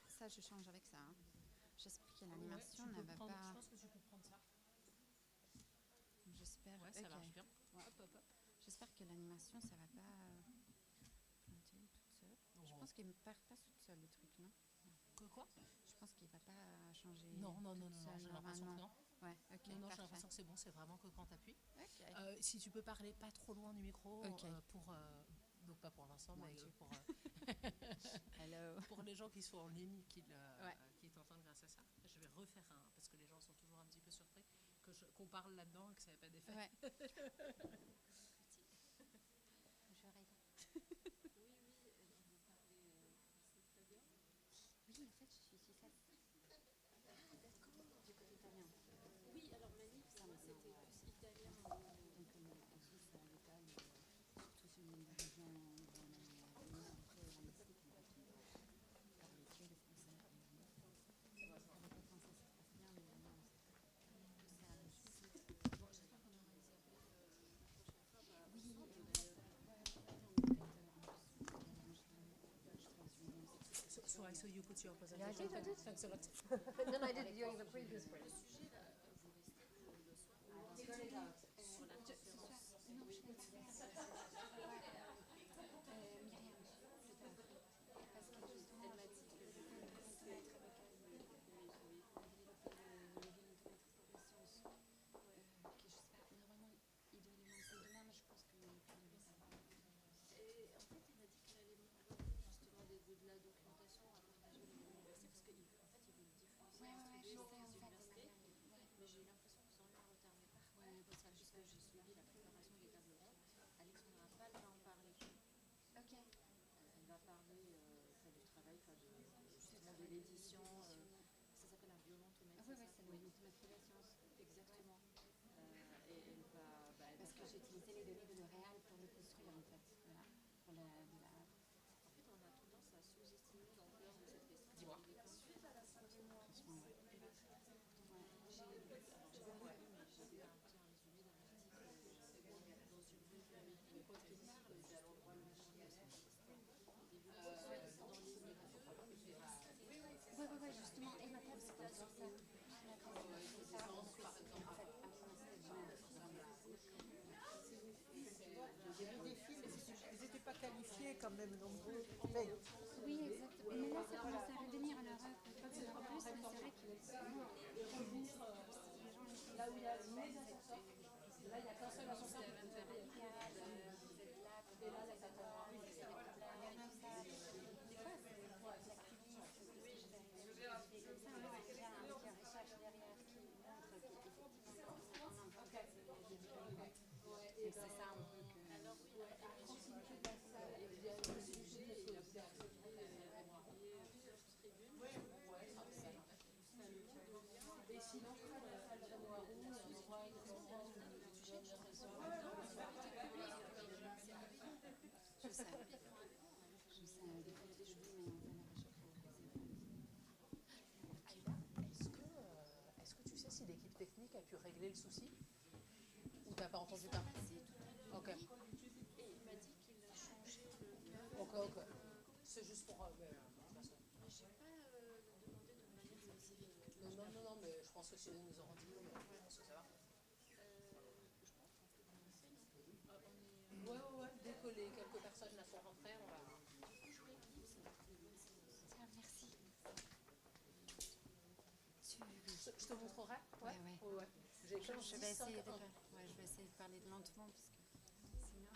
Ça, je change avec ça. Hein. J'espère que l'animation ne va pas... Je pense que tu peux prendre ça. J'espère. Ouais, ça marche bien. Ouais. Hop, hop, hop. J'espère que l'animation, ça va pas planter toute seule. Oh. Je pense qu'il ne part pas toute seule, le truc, non? Quoi? Je pense qu'il va pas changer. Non, j'ai l'impression que non. Ouais, ok. Non, j'ai l'impression que c'est bon, c'est vraiment que quand tu appuies. Okay. Si tu peux parler pas trop loin du micro, pour. Donc pas pour Vincent, mais pour, Hello. pour les gens qui sont en ligne, qui t'entendent grâce à ça. Je vais refaire parce que les gens sont toujours un petit peu surpris qu'on parle là-dedans et que ça n'avait pas d'effet. Ouais. Je rêve. Oui, en fait, je suis ça. D'accord, du côté italien. Oui, alors Manif, ça c'était plus italien. Donc en Suisse, à l'école, surtout sur une région où on a un peu linguistique, en fait, on parle que le français. Avec le français, ça se passe bien, mais non, c'est ça. Bon, j'espère qu'on aura réservé la prochaine fois. Oui, So I saw you put your presentation. Yeah, I think I did. Thanks a lot. And then I did during the previous break. Le sujet, là, vous restez le soir. sur la conférence. Non, je l'ai dit. Myriam, plus tard. Parce que justement, elle m'a dit que je vais être avec elle. Que j'espère que normalement, il doit les lancer demain, mais je pense que le plus de ça. Et en fait, il m'a dit qu'il allait m'envoyer justement de la documentation à partager avec l'université parce qu'en fait, il veut le diffuser, distribuer dans les universités. Mais j'ai eu l'impression qu'ils ont eu un retard. Mais par contre, puisque j'ai suivi la préparation des tables rondes, Alexandra Pal va en parler. Ok. Elle va parler du travail, justement de l'édition. Ça s'appelle un violon tout mettre. Oui, c'est le matriculation. Exactement. Et elle va. Parce que j'ai utilisé les données de L'Oréal pour le construire en fait. Voilà. Pour En fait, on a tendance à sous-estimer l'ampleur de cette question. Dis-moi. Suite à la fin du mois, j'avais un petit résumé d'un article dans une revue avec une pote qui parle de l'endroit le champ de son système. Oui, justement. Et ma thèse, c'était sur ça. J'ai vu des films, mais ils n'étaient pas qualifiés quand même nombreux. Oui, exactement. Mais là, ça commence à redevenir en Europe de plus en plus, mais c'est vrai que Là où il y a les ascenseurs, là il n'y a qu'un seul ascenseur. Et là, les c'est ça un peu que... alors oui, à proximité de la salle, il y a le sujet, il a plusieurs tribunes. Et sinon, près de la salle de Noiroux, on voit exactement le sujet de l'impression. Je sais, des fois des choses, mais on va à chaque fois. Est-ce que tu sais si l'équipe technique a pu régler le souci? Ou t'as pas entendu parler? Ok. Et il m'a dit qu'il a changé le Ok. C'est juste pour... Mais je n'ai pas demandé de manière spécifique. Non, mais je pense que si nous auront dit, je pense que ça va. Je pense qu'on peut commencer, non? Ouais. Dès que les quelques personnes là sont rentrées, on va... Tiens, merci. Je te montrerai? Ouais. J'ai Je vais essayer de parler lentement parce que sinon...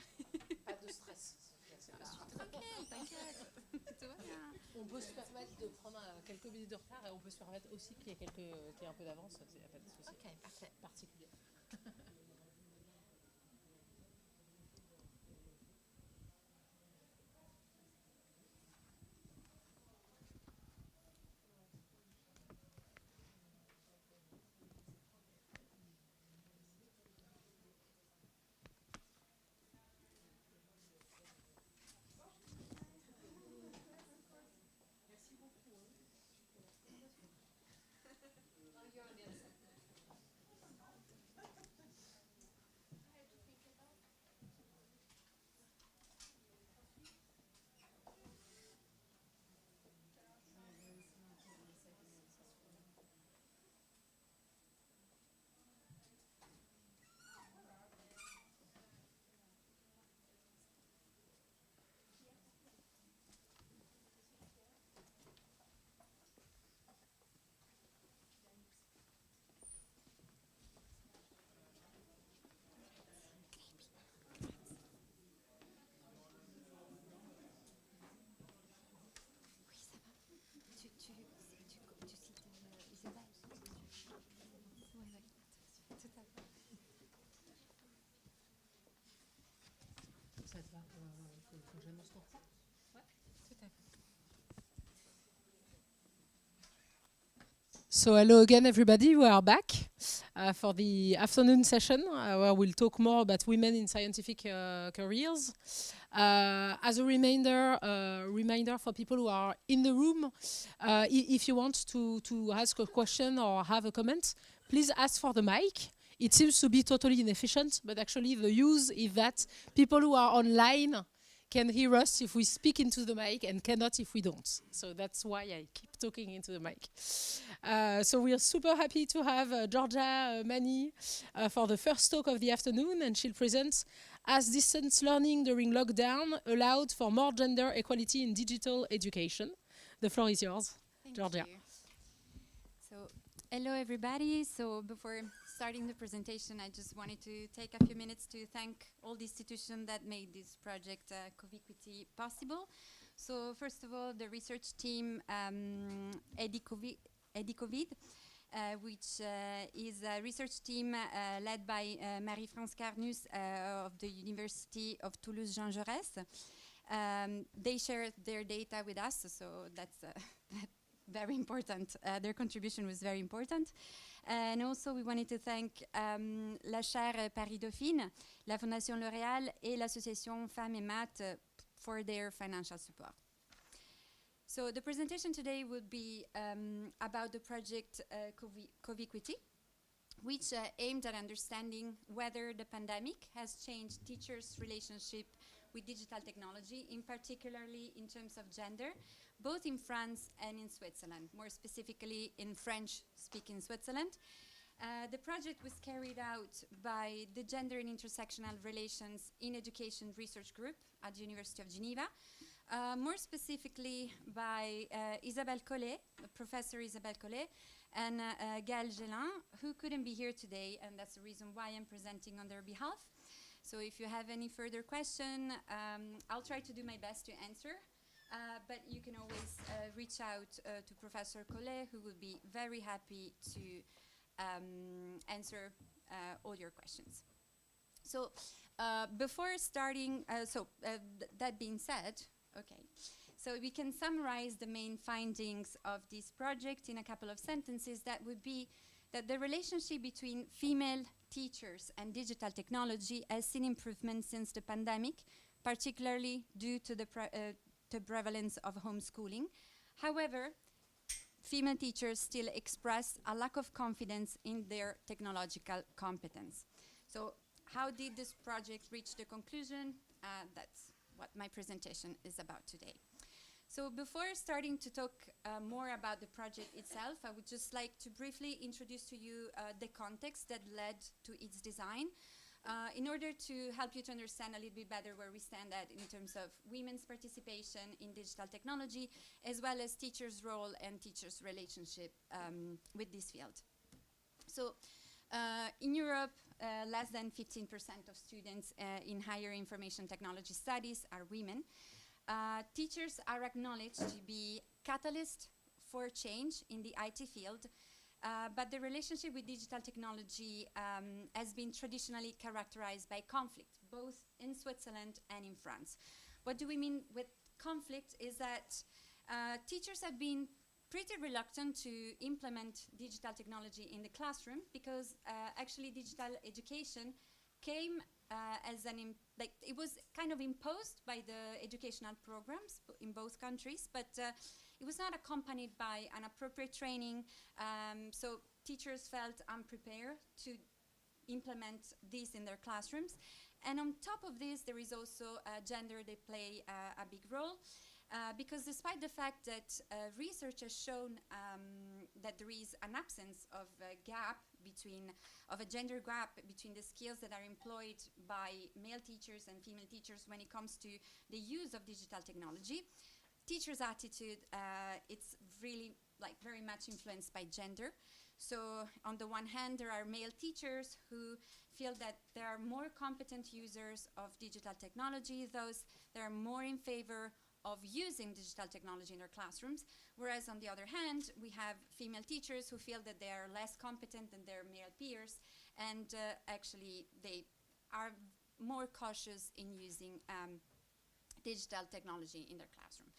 Pas de stress. Tranquille, t'inquiète. Tout va bien. On peut se permettre de prendre quelques minutes de retard et on peut se permettre aussi qu'il y ait un peu d'avance. Il n'y a pas de souci. Ok, parfait. Particulier. Faut que j'annonce ton point. Ouais, tout à fait. So hello again, everybody. We are back for the afternoon session where we'll talk more about women in scientific careers. As a reminder for people who are in the room, if you want to ask a question or have a comment, please ask for the mic. It seems to be totally inefficient, but actually the use is that people who are online can hear us if we speak into the mic and cannot if we don't. So that's why I keep talking into the mic. So we are super happy to have Georgia Mani for the first talk of the afternoon, and she'll present as distance learning during lockdown allowed for more gender equality in digital education. The floor is yours, Georgia. Thank you. So, hello everybody. So before starting the presentation, I just wanted to take a few minutes to thank all the institutions that made this project Coviquity possible. So first of all, the research team EdiCovid, which is a research team led by Marie-France Carnus of the University of Toulouse-Jean Jaurès. They shared their data with us, so that's very important. Their contribution was very important. And also, we wanted to thank la Chaire Paris Dauphine, la Fondation L'Oréal, et l'association Femmes et Maths for their financial support. So the presentation today would be about the project Coviquity, which aimed at understanding whether the pandemic has changed teachers' relationship with digital technology, in particularly in terms of gender, both in France and in Switzerland, more specifically in French-speaking Switzerland. The project was carried out by the Gender and Intersectional Relations in Education Research Group at the University of Geneva, more specifically by Isabelle Collet, Professor Isabelle Collet, and Gaëlle Gélin, who couldn't be here today, and that's the reason why I'm presenting on their behalf. So if you have any further question, I'll try to do my best to answer. But you can always reach out to Professor Collet, who will be very happy to answer all your questions. So before starting, that being said, okay, so we can summarize the main findings of this project in a couple of sentences. That would be that the relationship between female teachers and digital technology has seen improvement since the pandemic, particularly due to the prevalence of homeschooling. However, female teachers still express a lack of confidence in their technological competence. So how did this project reach the conclusion? That's what my presentation is about today. So before starting to talk more about the project itself, I would just like to briefly introduce to you the context that led to its design, in order to help you to understand a little bit better where we stand at in terms of women's participation in digital technology, as well as teachers' role and teachers' relationship with this field. So in Europe, less than 15% of students in higher information technology studies are women. Teachers are acknowledged to be catalysts for change in the IT field, but the relationship with digital technology has been traditionally characterized by conflict, both in Switzerland and in France. What do we mean with conflict is that teachers have been pretty reluctant to implement digital technology in the classroom because actually digital education came as it was kind of imposed by the educational programs in both countries, but it was not accompanied by an appropriate training, so teachers felt unprepared to implement this in their classrooms. And on top of this, there is also gender. They play a big role. Because despite the fact that research has shown that there is an absence of a gender gap between the skills that are employed by male teachers and female teachers when it comes to the use of digital technology, teachers' attitude, it's really very much influenced by gender. So on the one hand, there are male teachers who feel that there are more competent users of digital technology, those that are more in favor of using digital technology in their classrooms, whereas on the other hand, we have female teachers who feel that they are less competent than their male peers, and actually they are more cautious in using digital technology in their classroom.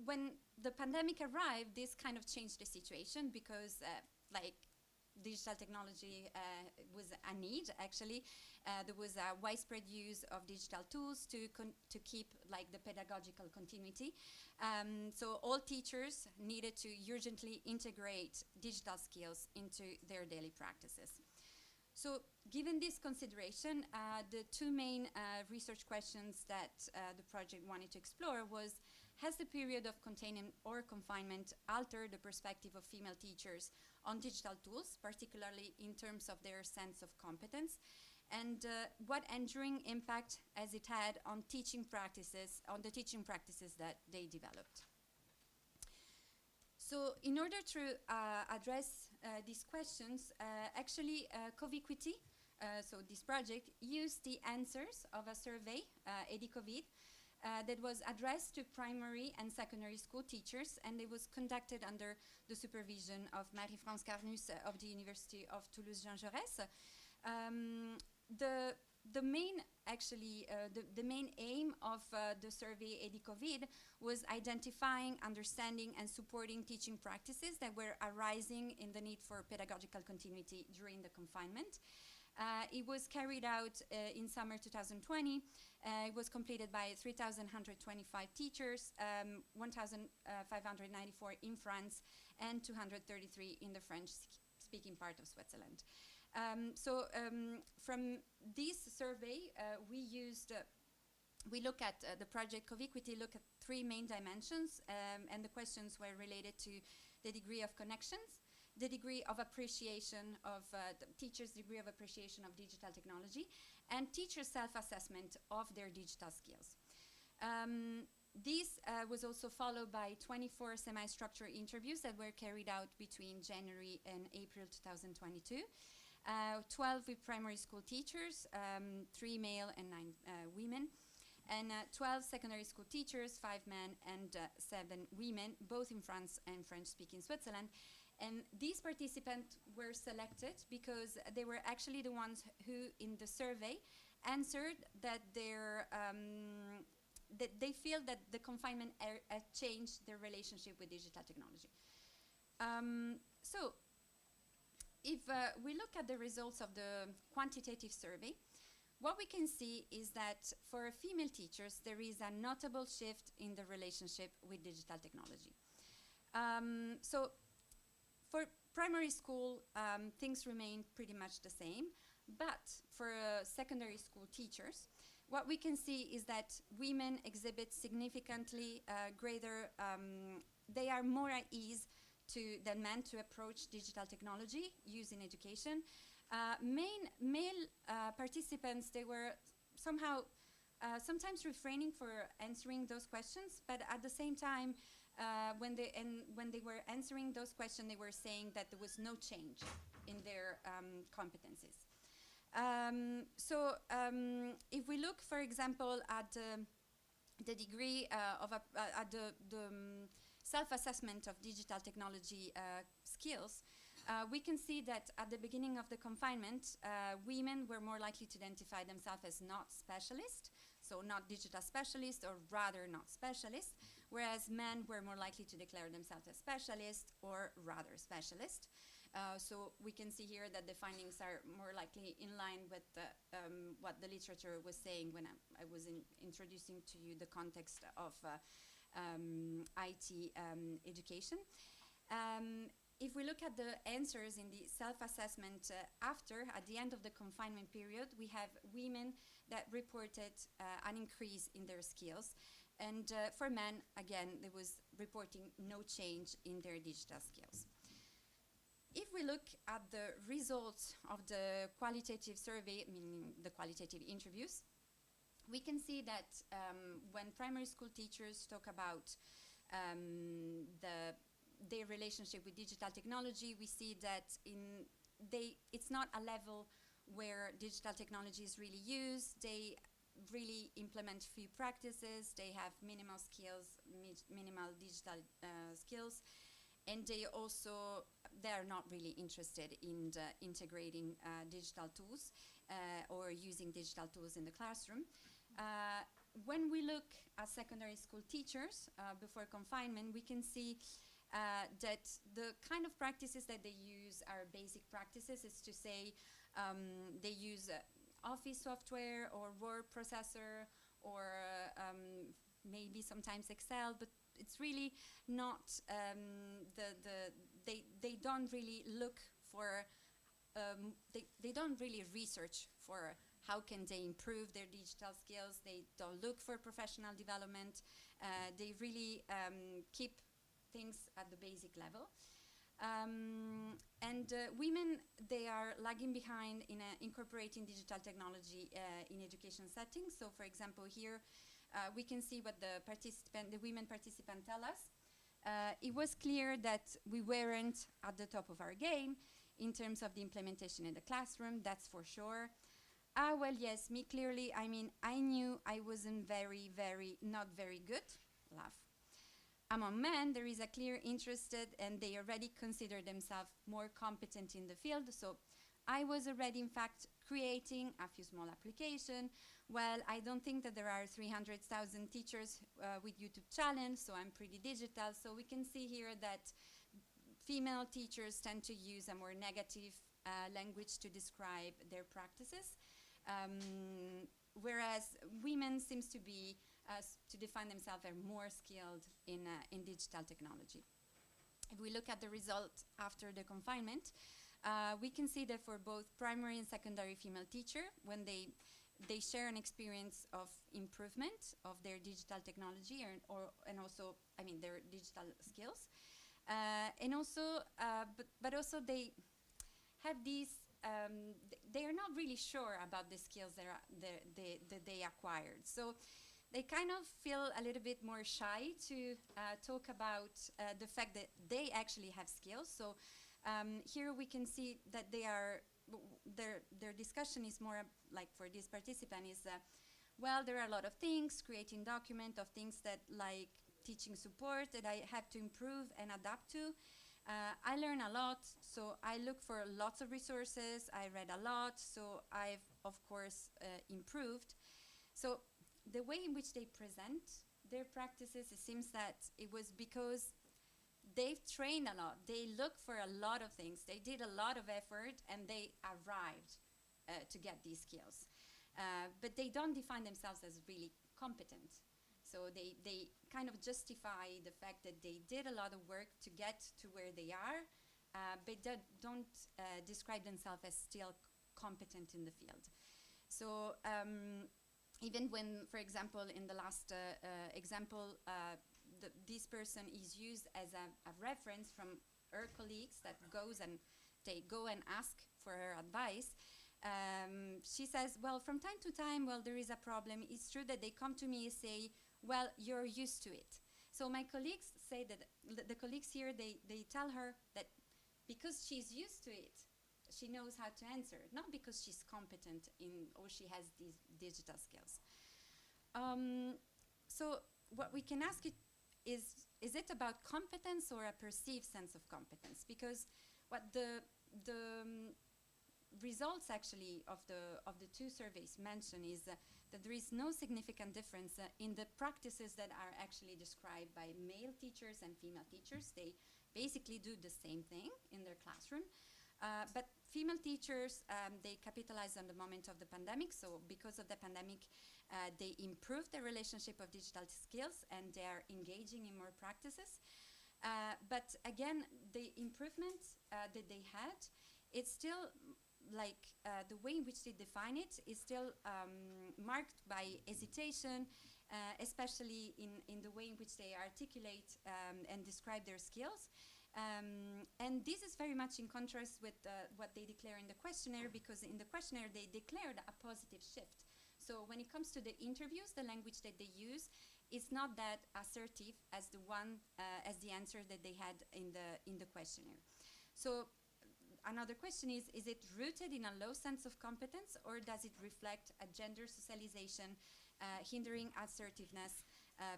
When the pandemic arrived, this kind of changed the situation because like digital technology was a need actually. There was a widespread use of digital tools to keep like the pedagogical continuity. So all teachers needed to urgently integrate digital skills into their daily practices. So given this consideration, the two main research questions that the project wanted to explore was, has the period of containment or confinement altered the perspective of female teachers on digital tools, particularly in terms of their sense of competence? And what enduring impact has it had on teaching practices, on the teaching practices that they developed? So in order to address these questions, actually Coviquity, so this project, used the answers of a survey, EDICOVID, that was addressed to primary and secondary school teachers, and it was conducted under the supervision of Marie-France Carnus of the University of Toulouse-Jean Jaurès. The main aim of the survey EDICOVID was identifying, understanding, and supporting teaching practices that were arising in the need for pedagogical continuity during the confinement. It was carried out in summer 2020. It was completed by 3,125 teachers, 1,594 in France, and 233 in the French-speaking part of Switzerland. From this survey, we look at the project Coviquity, look at three main dimensions, and the questions were related to the degree of connections, the degree of appreciation of the teachers' degree of appreciation of digital technology, and teacher self-assessment of their digital skills. This was also followed by 24 semi-structured interviews that were carried out between January and April 2022. 12 with primary school teachers, 3 male and 9 women, and 12 secondary school teachers, 5 men and 7 women, both in France and French-speaking Switzerland. And these participants were selected because they were actually the ones who, in the survey, answered that that they feel that the confinement changed their relationship with digital technology. So, if we look at the results of the quantitative survey, what we can see is that for female teachers, there is a notable shift in the relationship with digital technology. So, for primary school, things remain pretty much the same, but for secondary school teachers, what we can see is that women exhibit significantly greater, they are more at ease than men to approach digital technology used in education. Male participants, they were somehow sometimes refraining for answering those questions, but at the same time, when they were answering those questions, they were saying that there was no change in their competencies. If we look, for example, at the degree of self-assessment of digital technology skills, we can see that at the beginning of the confinement, women were more likely to identify themselves as not specialists, so not digital specialists, or rather not specialists, whereas men were more likely to declare themselves as specialists or rather specialists. So we can see here that the findings are more likely in line with what the literature was saying when I was introducing to you the context of IT education. If we look at the answers in the self-assessment at the end of the confinement period, we have women that reported an increase in their skills. And for men, again, there was reporting no change in their digital skills. If we look at the results of the qualitative survey, meaning the qualitative interviews, we can see that when primary school teachers talk about their relationship with digital technology, we see that it's not a level where digital technology is really used. They really implement few practices. They have minimal skills, minimal digital skills, and they are not really interested in integrating digital tools or using digital tools in the classroom. when we look at secondary school teachers before confinement, we can see that the kind of practices that they use are basic practices. Is to say, they use Office software or word processor or maybe sometimes Excel, but it's really not they don't really look for they don't really research for how can they improve their digital skills. They don't look for professional development. They really keep things at the basic level. And women, they are lagging behind in incorporating digital technology in education settings. So, for example, here we can see what the women participants tell us. It was clear that we weren't at the top of our game in terms of the implementation in the classroom, that's for sure. Well, yes, me clearly, I mean, I knew I wasn't not very good, laugh. Among men, there is a clear interest and they already consider themselves more competent in the field. So I was already, in fact, creating a few small applications. Well, I don't think that there are 300,000 teachers with YouTube channels, so I'm pretty digital. So we can see here that female teachers tend to use a more negative language to describe their practices, whereas women seems to be to define themselves as more skilled in digital technology. If we look at the result after the confinement, we can see that for both primary and secondary female teacher, when they share an experience of improvement of their digital technology and also, I mean, their digital skills. And also, but also they have these, they are not really sure about the skills that they acquired. So they kind of feel a little bit more shy to talk about the fact that they actually have skills. So here we can see that they are, their discussion is more like for this participant is, well, there are a lot of things, creating document of things that like teaching support that I have to improve and adapt to. I learn a lot, so I look for lots of resources, I read a lot, so I've, of course, improved. So the way in which they present their practices, it seems that it was because they've trained a lot. They looked for a lot of things. They did a lot of effort, and they arrived to get these skills. But they don't define themselves as really competent. So they kind of justify the fact that they did a lot of work to get to where they are, but don't describe themselves as still competent in the field. So even when, for example, in the last example, this person is used as a reference from her colleagues that goes and they go and ask for her advice, she says, well, from time to time, well, there is a problem. It's true that they come to me and say, well, you're used to it. So my colleagues say that, the colleagues here, they tell her that because she's used to it, she knows how to answer, not because she's competent in or she has these digital skills. So what we can ask is it about competence or a perceived sense of competence? Because what the results actually of the two surveys mention is that there is no significant difference in the practices that are actually described by male teachers and female teachers. They basically do the same thing in their classroom. But female teachers, they capitalized on the moment of the pandemic. So because of the pandemic, they improved their relationship of digital skills and they are engaging in more practices. But again, the improvement that they had, it's still like the way in which they define it is still marked by hesitation, especially in the way in which they articulate and describe their skills. And this is very much in contrast with what they declare in the questionnaire, because in the questionnaire they declared a positive shift. So when it comes to the interviews, the language that they use is not that assertive as the one as the answer that they had in the questionnaire. So another question is it rooted in a low sense of competence, or does it reflect a gender socialization hindering assertiveness,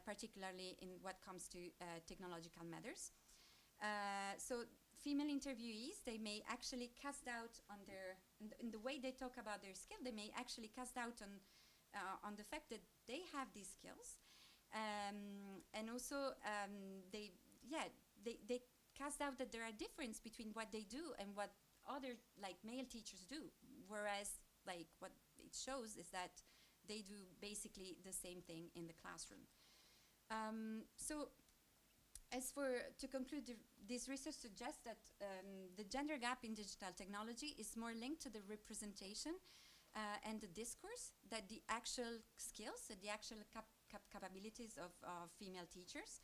particularly in what comes to technological matters? So female interviewees, they may actually cast doubt on their, in the way they talk about their skill, they may actually cast doubt on the fact that they have these skills, and also they cast out that there are differences between what they do and what other like male teachers do, whereas like what it shows is that they do basically the same thing in the classroom. So to conclude, this research suggests that the gender gap in digital technology is more linked to the representation and the discourse than the actual skills and the actual capabilities of female teachers.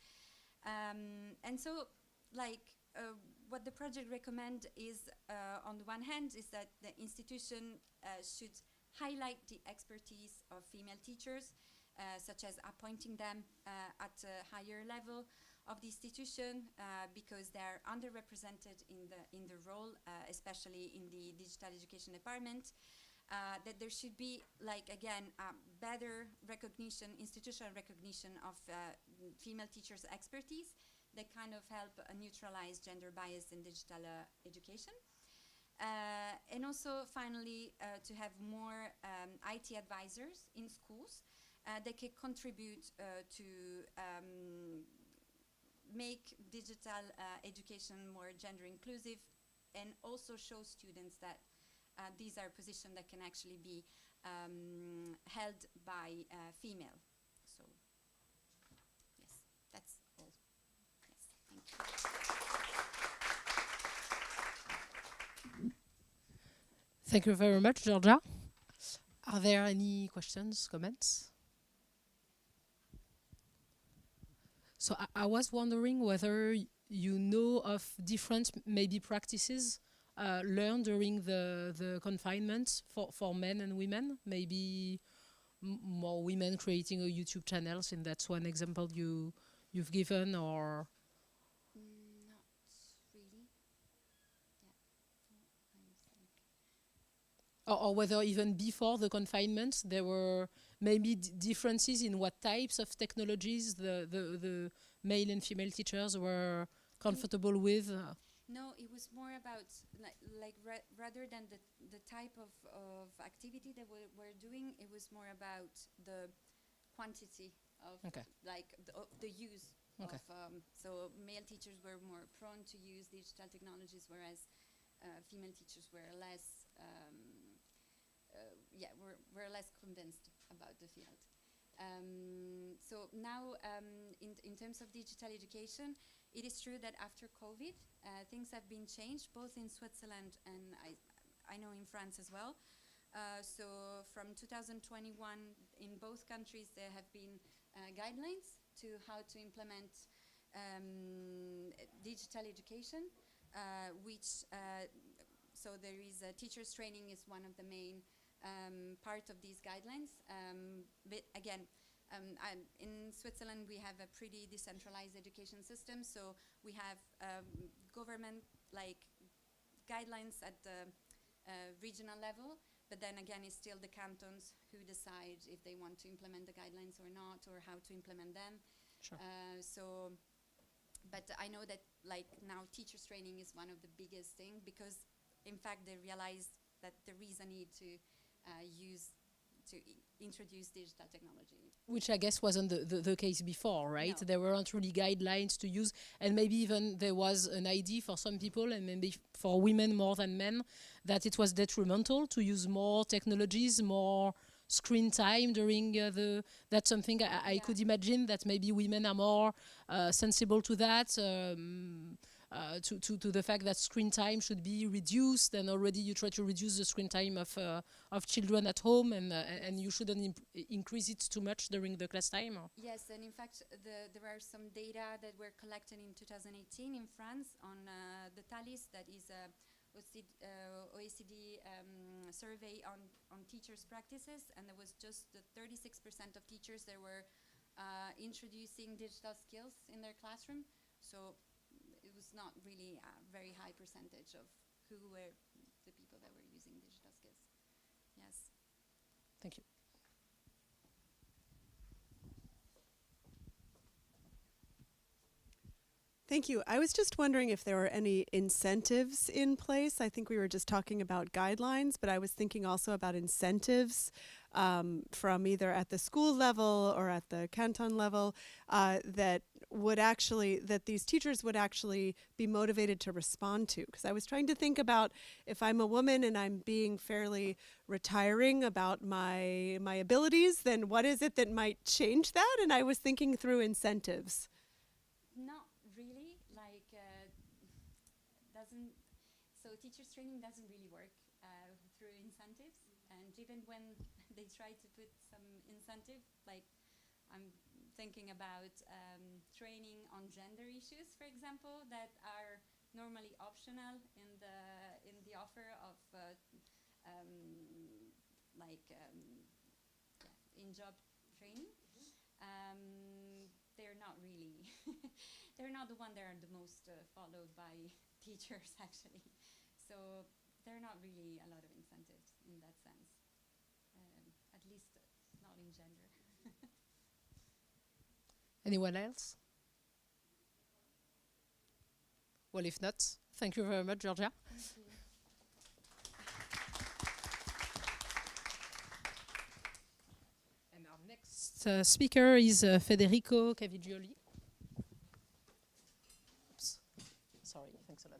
And so, like, what the project recommends is, on the one hand, is that the institution should highlight the expertise of female teachers, such as appointing them at a higher level of the institution, because they're underrepresented in the role, especially in the digital education department. That there should be, like, again, better recognition, institutional recognition of female teachers' expertise that kind of help neutralize gender bias in digital education. And also, finally, to have more IT advisors in schools that can contribute to make digital education more gender inclusive, and also show students that these are positions that can actually be held by female. So, yes, that's all. Yes, thank you. Thank you very much, Georgia. Are there any questions, comments? So I was wondering whether you know of different maybe practices learned during the confinement for men and women, maybe more women creating a YouTube channels, and that's one example you've given, or Not really. or whether even before the confinement there were maybe differences in what types of technologies the male and female teachers were comfortable with. No, it was more about rather than the type of activity that we're doing, it was more about the quantity of the use of. So male teachers were more prone to use digital technologies, whereas female teachers were less. We're less convinced about the field. So now, in terms of digital education, it is true that after COVID, things have been changed, both in Switzerland and I know in France as well. So from 2021, in both countries, there have been guidelines to how to implement digital education, so there is teachers training is one of the main part of these guidelines. But again, in Switzerland, we have a pretty decentralized education system, so we have government guidelines at the regional level, but then again, it's still the cantons who decide if they want to implement the guidelines or not, or how to implement them. Sure. But I know that now teachers training is one of the biggest things, because in fact they realized that there is a need to introduce digital technology. Which I guess wasn't the case before, right? No. There weren't really guidelines to use, and maybe even there was an idea for some people, and maybe for women more than men, that it was detrimental to use more technologies, more screen time during that's something I could imagine that maybe women are more sensible to that, to the fact that screen time should be reduced, and already you try to reduce the screen time of children at home, and you shouldn't increase it too much during the class time. Or? Yes, and in fact, there are some data that were collected in 2018 in France on the TALIS, that is a OECD survey on teachers' practices, and there was just 36% of teachers that were introducing digital skills in their classroom. So it was not really a very high percentage of who were the people that were using digital skills. Yes. Thank you. Thank you. I was just wondering if there were any incentives in place. I think we were just talking about guidelines, but I was thinking also about incentives from either at the school level or at the canton level that these teachers would actually be motivated to respond to. Because I was trying to think about if I'm a woman and I'm being fairly retiring about my abilities, then what is it that might change that? And I was thinking through incentives. Not really, so teachers training doesn't really work through incentives, and even when they try to put some incentive, like I'm thinking about training on gender issues, for example, that are normally optional in the offer of in-job training. They're not really, they're not the one that are the most followed by teachers actually. So there are not really a lot of incentives in that sense, at least not in gender. Anyone else? Well, if not, thank you very much, Georgia. Thank you. And our next speaker is Federico Cavigioli. Oops. Sorry, thanks a lot.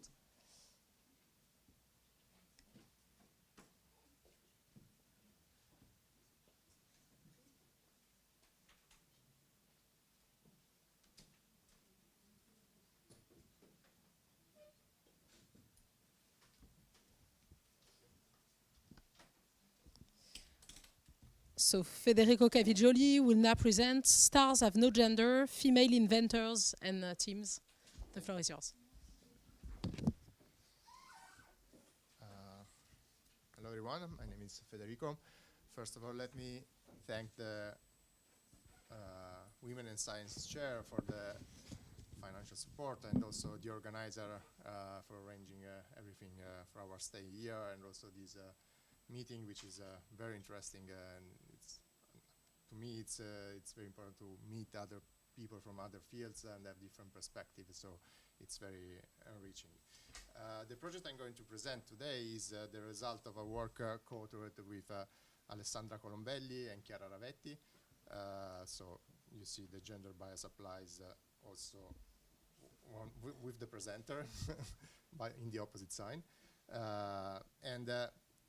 So Federico Cavigioli will now present Stars Have No Gender, Female Inventors and Teams. The floor is yours. Hello everyone, my name is Federico. First of all, let me thank the Women in Science Chair for the financial support and also the organizer for arranging everything for our stay here and also this meeting, which is very interesting, and to me it's very important to meet other people from other fields and have different perspectives, so it's very enriching. The project I'm going to present today is the result of a work co-authored with Alessandra Colombelli and Chiara Ravetti. So you see the gender bias applies also with the presenter, but in the opposite sign.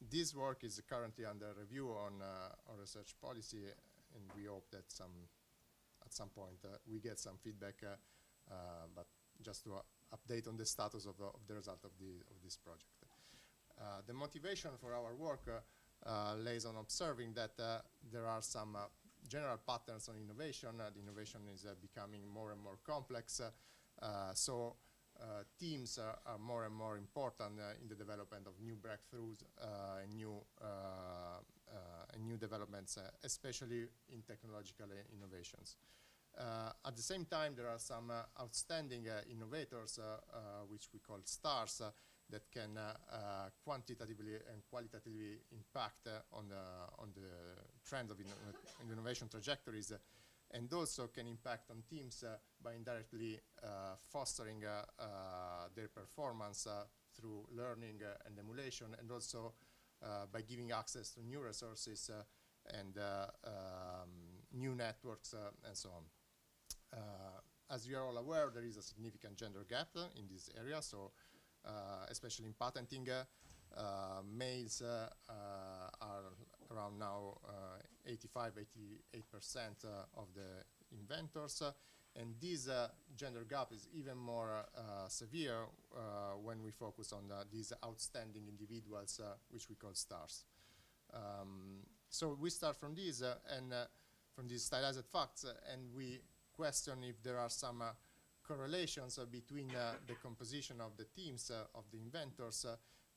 This work is currently under review on research policy, and we hope that at some point we get some feedback, but just to update on the status of the result of this project. The motivation for our work lays on observing that there are some general patterns on innovation. The innovation is becoming more and more complex, so teams are more and more important in the development of new breakthroughs and new developments, especially in technological innovations. At the same time, there are some outstanding innovators, which we call stars, that can quantitatively and qualitatively impact on the trend of innovation trajectories, and also can impact on teams by indirectly fostering their performance through learning and emulation, and also by giving access to new resources and new networks and so on. As you are all aware, there is a significant gender gap in this area, so especially in patenting, males are around now 85–88% of the inventors, and this gender gap is even more severe when we focus on these outstanding individuals, which we call stars. So we start from these and from these stylized facts, and we question if there are some correlations between the composition of the teams of the inventors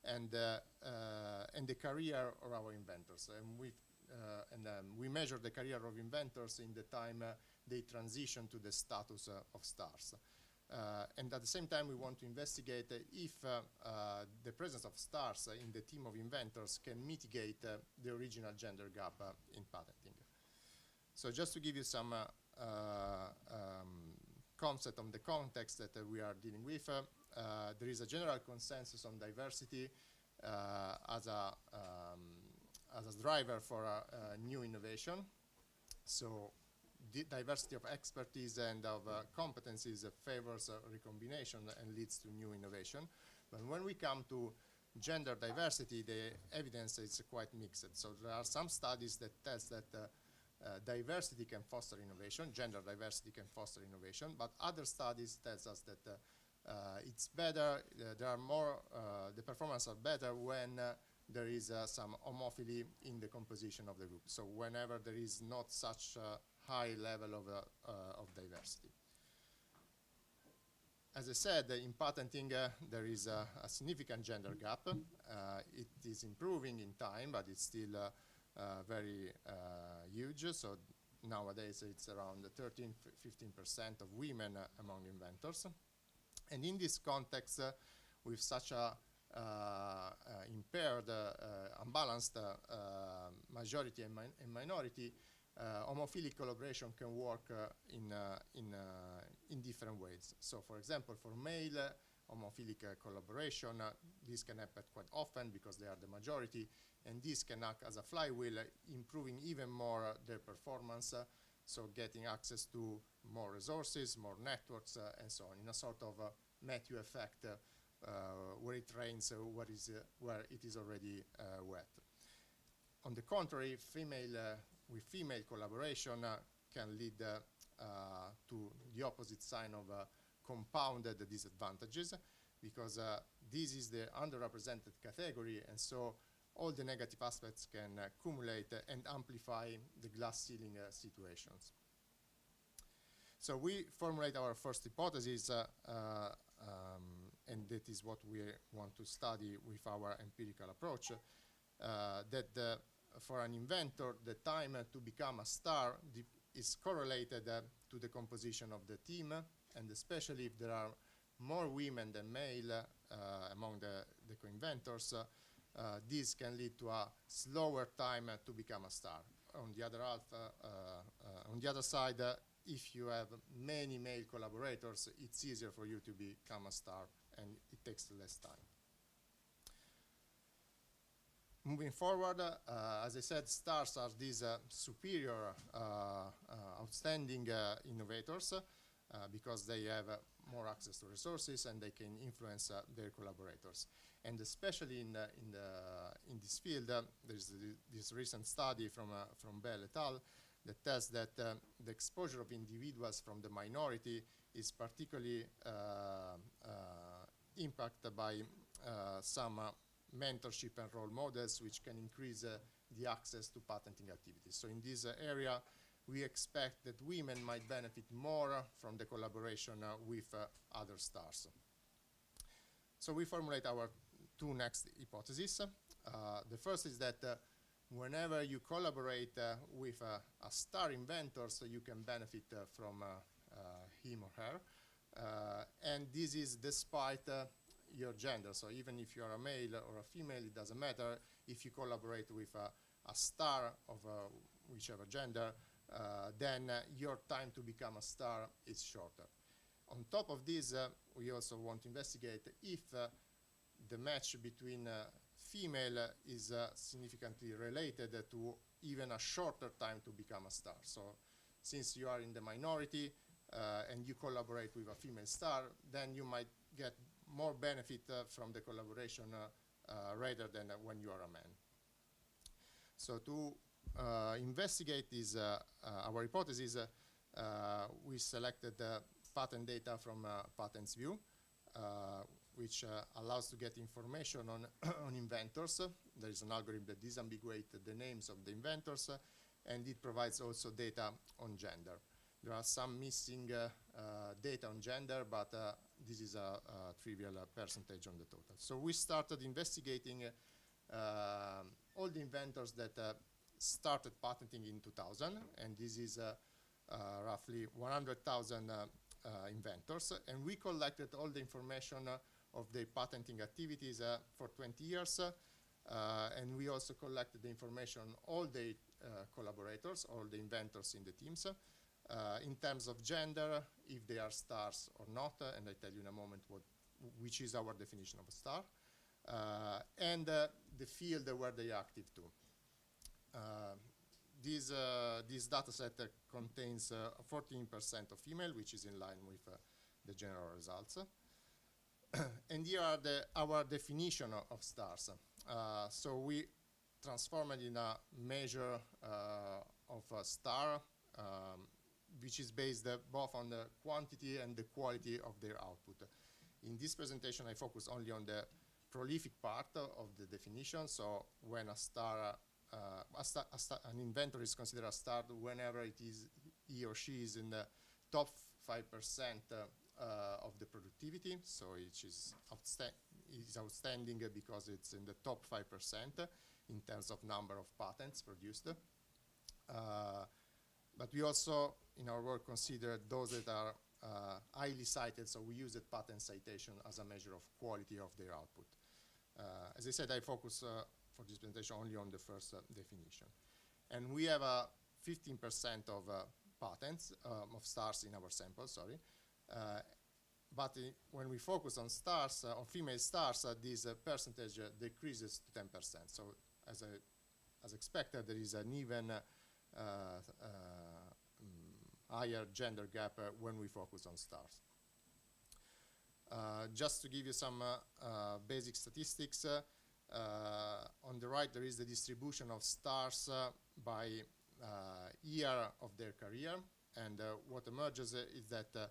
and the career of our inventors. And we measure the career of inventors in the time they transition to the status of stars. And at the same time, we want to investigate if the presence of stars in the team of inventors can mitigate the original gender gap in patenting. So just to give you some concept of the context that we are dealing with. There is a general consensus on diversity as a driver for new innovation. So diversity of expertise and of competencies favors recombination and leads to new innovation. But when we come to gender diversity, the evidence is quite mixed. So there are some studies that tell that diversity can foster innovation, gender diversity can foster innovation, but other studies tell us that it's better, there are more, the performance are better when there is some homophily in the composition of the group. So whenever there is not such a high level of diversity. As I said, in patenting, there is a significant gender gap. It is improving in time, but it's still very huge. So nowadays, it's around 13–15% of women among inventors. And in this context, with such a impaired, unbalanced majority and minority, homophilic collaboration can work in different ways. So, for example, for male homophilic collaboration, this can happen quite often because they are the majority, and this can act as a flywheel, improving even more their performance, so getting access to more resources, more networks, and so on, in a sort of Matthew effect, where it rains where it is already wet. On the contrary, with female collaboration can lead to the opposite sign of compounded disadvantages, because this is the underrepresented category, and so all the negative aspects can accumulate and amplify the glass ceiling situations. So we formulate our first hypothesis, and that is what we want to study with our empirical approach, that for an inventor, the time to become a star is correlated to the composition of the team, and especially if there are more women than male among the co-inventors, this can lead to a slower time to become a star. On the other side, if you have many male collaborators, it's easier for you to become a star, and it takes less time. Moving forward, as I said, stars are these superior, outstanding innovators because they have more access to resources and they can influence their collaborators. And especially in this field, there's this recent study from Bell et al. That tells that the exposure of individuals from the minority is particularly impacted by some mentorship and role models, which can increase the access to patenting activities. So in this area, we expect that women might benefit more from the collaboration with other stars. So we formulate our two next hypotheses. The first is that whenever you collaborate with a star inventor, so you can benefit from him or her. And this is despite your gender. So even if you are a male or a female, it doesn't matter. If you collaborate with a star of whichever gender, then your time to become a star is shorter. On top of this, we also want to investigate if the match between female is significantly related to even a shorter time to become a star. So since you are in the minority and you collaborate with a female star, then you might get more benefit from the collaboration rather than when you are a man. So to investigate this, our hypothesis, we selected patent data from PatentsView, which allows to get information on, on inventors. There is an algorithm that disambiguates the names of the inventors, and it provides also data on gender. There are some missing data on gender, but this is a trivial percentage on the total. So we started investigating all the inventors that started patenting in 2000, and this is roughly 100,000 inventors, and we collected all the information of the patenting activities for 20 years, and we also collected the information on all the collaborators, all the inventors in the teams, In terms of gender, if they are stars or not, and I tell you in a moment which is our definition of a star, and the field where they are active to. This data set contains 14% of female, which is in line with the general results. And here are our definition of stars. So we transformed it in a measure of a star, which is based both on the quantity and the quality of their output. In this presentation, I focus only on the prolific part of the definition. So when an inventor is considered a star whenever he or she is in the top 5% of the productivity. So it is outstanding because it's in the top 5% in terms of number of patents produced. But we also, in our work, consider those that are highly cited, so we use the patent citation as a measure of quality of their output. As I said, I focus for this presentation only on the first definition. And we have 15% of patents, of stars in our sample, sorry. But when we focus on stars, on female stars, this percentage decreases to 10%. So as expected, there is an even higher gender gap when we focus on stars. Just to give you some basic statistics, on the right there is the distribution of stars by year of their career, and what emerges is that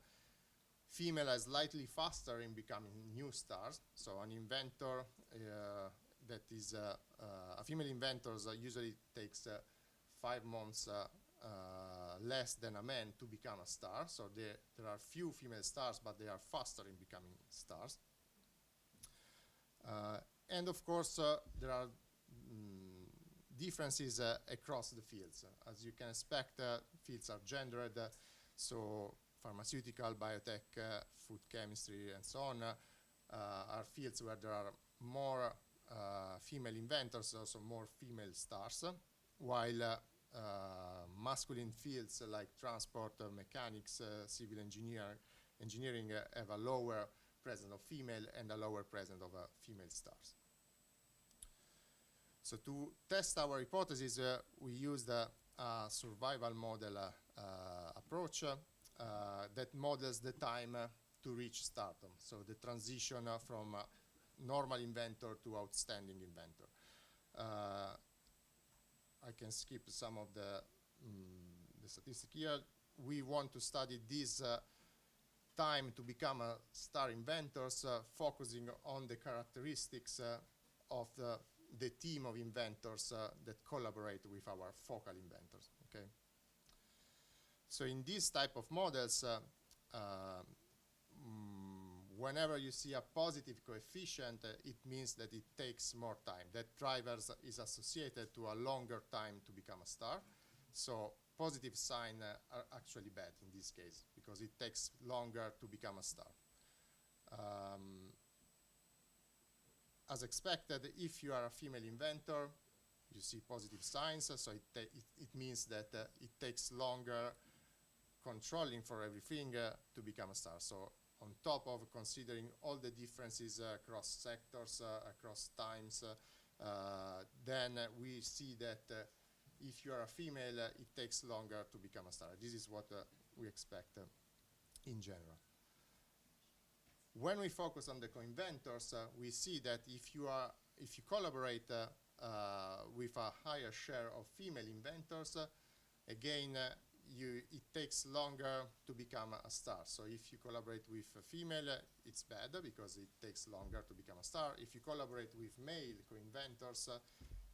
female is slightly faster in becoming new stars. So an inventor that is a female inventor usually takes 5 months less than a man to become a star. So there are few female stars, but they are faster in becoming stars. And of course, there are differences across the fields. As you can expect, fields are gendered, so pharmaceutical, biotech, food chemistry, and so on are fields where there are more female inventors, also more female stars, while masculine fields like transport, mechanics, civil engineering have a lower presence of female and a lower presence of female stars. So to test our hypothesis, we used a survival model approach that models the time to reach stardom, so the transition from normal inventor to outstanding inventor. I can skip some of the statistics here. We want to study this time to become a star inventors, focusing on the characteristics of the team of inventors that collaborate with our focal inventors. Okay. So in this type of models, whenever you see a positive coefficient, it means that it takes more time. That driver is associated to a longer time to become a star. So positive signs are actually bad in this case, because it takes longer to become a star. As expected, if you are a female inventor, you see positive signs, so it means that it takes longer controlling for everything to become a star. So on top of considering all the differences across sectors, across times, then we see that if you are a female, it takes longer to become a star. This is what we expect in general. When we focus on the co-inventors, we see that if you collaborate with a higher share of female inventors, again, it takes longer to become a star. So if you collaborate with a female, it's bad because it takes longer to become a star. If you collaborate with male co-inventors,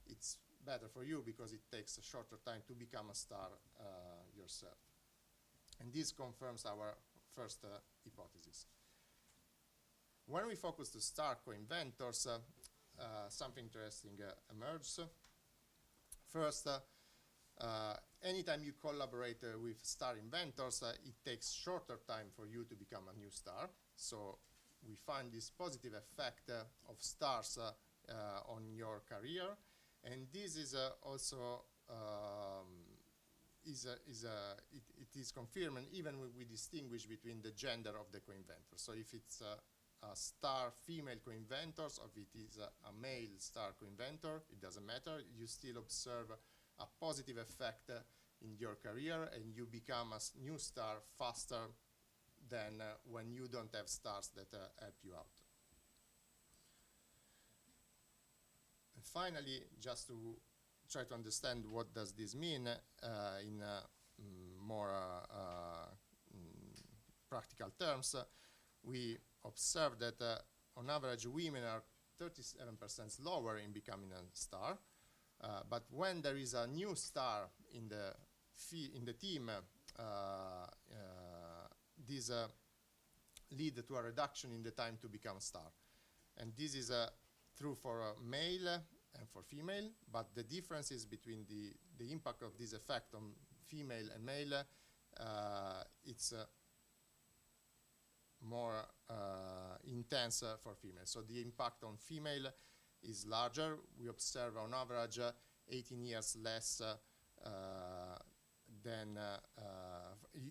it's better for you because it takes a shorter time to become a star yourself. And this confirms our first hypothesis. When we focus to star co-inventors, something interesting emerges. First, anytime you collaborate with star inventors, it takes shorter time for you to become a new star. So we find this positive effect of stars on your career. And this is also it is confirmed, and even we distinguish between the gender of the co-inventor. So if it's a star female co-inventors, or if it is a male star co-inventor, it doesn't matter. You still observe a positive effect in your career, and you become a new star faster than when you don't have stars that help you out. And finally, just to try to understand what does this mean in more practical terms, we observe that on average women are 37% lower in becoming a star, but when there is a new star in the team, this lead to a reduction in the time to become a star. And this is true for male and for female, but the differences between the impact of this effect on female and male, it's more intense for female. So the impact on female is larger. We observe on average 18 years less than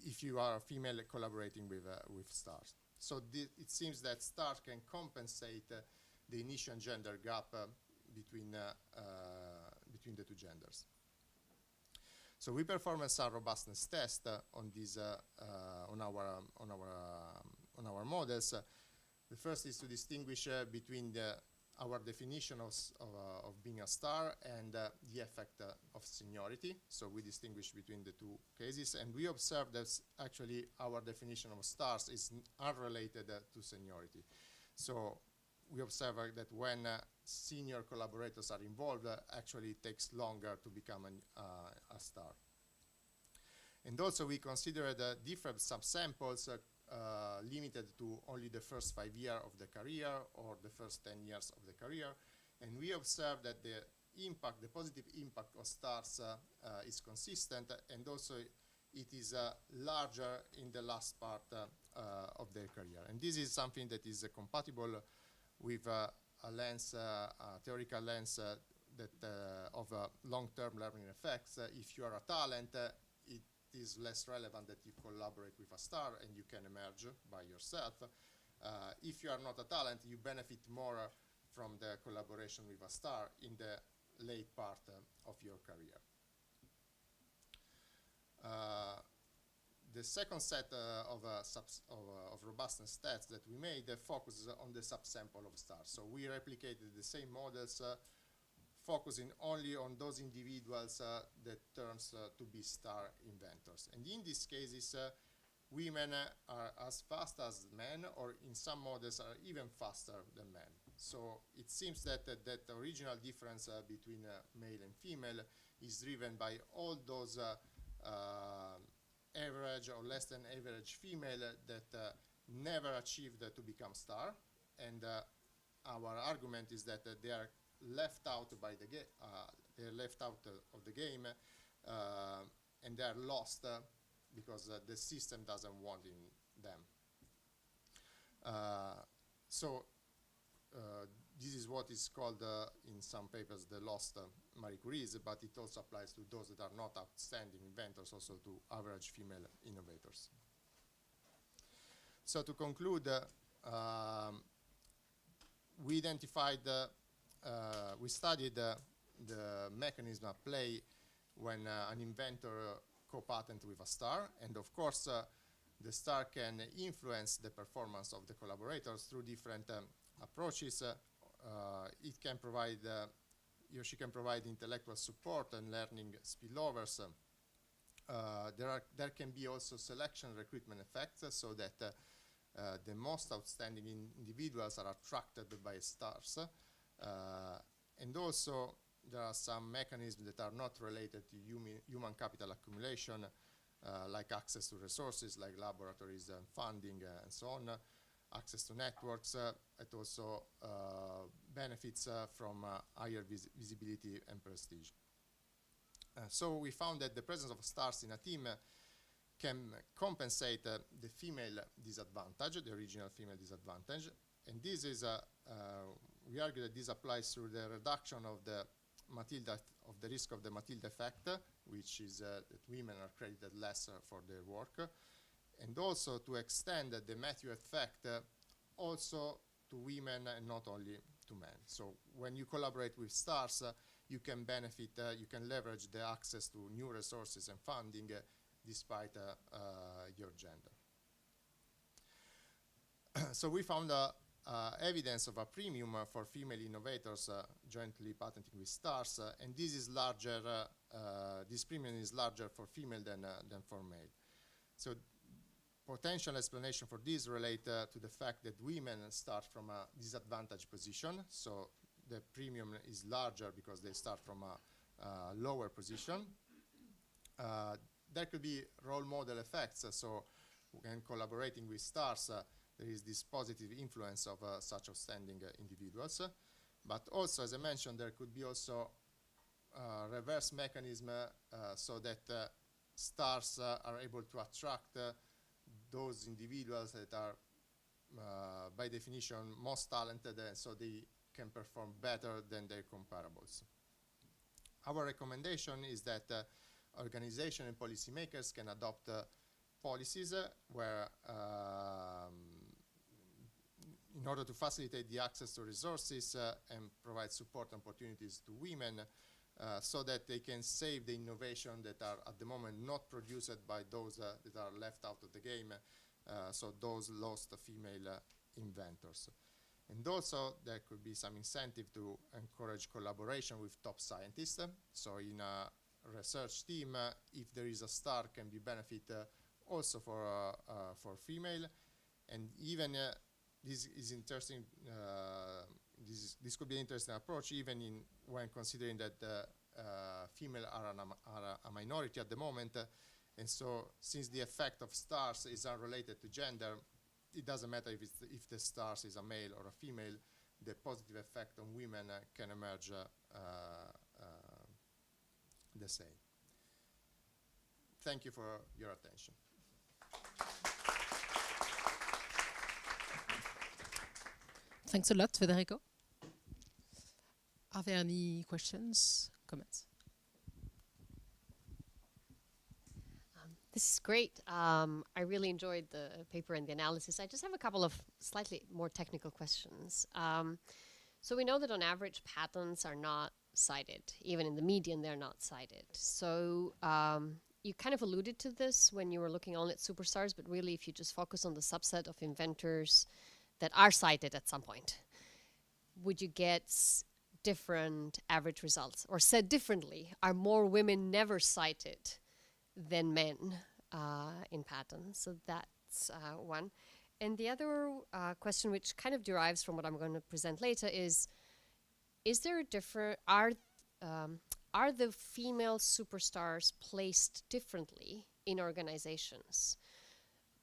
if you are a female collaborating with stars. So it seems that stars can compensate the initial gender gap between the two genders. So we performed some robustness test on this on our models. The first is to distinguish between our definition of being a star and the effect of seniority. So we distinguish between the two cases, and we observe that actually our definition of stars is unrelated to seniority. So we observe that when senior collaborators are involved, actually it takes longer to become a star. And also we considered different subsamples limited to only the first 5 years of the career or the first 10 years of the career. And we observed that the impact, the positive impact of stars is consistent, and also it is larger in the last part of their career. And this is something that is compatible with a lens, a theoretical lens that of long-term learning effects. If you are a talent, it is less relevant that you collaborate with a star and you can emerge by yourself. If you are not a talent, you benefit more from the collaboration with a star in the late part of your career. The second set of robustness stats that we made focuses on the subsample of stars. So we replicated the same models, focusing only on those individuals that turns to be star inventors. And in these cases, women are as fast as men, or in some models are even faster than men. So it seems that that original difference between male and female is driven by all those average or less than average female that never achieved to become star. And our argument is that they are left out by the they're left out of the game, and they are lost because the system doesn't want in them. This is what is called in some papers the lost Marie Curies, but it also applies to those that are not outstanding inventors, also to average female innovators. So to conclude, we identified, we studied the mechanism at play when an inventor co-patent with a star, and of course the star can influence the performance of the collaborators through different approaches. It can provide, he or she can provide intellectual support and learning spillovers. There can be also selection recruitment effects, so that the most outstanding individuals are attracted by stars. And also there are some mechanisms that are not related to human capital accumulation, like access to resources, like laboratories and funding and so on, access to networks, it also benefits from higher visibility and prestige. So we found that the presence of stars in a team can compensate the female disadvantage, the original female disadvantage, and this is we argue that this applies through the reduction of the of the risk of the Matilda effect, which is that women are credited less for their work, and also to extend the Matthew effect also to women and not only to men. So when you collaborate with stars, you can benefit, you can leverage the access to new resources and funding despite your gender. So we found evidence of a premium for female innovators jointly patenting with stars, and this is larger. This premium is larger for female than for male. So potential explanation for this relate to the fact that women start from a disadvantaged position. So the premium is larger because they start from a lower position. There could be role model effects. So when collaborating with stars, there is this positive influence of such outstanding individuals. But also, as I mentioned, there could be also reverse mechanism so that stars are able to attract those individuals that are, by definition, most talented, and so they can perform better than their comparables. Our recommendation is that organizations and policymakers can adopt policies where, in order to facilitate the access to resources and provide support opportunities to women, so that they can save the innovation that are at the moment not produced by those that are left out of the game, so those lost female inventors. And also there could be some incentive to encourage collaboration with top scientists. So in a research team, if there is a star, can be benefit also for female. And even this is interesting. This could be an interesting approach, even when considering that female are a minority at the moment, and so since the effect of stars is unrelated to gender, it doesn't matter if the stars is a male or a female. The positive effect on women can emerge the same. Thank you for your attention. Thanks a lot, Federico. Are there any questions, comments? This is great. I really enjoyed the paper and the analysis. I just have a couple of slightly more technical questions. So we know that on average patents are not cited. Even in the median, they're not cited. So you kind of alluded to this when you were looking only at superstars, but really if you just focus on the subset of inventors that are cited at some point, would you get different average results? Or said differently, are more women never cited than men in patents? So that's one. And the other question, which kind of derives from what I'm going to present later, is there a different, are the female superstars placed differently in organizations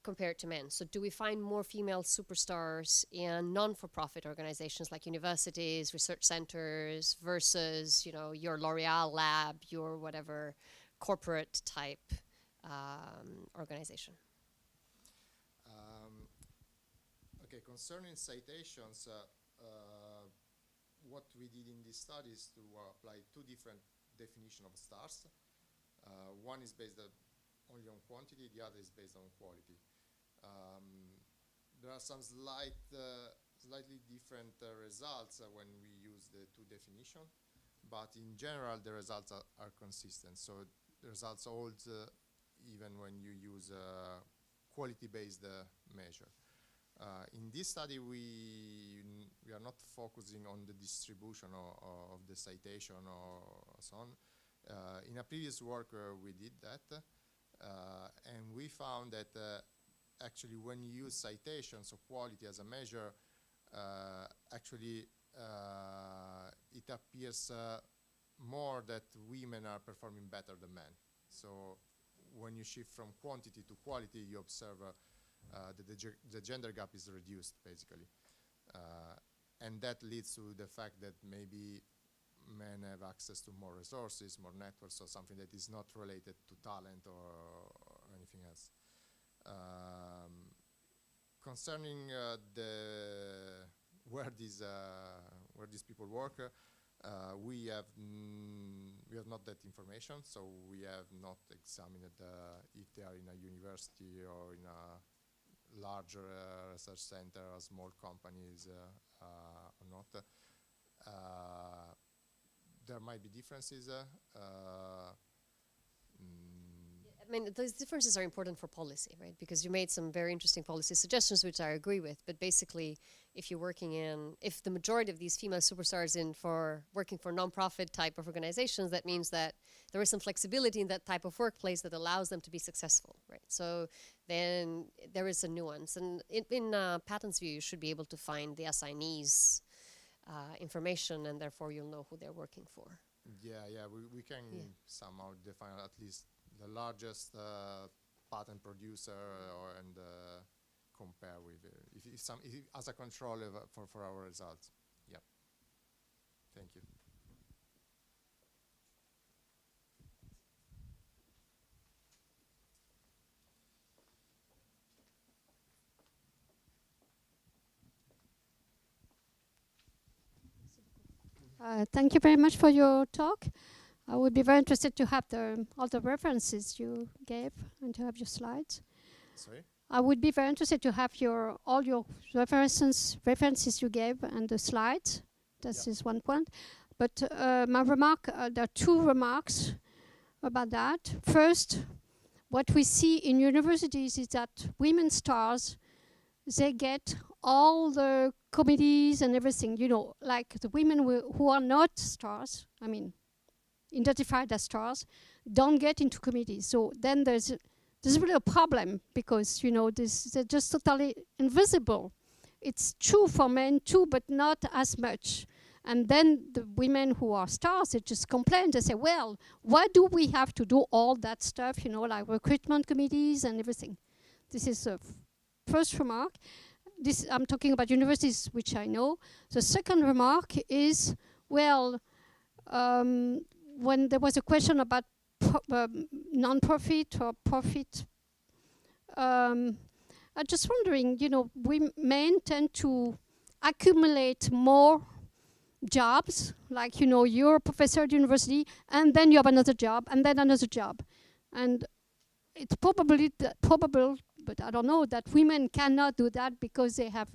compared to men? So do we find more female superstars in non-for-profit organizations like universities, research centers, versus, you know, your L'Oreal lab, your whatever corporate type organization? Okay, concerning citations, what we did in this study is to apply two different definitions of stars. One is based only on quantity, the other is based on quality. There are some slightly different results when we use the two definitions, but in general the results are consistent. So the results hold even when you use a quality-based measure. In this study, we are not focusing on the distribution of the citation or so on. In a previous work, we did that, and we found that actually when you use citations of quality as a measure, actually it appears more that women are performing better than men. So when you shift from quantity to quality, you observe that the gender gap is reduced, basically. And that leads to the fact that maybe men have access to more resources, more networks, or something that is not related to talent or anything else. Concerning where these people work, We have not that information, so we have not examined if they are in a university or in a larger research center, small companies or not. There might be differences. I mean, those differences are important for policy, right? Because you made some very interesting policy suggestions, which I agree with. But basically, if you're working if the majority of these female superstars working for non-profit type of organizations, that means that there is some flexibility in that type of workplace that allows them to be successful, right? So then there is a nuance. And in Patent's view, you should be able to find the assignees' information, and therefore you'll know who they're working for. Yeah, we can somehow define at least the largest patent producer and compare with if as a control for our results. Yeah. Thank you. Thank you very much for your talk. I would be very interested to have all the references you gave and to have your slides. Sorry? I would be very interested to have all your references you gave and the slides. This is one point. But my remark, there are two remarks about that. First, what we see in universities is that women stars, they get all the committees and everything, like the women who are not stars, I mean, identified as stars, don't get into committees. So then there's really a problem because, they're just totally invisible. It's true for men too, but not as much. And then the women who are stars, they just complain. They say, well, why do we have to do all that stuff, like recruitment committees and everything? This is the first remark. I'm talking about universities, which I know. The second remark is, well, when there was a question about non-profit or profit, I'm just wondering, we men tend to accumulate more jobs, like, you're a professor at university, and then you have another job, and then another job. And it's probable, but I don't know, that women cannot do that because they have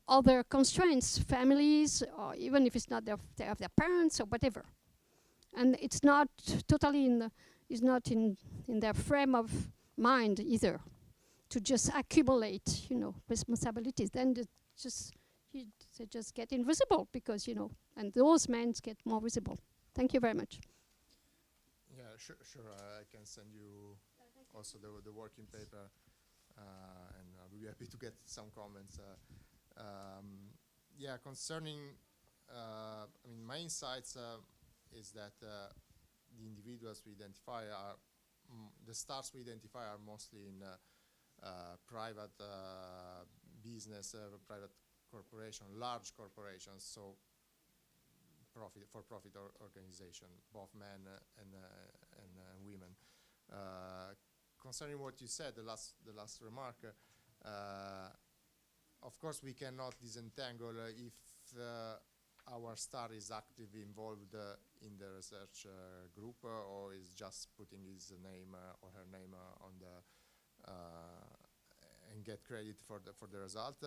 other constraints, families, or even if it's not they have their parents or whatever. And it's not totally in their frame of mind either to just accumulate, responsibilities. Then they just get invisible because, and those men get more visible. Thank you very much. Yeah, sure. I can send you also the working paper, and I'll be happy to get some comments. Concerning, my insights is that the individuals we identify the stars we identify are mostly in private business, private corporation, large corporations, so for-profit organization, both men and women. Concerning what you said, the last remark, of course we cannot disentangle if our star is actively involved in the research group or is just putting his name or her name on the and get credit for the result.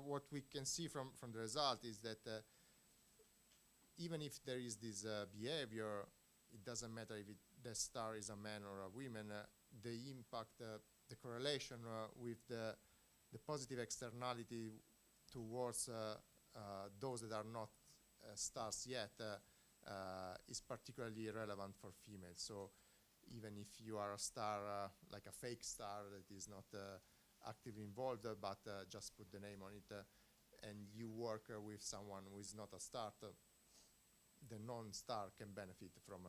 What we can see from the result is that even if there is this behavior, it doesn't matter if the star is a man or a woman, the impact, the correlation with the positive externality towards those that are not stars yet is particularly relevant for females. So even if you are a star, like a fake star that is not actively involved, but just put the name on it, and you work with someone who is not a star, the non-star can benefit from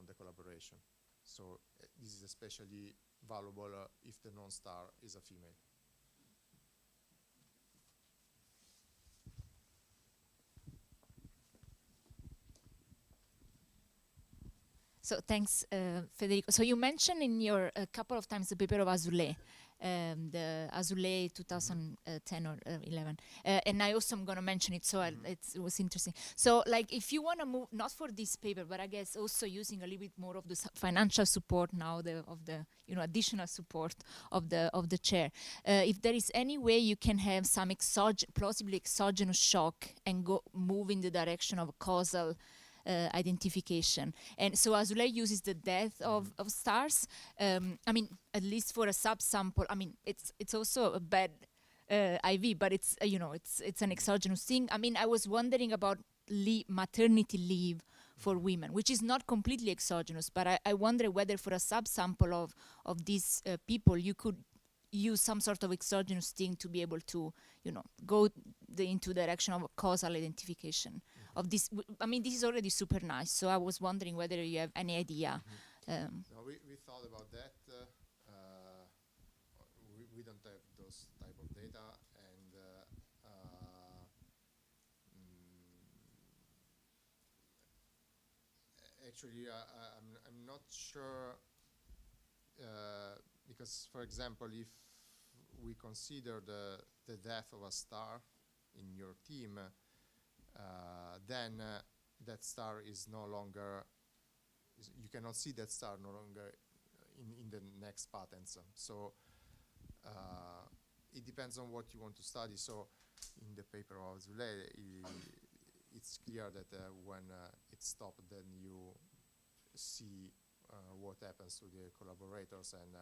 the collaboration. So this is especially valuable if the non-star is a female. So thanks, Federico. So you mentioned in your a couple of times the paper of Azoulay, the Azoulay 2010 or 11. And I also am going to mention it, so it was interesting. So, like, if you want to move, not for this paper, but I guess also using a little bit more of the financial support now, of the additional support of the chair. If there is any way you can have some plausibly exogenous shock and move in the direction of causal identification. And so Azoulay uses the death of stars. I mean, at least for a subsample. I mean, it's also a bad IV, but it's it's an exogenous thing. I mean, I was wondering about maternity leave for women, which is not completely exogenous, but I wonder whether for a subsample of these people you could use some sort of exogenous thing to be able to, go into the direction of a causal identification of this. I mean, this is already super nice, so I was wondering whether you have any idea. No, we thought about that. We don't have those type of data, and actually, I'm not sure, because, for example, if we consider the death of a star in your team, then that star is no longer, you cannot see that star no longer in the next patents. So it depends on what you want to study. So in the paper of Azoulay, it's clear that when it stopped, then you see what happens to the collaborators, and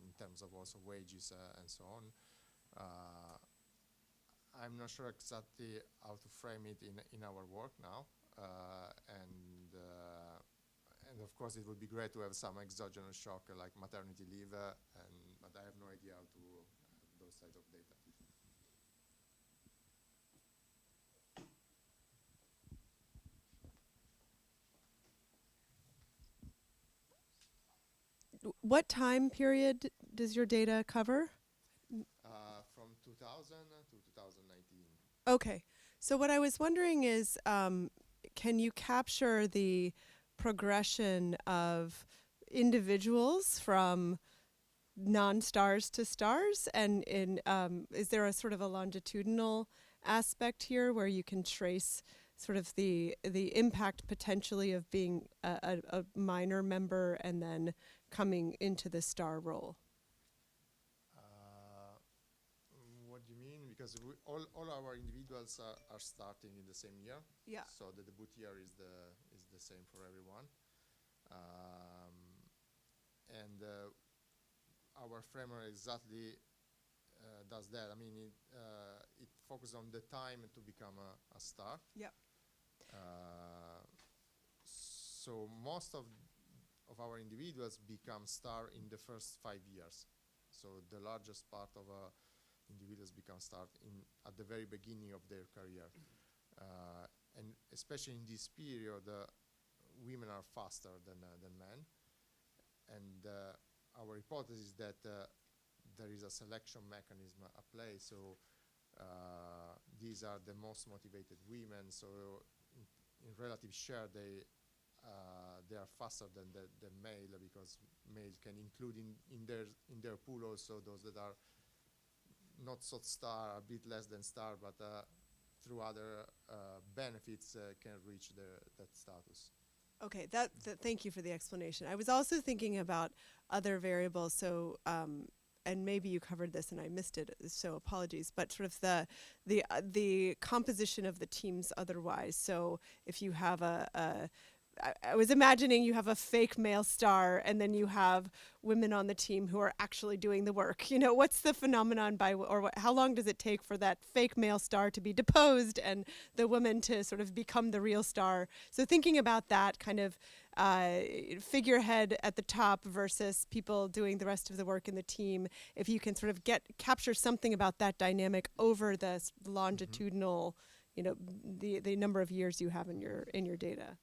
in terms of also wages and so on. I'm not sure exactly how to frame it in our work now, and of course it would be great to have some exogenous shock like maternity leave, but I have no idea how to have those type of data. What time period does your data cover? From 2000 to 2019. Okay. So what I was wondering is, can you capture the progression of individuals from non-stars to stars? And is there a sort of a longitudinal aspect here where you can trace sort of the impact potentially of being a minor member and then coming into the star role? What do you mean? Because all our individuals are starting in the same year. Yeah. So the debut year is the same for everyone, and our framework exactly does that. I mean, it focuses on the time to become a star. Yep. So most of our individuals become star in the first 5 years. So the largest part of individuals become star at the very beginning of their career. And especially in this period, women are faster than men. And our hypothesis is that there is a selection mechanism at play. So these are the most motivated women. So in relative share, they are faster than the male, because male can include in their pool also those that are not so star, a bit less than star, but through other benefits can reach that status. Okay, thank you for the explanation. I was also thinking about other variables. So, and maybe you covered this and I missed it, so apologies. But sort of the composition of the teams otherwise. So, if you have I was imagining you have a fake male star, and then you have women on the team who are actually doing the work. What's the phenomenon how long does it take for that fake male star to be deposed and the woman to sort of become the real star? So thinking about that kind of figurehead at the top versus people doing the rest of the work in the team, if you can sort of capture something about that dynamic over the longitudinal, the number of years you have in your data.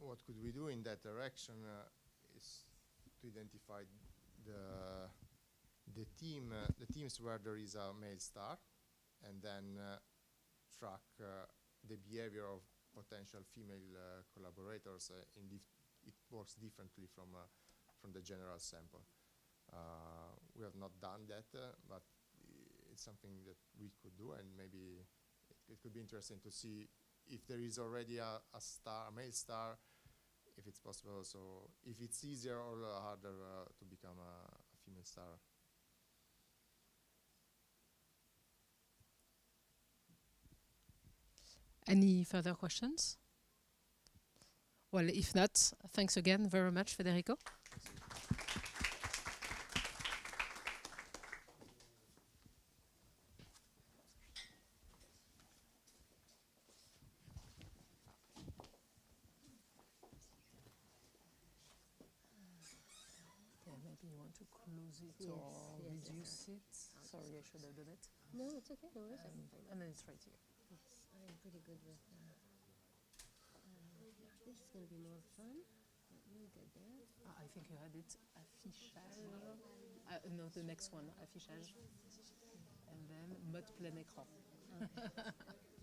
What could we do in that direction is to identify the teams where there is a male star, and then track the behavior of potential female collaborators, and if it works differently from the general sample. We have not done that, but it's something that we could do, and maybe it could be interesting to see if there is already a star, a male star, if it's possible. So if it's easier or harder to become a female star. Any further questions? Well, if not, thanks again very much, Federico. Maybe you want to close it or reduce it. Sorry, I should have done it. No, it's okay. No worries. And then it's right here. Yes, I'm pretty good with this is going to be more fun. We'll get there. I think you had it affichage. No, the next one, affichage. And then mode plein écran.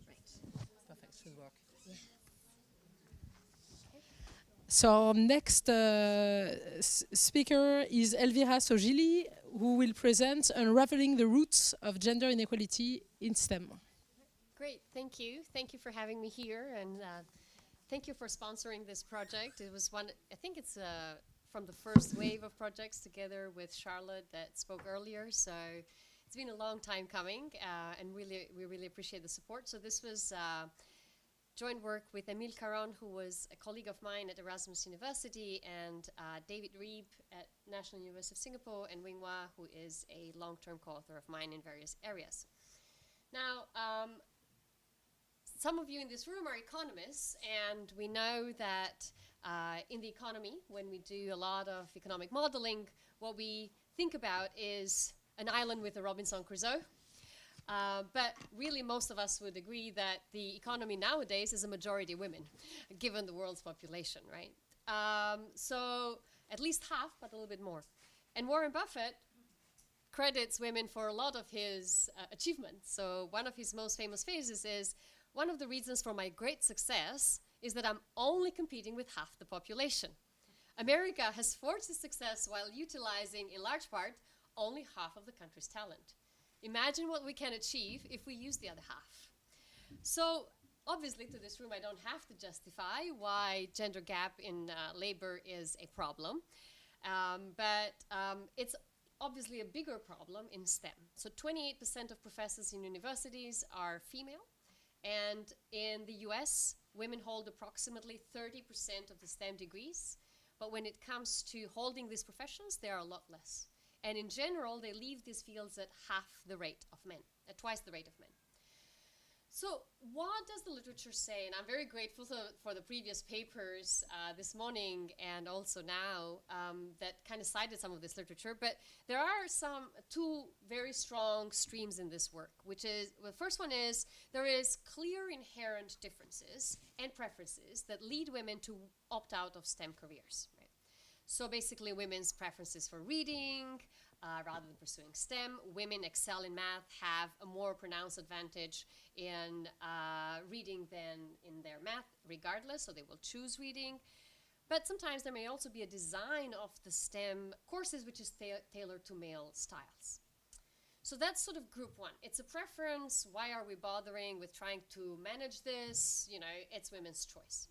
Right. Perfect, should work. Yeah. So our next speaker is Elvira Sogili, who will present Unraveling the Roots of Gender Inequality in STEM. Great, thank you. Thank you for having me here, and thank you for sponsoring this project. It was one, I think it's from the first wave of projects together with Charlotte that spoke earlier, so it's been a long time coming, and we really appreciate the support. So this was joint work with Emile Caron, who was a colleague of mine at Erasmus University, and David Reeb at National University of Singapore, and Wing Hua, who is a long-term co-author of mine in various areas. Now, some of you in this room are economists, and we know that in the economy, when we do a lot of economic modeling, what we think about is an island with a Robinson Crusoe. But really, most of us would agree that the economy nowadays is a majority women, given the world's population, right? So at least half, but a little bit more. And Warren Buffett credits women for a lot of his achievements. So one of his most famous phrases is, "One of the reasons for my great success is that I'm only competing with half the population. America has forged its success while utilizing, in large part, only half of the country's talent. Imagine what we can achieve if we use the other half." So obviously to this room I don't have to justify why gender gap in labor is a problem, but it's obviously a bigger problem in STEM. So 28% of professors in universities are female, and in the US women hold approximately 30% of the STEM degrees, but when it comes to holding these professions, they are a lot less. And in general, they leave these fields at half the rate of men, at twice the rate of men. So what does the literature say? And I'm very grateful for the previous papers this morning and also now that kind of cited some of this literature. But there are two very strong streams in this work, which is, well, the first one is there is clear inherent differences and preferences that lead women to opt out of STEM careers. So basically women's preferences for reading, rather than pursuing STEM. Women excel in math, have a more pronounced advantage in reading than in their math, regardless, so they will choose reading. But sometimes there may also be a design of the STEM courses which is tailored to male styles. So that's sort of group one. It's a preference. Why are we bothering with trying to manage this? You know, it's women's choice.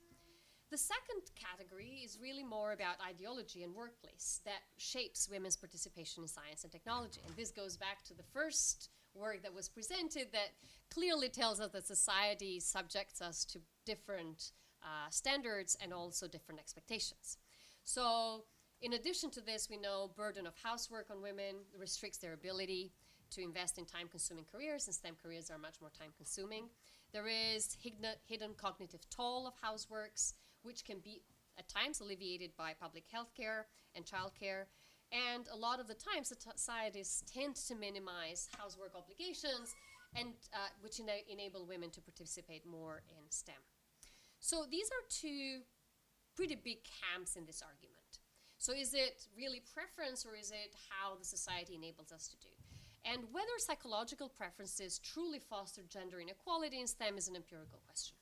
The second category is really more about ideology and workplace that shapes women's participation in science and technology. And this goes back to the first work that was presented that clearly tells us that society subjects us to different standards and also different expectations. So in addition to this, we know burden of housework on women restricts their ability to invest in time-consuming careers, and STEM careers are much more time-consuming. There is hidden cognitive toll of houseworks, which can be at times alleviated by public health care and childcare. And a lot of the times, societies tend to minimize housework obligations, and which enable women to participate more in STEM. So these are two pretty big camps in this argument. So is it really preference, or is it how the society enables us to do? And whether psychological preferences truly foster gender inequality in STEM is an empirical question.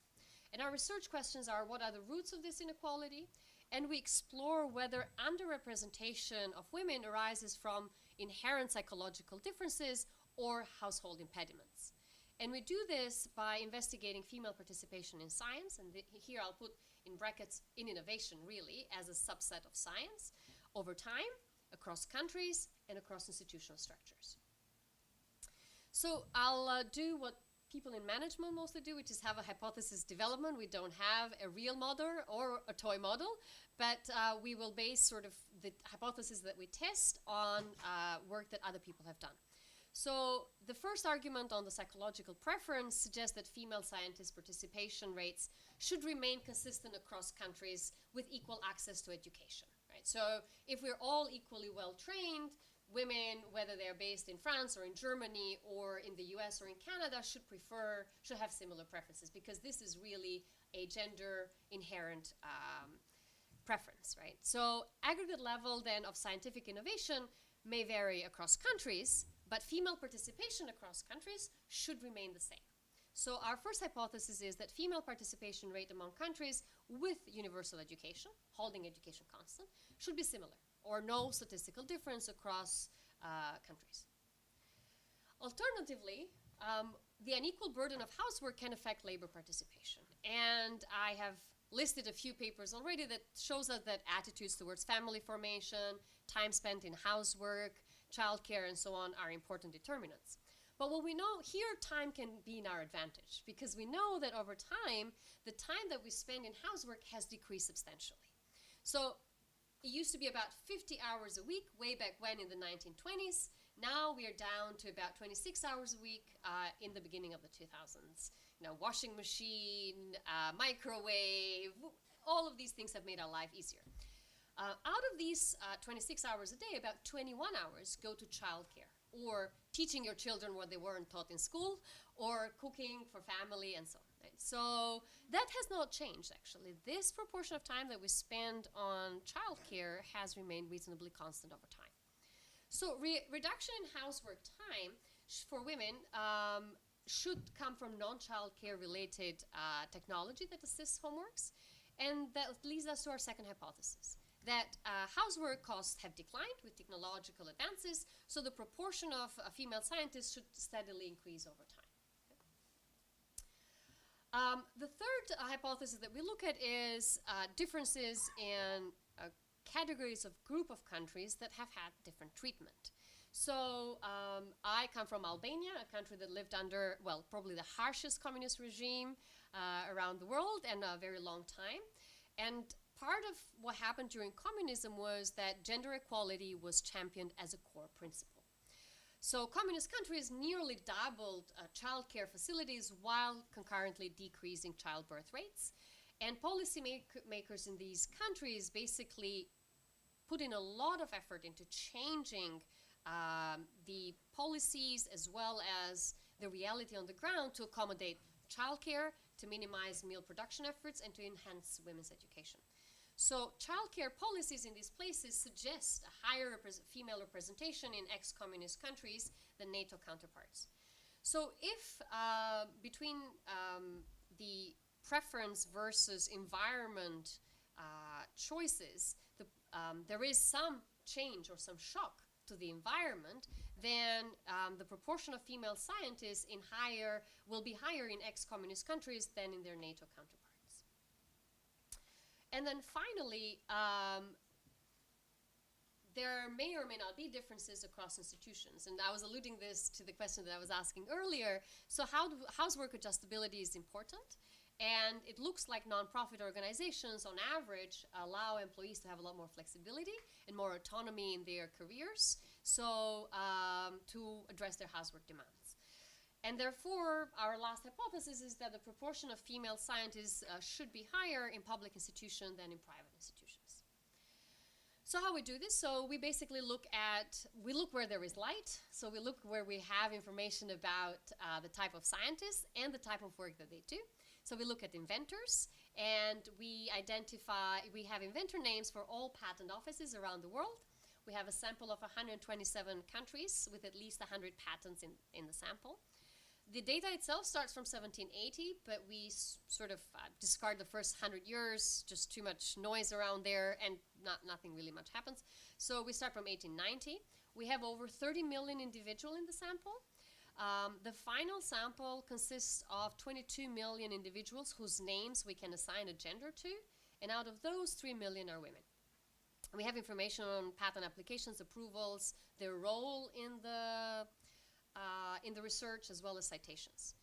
And our research questions are, what are the roots of this inequality? and we explore whether underrepresentation of women arises from inherent psychological differences or household impediments. And we do this by investigating female participation in science, and here I'll put in brackets in innovation really as a subset of science, over time, across countries, and across institutional structures. So I'll do what people in management mostly do, which is have a hypothesis development. We don't have a real model or a toy model, but we will base sort of the hypothesis that we test on work that other people have done. So the first argument on the psychological preference suggests that female scientist participation rates should remain consistent across countries with equal access to education, right? So if we're all equally well trained, women, whether they're based in France or in Germany or in the US or in Canada, should have similar preferences, because this is really a gender inherent preference, right? So aggregate level then of scientific innovation may vary across countries, but female participation across countries should remain the same. So our first hypothesis is that female participation rate among countries with universal education, holding education constant, should be similar, or no statistical difference across countries. Alternatively, the unequal burden of housework can affect labor participation. And I have listed a few papers already that shows us that attitudes towards family formation, time spent in housework, childcare, and so on are important determinants. But what we know here, time can be in our advantage, because we know that over time, the time that we spend in housework has decreased substantially. So it used to be about 50 hours a week way back when in the 1920s. Now we are down to about 26 hours a week in the beginning of the 2000s. You know, washing machine, microwave, all of these things have made our life easier. Out of these 26 hours a day, about 21 hours go to childcare, or teaching your children what they weren't taught in school, or cooking for family, and so on. Right? So that has not changed, actually. This proportion of time that we spend on childcare has remained reasonably constant over time. So reduction in housework time for women should come from non-childcare related technology that assists homeworks, and that leads us to our second hypothesis, that housework costs have declined with technological advances, so the proportion of female scientists should steadily increase over time. The third hypothesis that we look at is differences in categories of group of countries that have had different treatment. So I come from Albania, a country that lived under, well, probably the harshest communist regime around the world and a very long time. And part of what happened during communism was that gender equality was championed as a core principle. So communist countries nearly doubled childcare facilities while concurrently decreasing childbirth rates. And policy makers in these countries basically put in a lot of effort into changing the policies as well as the reality on the ground to accommodate childcare, to minimize meal production efforts, and to enhance women's education. So childcare policies in these places suggest a higher female representation in ex-communist countries than NATO counterparts. So if between the preference versus environment choices, there is some change or some shock to the environment, then the proportion of female scientists will be higher in ex-communist countries than in their NATO counterparts. And then finally, there may or may not be differences across institutions. And I was alluding this to the question that I was asking earlier. So housework adjustability is important. And it looks like nonprofit organizations, on average, allow employees to have a lot more flexibility and more autonomy in their careers, so to address their housework demands. And therefore, our last hypothesis is that the proportion of female scientists should be higher in public institutions than in private institutions. So how we do this? So we basically look where there is light. So we look where we have information about the type of scientists and the type of work that they do. So we look at inventors, and we have inventor names for all patent offices around the world. We have a sample of 127 countries with at least 100 patents in the sample. The data itself starts from 1780, but we sort of discard the first 100 years, just too much noise around there, and nothing really much happens. So we start from 1890. We have over 30 million individuals in the sample. The final sample consists of 22 million individuals whose names we can assign a gender to, and out of those, 3 million are women. We have information on patent applications, approvals, their role in the research, as well as citations.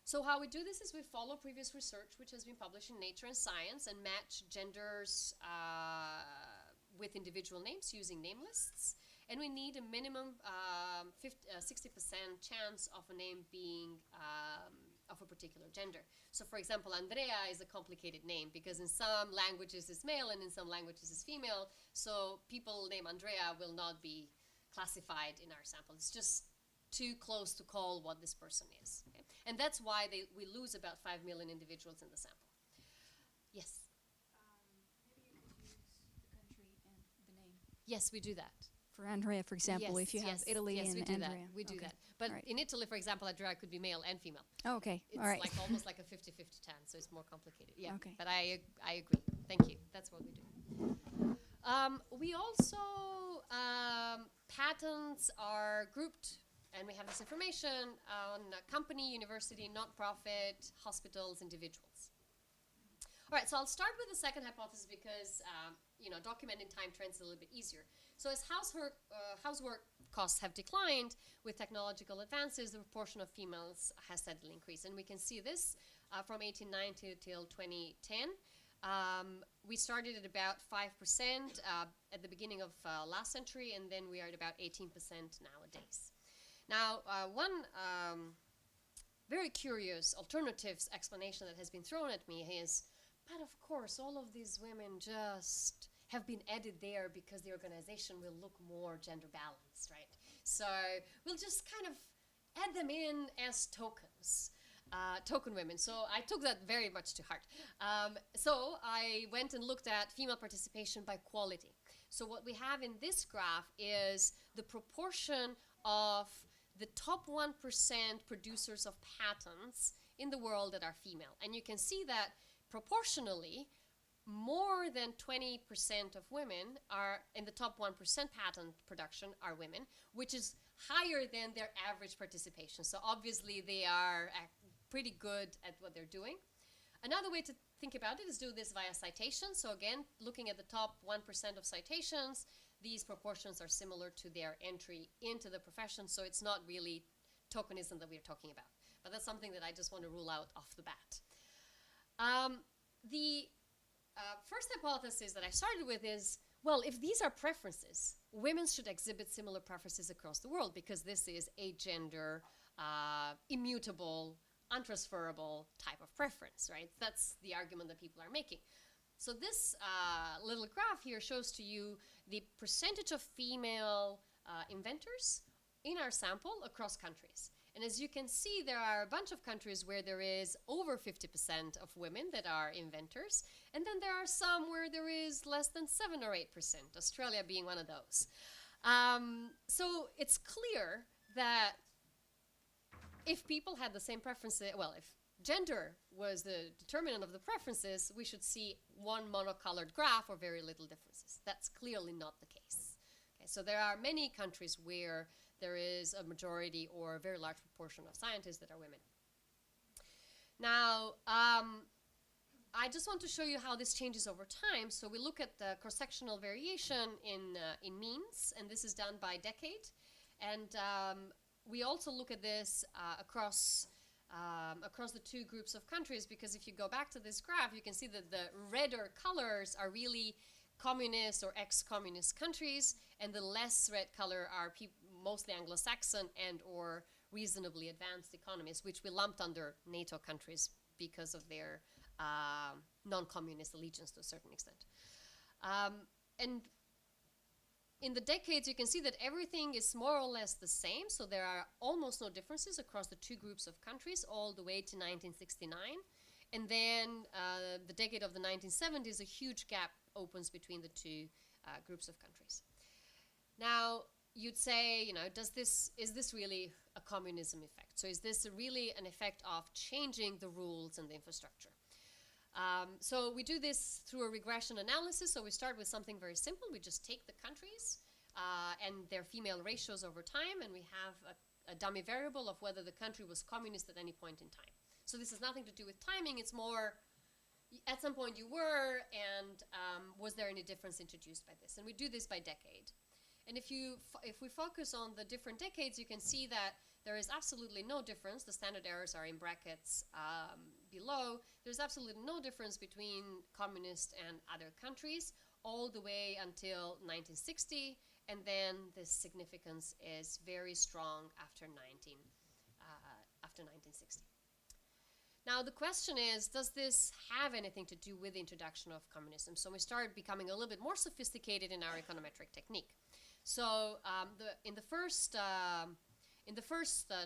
So how we do this is we follow previous research which has been published in Nature and Science and match genders with individual names using name lists. And we need a minimum 60% chance of a name being of a particular gender. So for example, Andrea is a complicated name because in some languages it's male and in some languages it's female. So people named Andrea will not be classified in our sample. It's just too close to call what this person is. Okay? And that's why we lose about 5 million individuals in the sample. Yes? Maybe you could use the country and the name. Yes, we do that. For Andrea, for example, if you have Italy yes, and we do Andrea. that. We do Okay. that. But All right. in Italy, for example, Andrea could be male and female. Oh, okay. It's All right. like almost like a 50-50 chance, so it's more complicated. Yeah. Okay. But I agree. Thank you. That's what we do. We also patents are grouped, and we have this information on company, university, not-profit, hospitals, individuals. All right, so I'll start with the second hypothesis because documenting time trends is a little bit easier. So as housework costs have declined with technological advances, the proportion of females has steadily increased. And we can see this from 1890 till 2010. We started at about 5% at the beginning of last century, and then we are at about 18% nowadays. Now, one very curious alternatives explanation that has been thrown at me is, but of course, all of these women just have been added there because the organization will look more gender balanced, right? So we'll just kind of add them in as tokens, token women. So I took that very much to heart. So I went and looked at female participation by quality. So what we have in this graph is the proportion of the top 1% producers of patents in the world that are female. And you can see that proportionally, more than 20% of women are in the top 1% patent production are women, which is higher than their average participation. So obviously they are pretty good at what they're doing. Another way to think about it is do this via citations. So again, looking at the top 1% of citations, these proportions are similar to their entry into the profession. So it's not really tokenism that we're talking about. But that's something that I just want to rule out off the bat. The first hypothesis that I started with is, well, if these are preferences, women should exhibit similar preferences across the world because this is a gender immutable, untransferable type of preference, right? That's the argument that people are making. So this little graph here shows to you the percentage of female inventors in our sample across countries. And as you can see, there are a bunch of countries where there is over 50% of women that are inventors. And then there are some where there is less than 7 or 8%, Australia being one of those. So it's clear that if people had the same preferences, well, if gender was the determinant of the preferences, we should see one monocolored graph or very little differences. That's clearly not the case. Okay, so there are many countries where there is a majority or a very large proportion of scientists that are women. Now, I just want to show you how this changes over time. So we look at the cross-sectional variation in means, and this is done by decade. And we also look at this across the two groups of countries, because if you go back to this graph, you can see that the redder colors are really communist or ex-communist countries, and the less red color are mostly Anglo-Saxon and or reasonably advanced economies, which we lumped under NATO countries because of their non-communist allegiance to a certain extent. And in the decades, you can see that everything is more or less the same, so there are almost no differences across the two groups of countries all the way to 1969. And then the decade of the 1970s, a huge gap opens between the two groups of countries. Now, you'd say, is this really a communism effect? So is this really an effect of changing the rules and the infrastructure? So we do this through a regression analysis. So we start with something very simple. We just take the countries and their female ratios over time, and we have a dummy variable of whether the country was communist at any point in time. So this has nothing to do with timing. It's more, at some point you were, and was there any difference introduced by this? And we do this by decade. And if we focus on the different decades, you can see that there is absolutely no difference. The standard errors are in brackets below. There's absolutely no difference between communist and other countries all the way until 1960, and then the significance is very strong after 1960. Now the question is, does this have anything to do with the introduction of communism? So we start becoming a little bit more sophisticated in our econometric technique. So in the first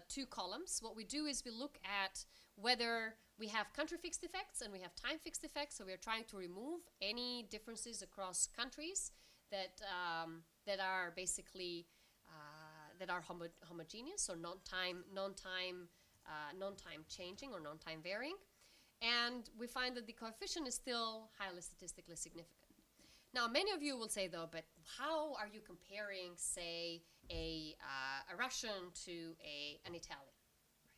two columns, what we do is we look at whether we have country fixed effects and we have time fixed effects. So we are trying to remove any differences across countries that are basically that are homogeneous or non-time changing or non-time varying. And we find that the coefficient is still highly statistically significant. Now, many of you will say, though, but how are you comparing, say, a Russian to an Italian? Right.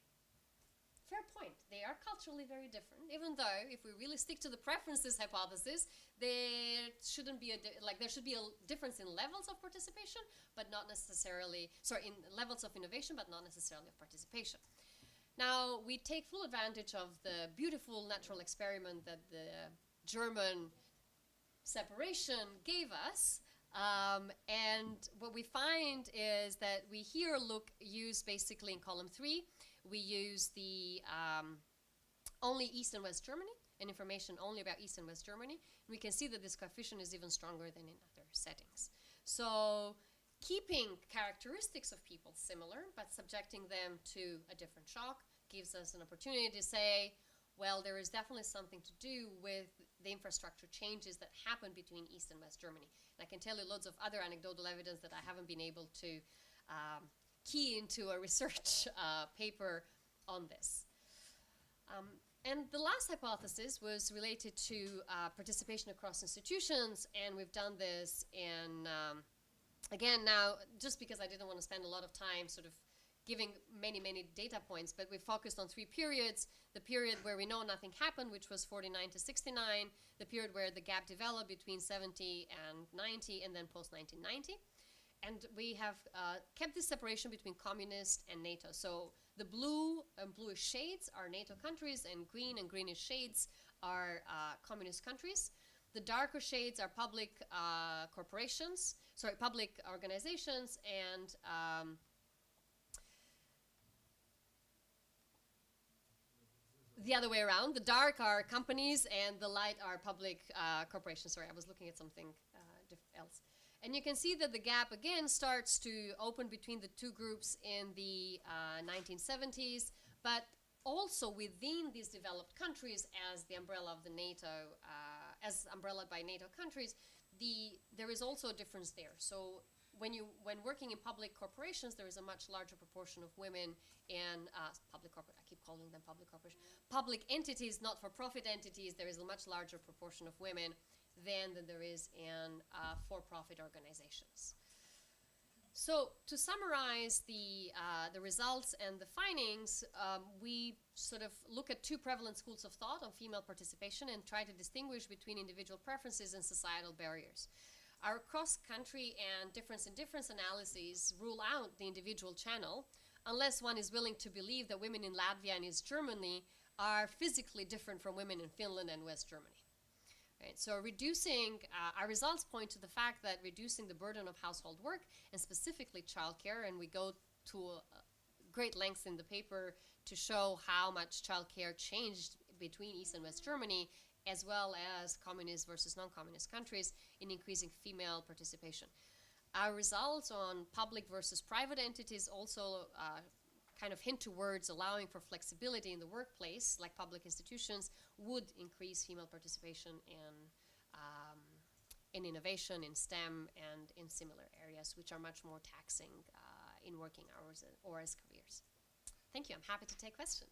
Fair point. They are culturally very different, even though if we really stick to the preferences hypothesis, there shouldn't be there should be a difference in levels of participation, but not necessarily, in levels of innovation, but not necessarily of participation. Now, we take full advantage of the beautiful natural experiment that the German separation gave us, and what we find is that we here use basically in column 3, we use the only East and West Germany, and information only about East and West Germany, and we can see that this coefficient is even stronger than in other settings. So keeping characteristics of people similar, but subjecting them to a different shock gives us an opportunity to say, well, there is definitely something to do with the infrastructure changes that happen between East and West Germany. And I can tell you loads of other anecdotal evidence that I haven't been able to key into a research paper on this. And the last hypothesis was related to participation across institutions, and we've done this in, again now, just because I didn't want to spend a lot of time sort of giving many data points, but we focused on 3 periods. The period where we know nothing happened, which was 49 to 69, the period where the gap developed between 70 and 90, and then post-1990. And we have kept this separation between communist and NATO. So the blue and bluish shades are NATO countries, and green and greenish shades are communist countries. The darker shades are public public organizations, and the other way around. The dark are companies and the light are public corporations. Sorry, I was looking at something else. And you can see that the gap again starts to open between the two groups in the 1970s, but also within these developed countries as the umbrella of the NATO, as umbrellaed by NATO countries, there is also a difference there. So when working in public corporations, there is a much larger proportion of women in I keep calling them public corporations. Public entities, not-for-profit entities, there is a much larger proportion of women than there is in for-profit organizations. So to summarize the results and the findings, we sort of look at 2 prevalent schools of thought on female participation and try to distinguish between individual preferences and societal barriers. Our cross-country and difference-in-difference analyses rule out the individual channel unless one is willing to believe that women in Latvia and East Germany are physically different from women in Finland and West Germany. Right, so our results point to the fact that reducing the burden of household work, and specifically childcare, and we go to great lengths in the paper to show how much childcare changed between East and West Germany, as well as communist versus non-communist countries in increasing female participation. Our results on public versus private entities also kind of hint towards allowing for flexibility in the workplace, like public institutions, would increase female participation in innovation, in STEM, and in similar areas, which are much more taxing in working hours or as careers. Thank you. I'm happy to take questions.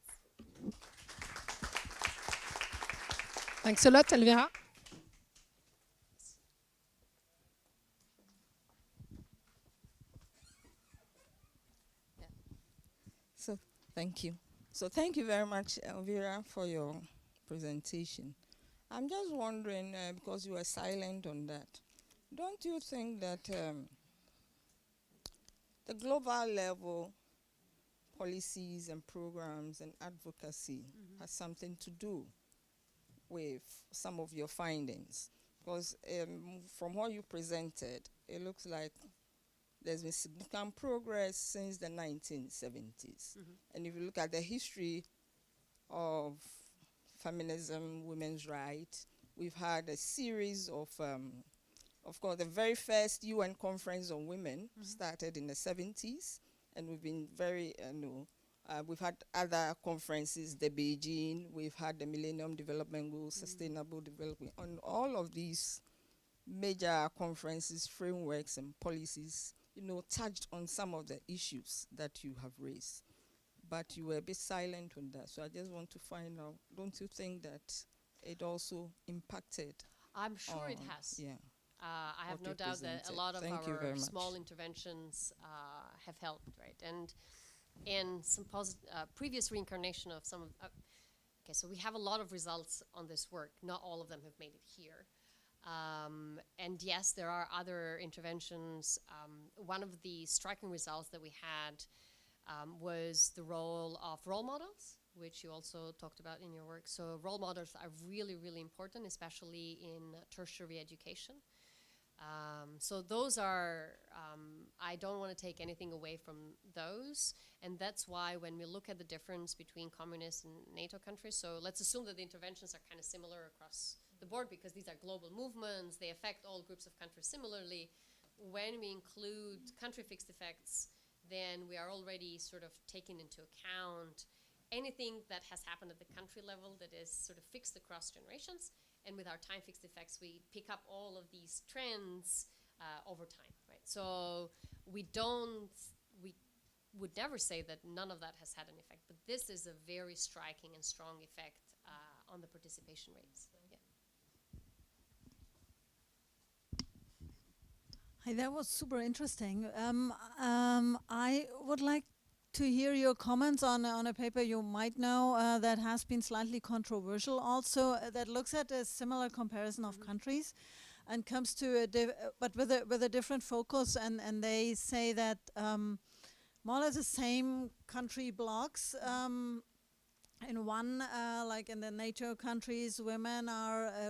Thanks a lot, Elvira. So thank you. So thank you very much, Elvira, for your presentation. I'm just wondering, because you were silent on that, don't you think that the global level policies and programs and advocacy has something to do with some of your findings? Because from what you presented, it looks like there's been significant progress since the 1970s. And if you look at the history of feminism, women's rights, we've had a series of course, the very first UN Conference on Women started in the 70s, and we've been very, we've had other conferences, the Beijing, we've had the Millennium Development Goals, Sustainable Development, on all of these major conferences, frameworks, and policies, touched on some of the issues that you have raised. But you were a bit silent on that, so I just want to find out, don't you think that it also impacted? I'm sure it has. Yeah. I have no doubt that a lot of our small interventions have helped, right? And some previous reincarnation of some of, okay, so we have a lot of results on this work. Not all of them have made it here. And yes, there are other interventions. One of the striking results that we had was the role of role models, which you also talked about in your work. So role models are really, really important, especially in tertiary education. So those are, I don't want to take anything away from those. And that's why when we look at the difference between communist and NATO countries, so let's assume that the interventions are kind of similar across the board because these are global movements, they affect all groups of countries similarly. When we include country fixed effects, then we are already sort of taking into account anything that has happened at the country level that is sort of fixed across generations. And with our time fixed effects, we pick up all of these trends over time, right? So we would never say that none of that has had an effect, but this is a very striking and strong effect on the participation rates. Yeah. Hi, that was super interesting. I would like to hear your comments on a paper you might know that has been slightly controversial also, that looks at a similar comparison of countries and comes to but with a different focus, and they say that more or less the same country blocks. In one, like in the NATO countries, women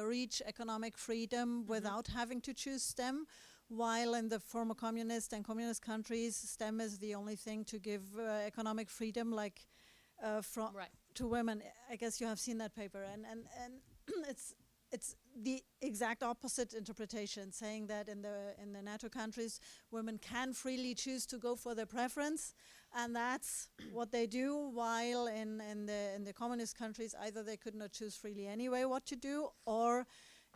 reach economic freedom without having to choose STEM, while in the former communist and communist countries, STEM is the only thing to give economic freedom, like to women. I guess you have seen that paper, and it's the exact opposite interpretation, saying that in the NATO countries, women can freely choose to go for their preference, and that's what they do. While in the communist countries, either they could not choose freely anyway what to do, or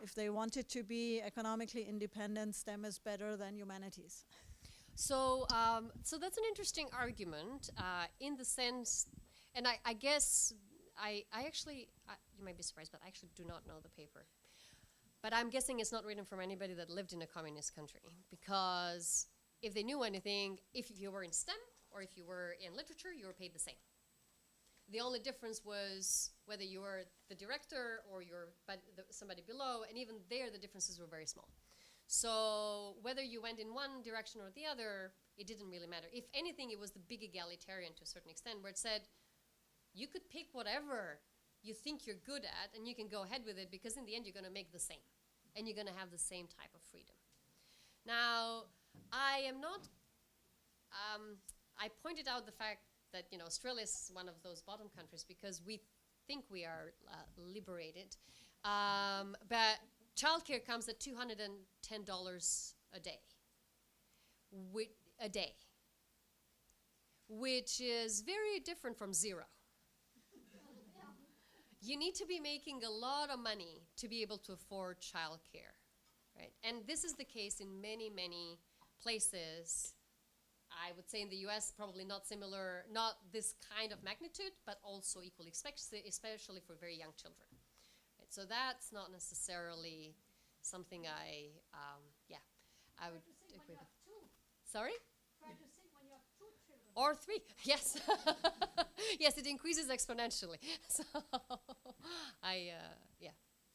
if they wanted to be economically independent, STEM is better than humanities. So, so that's an interesting argument in the sense, and I guess I actually, you might be surprised, but I actually do not know the paper. But I'm guessing it's not written from anybody that lived in a communist country, because if they knew anything, if you were in STEM or if you were in literature, you were paid the same. The only difference was whether you were the director or somebody below, and even there the differences were very small. So whether you went in one direction or the other, it didn't really matter. If anything, it was the big egalitarian to a certain extent, where it said, you could pick whatever you think you're good at, and you can go ahead with it, because in the end you're going to make the same, and you're going to have the same type of freedom. Now, I am not, I pointed out the fact that Australia is one of those bottom countries because we think we are liberated, but childcare comes at $210 a day, which is very different from zero. You need to be making a lot of money to be able to afford childcare. right? And this is the case in many, many places. I would say in the US, probably not similar, not this kind of magnitude, but also equally, especially for very young children. Right? So that's not necessarily something I would agree with. Sorry? Try to think when you have 2 children. Or 3, yes. Yes, it increases exponentially. So,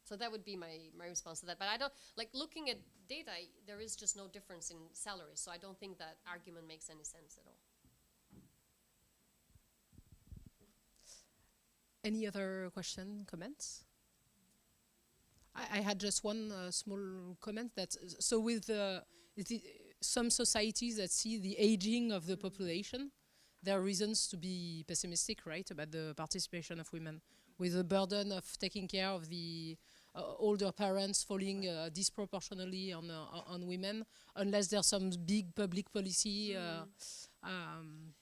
So that would be my response to that. But I don't, like looking at data, there is just no difference in salaries. So I don't think that argument makes any sense at all. Any other question, comments? I had just one small comment that, so with some societies that see the aging of the population, there are reasons to be pessimistic, right, about the participation of women, with the burden of taking care of the older parents falling disproportionately on women, unless there's some big public policy.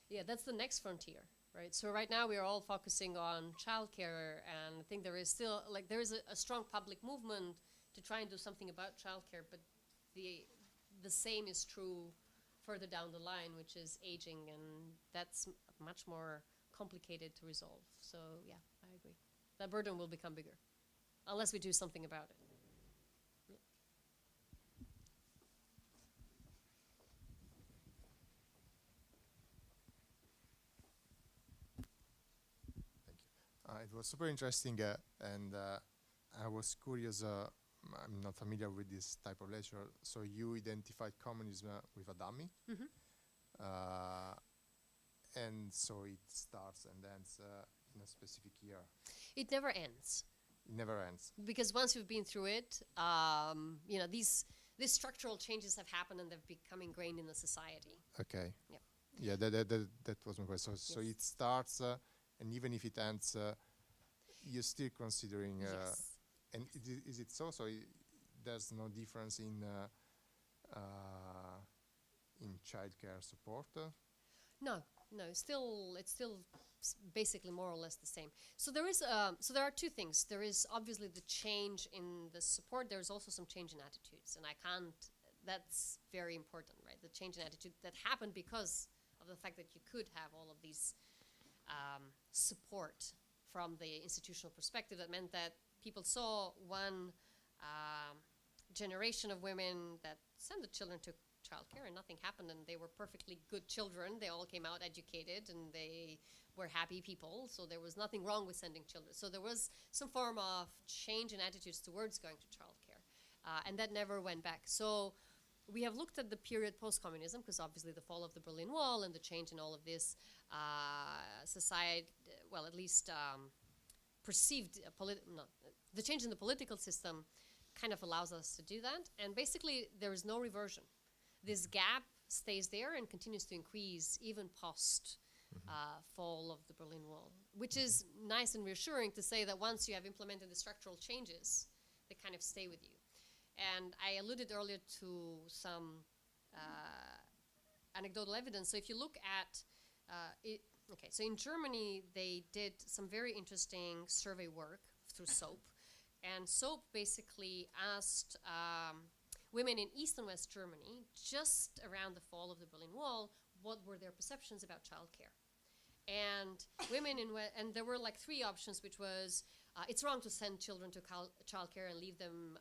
Yeah, that's the next frontier, right? So right now we are all focusing on childcare, and I think there is still, like, there is a strong public movement to try and do something about childcare, but the same is true further down the line, which is aging, and that's much more complicated to resolve. So yeah, I agree. That burden will become bigger, unless we do something about it. Yeah. It was super interesting, and I was curious. I'm not familiar with this type of lecture. So you identified communism with a dummy, and so it starts and ends in a specific year. It never ends. It never ends. Because once you've been through it, you know, these structural changes have happened and they've become ingrained in the society. Okay. Yeah. Yeah, that was my question. So it starts, and even if it ends, you're still considering. Yes. And is it so? So there's no difference in childcare support? No, it's still basically more or less the same. So there is so there are two things. There is obviously the change in the support. There's also some change in attitudes, and that's very important, right? The change in attitude that happened because of the fact that you could have all of these support from the institutional perspective. That meant that people saw one generation of women that sent the children to childcare and nothing happened, and they were perfectly good children. They all came out educated and they were happy people, so there was nothing wrong with sending children. So there was some form of change in attitudes towards going to childcare, and that never went back. So we have looked at the period post-communism, because obviously the fall of the Berlin Wall and the change in all of this society, well, at least perceived, the change in the political system kind of allows us to do that. And basically, there is no reversion. This gap stays there and continues to increase even post fall of the Berlin Wall, which is nice and reassuring to say that once you have implemented the structural changes, they kind of stay with you. And I alluded earlier to some anecdotal evidence. So if you look at okay, so in Germany, they did some very interesting survey work through SOAP. And SOAP basically asked women in East and West Germany, just around the fall of the Berlin Wall, what were their perceptions about childcare. And women and there were like three options, which was, it's wrong to send children to childcare and leave them,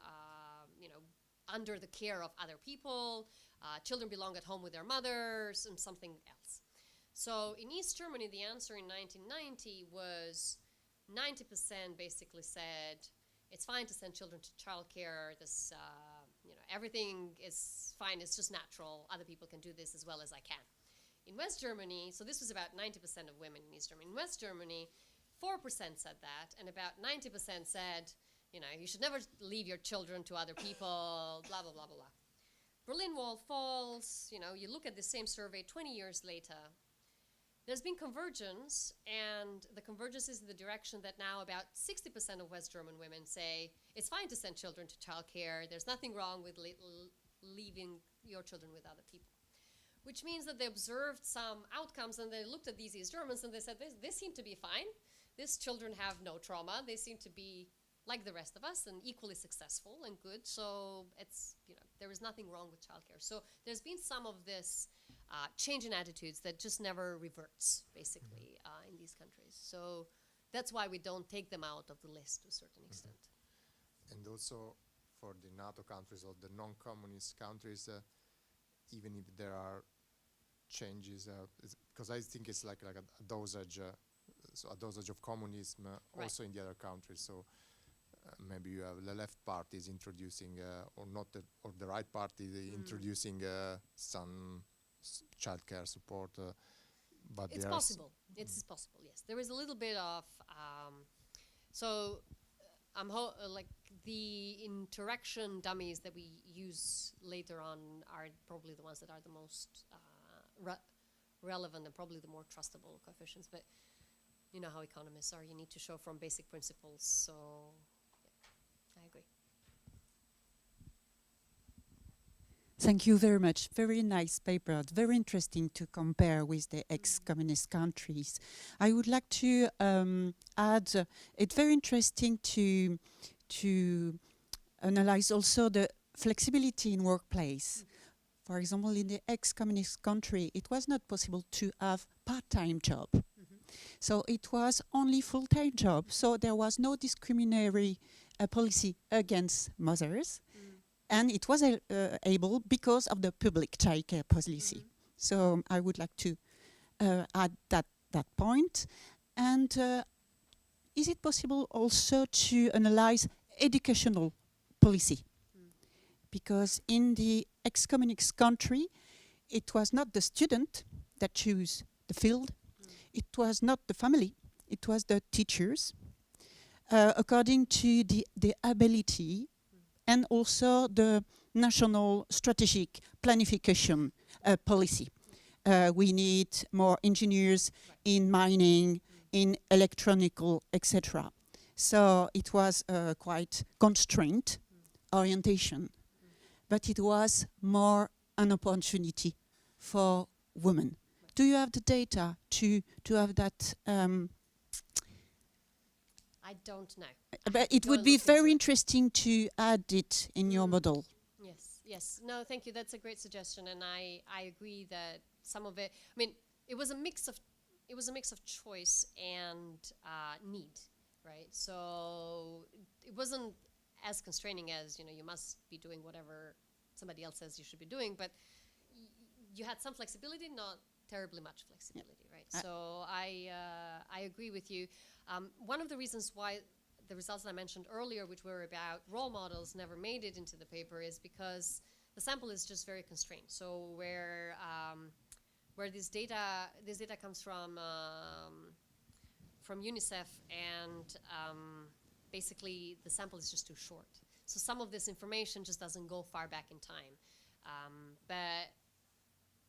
you know, under the care of other people. Children belong at home with their mothers, and something else. So in East Germany, the answer in 1990 was 90% basically said, it's fine to send children to childcare. This, you know, everything is fine. It's just natural. Other people can do this as well as I can. In West Germany, so this was about 90% of women in East Germany. In West Germany, 4% said that, and about 90% said, you know, you should never leave your children to other people, blah, blah, blah, blah, blah. Berlin Wall falls, you know, you look at the same survey 20 years later, there's been convergence, and the convergence is in the direction that now about 60% of West German women say it's fine to send children to childcare. There's nothing wrong with leaving your children with other people. Which means that they observed some outcomes, and they looked at these East Germans and they said, they seem to be fine. These children have no trauma. They seem to be like the rest of us and equally successful and good. So it's, there is nothing wrong with childcare. So there's been some of this change in attitudes that just never reverts, basically, in these countries. So that's why we don't take them out of the list to a certain extent. And also for the NATO countries or the non-communist countries, even if there are changes, because I think it's like a dosage, so a dosage of communism also in the other countries. So maybe you have the left parties introducing, or not, or the right party introducing some childcare support. But it's possible. It's possible. Yes, there is a little bit of like the interaction dummies that we use later on are probably the ones that are the most relevant and probably the more trustable coefficients. But you know how economists are. You need to show from basic principles. So yeah, I agree. Thank you very much. Very nice paper. It's very interesting to compare with the ex-communist countries. I would like to add, it's very interesting to analyze also the flexibility in workplace. For example, in the ex-communist country, it was not possible to have part-time job. So it was only full-time job. So there was no discriminatory policy against mothers. And it was able because of the public childcare policy. So I would like to add that point. And is it possible also to analyze educational policy? Because in the ex-communist country, it was not the student that chose the field. It was not the family. It was the teachers. According to the ability and also the national strategic planification policy. We need more engineers in mining, in electronical, etc. So it was quite constrained orientation, but it was more an opportunity for women. Do you have the data to have that? I don't know. But it would be very interesting to add it in your model. Yes, yes. No, thank you. That's a great suggestion, and I agree that some of it. I mean, it was a mix of choice and need, right? So it wasn't as constraining as you must be doing whatever somebody else says you should be doing, but you had some flexibility, not terribly much flexibility, right? So I agree with you. One of the reasons why the results that I mentioned earlier, which were about role models, never made it into the paper is because the sample is just very constrained. So where this data comes from UNICEF, and basically the sample is just too short. So some of this information just doesn't go far back in time. But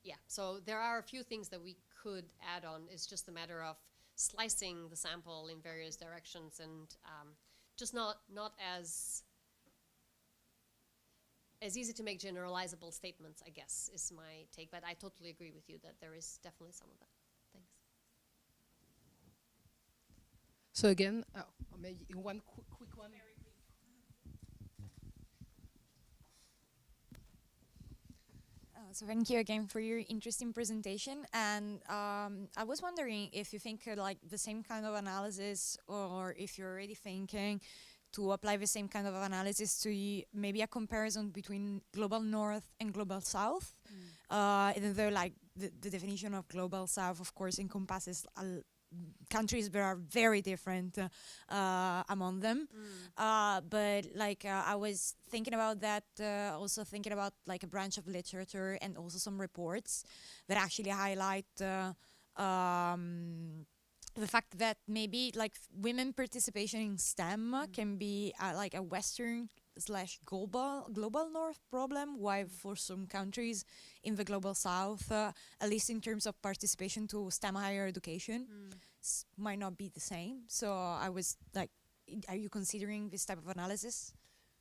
yeah, so there are a few things that we could add on. It's just a matter of slicing the sample in various directions and just not as easy to make generalizable statements, I guess, is my take. But I totally agree with you that there is definitely some of that. Thanks. So again, maybe one quick one. So thank you again for your interesting presentation. And I was wondering if you think like the same kind of analysis, or if you're already thinking to apply the same kind of analysis to maybe a comparison between global north and global south. Even though like the definition of global south, of course, encompasses countries that are very different among them. But like I was thinking about that, also thinking about like a branch of literature and also some reports that actually highlight the fact that maybe like women participation in STEM can be like a Western / global north problem, while for some countries in the global south, at least in terms of participation to STEM higher education, might not be the same. So I was like, are you considering this type of analysis?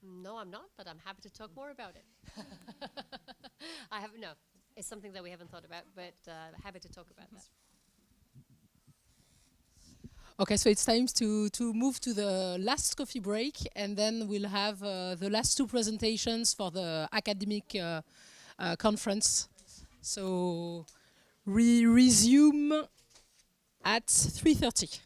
No, I'm not, but I'm happy to talk more about it. It's something that we haven't thought about, but happy to talk about that. Okay, so it's time to move to the last coffee break, and then we'll have the last two presentations for the academic conference. So we resume at 3:30.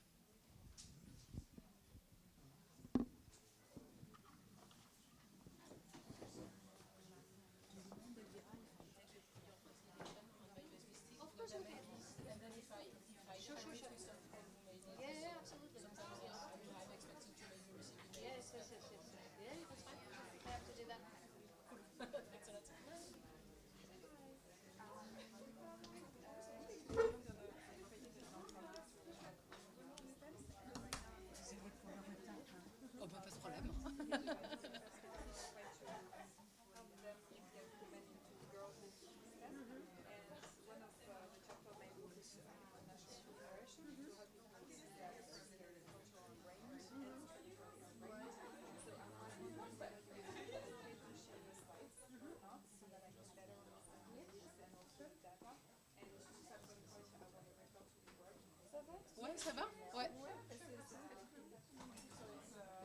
Ouais, ça va? Ouais.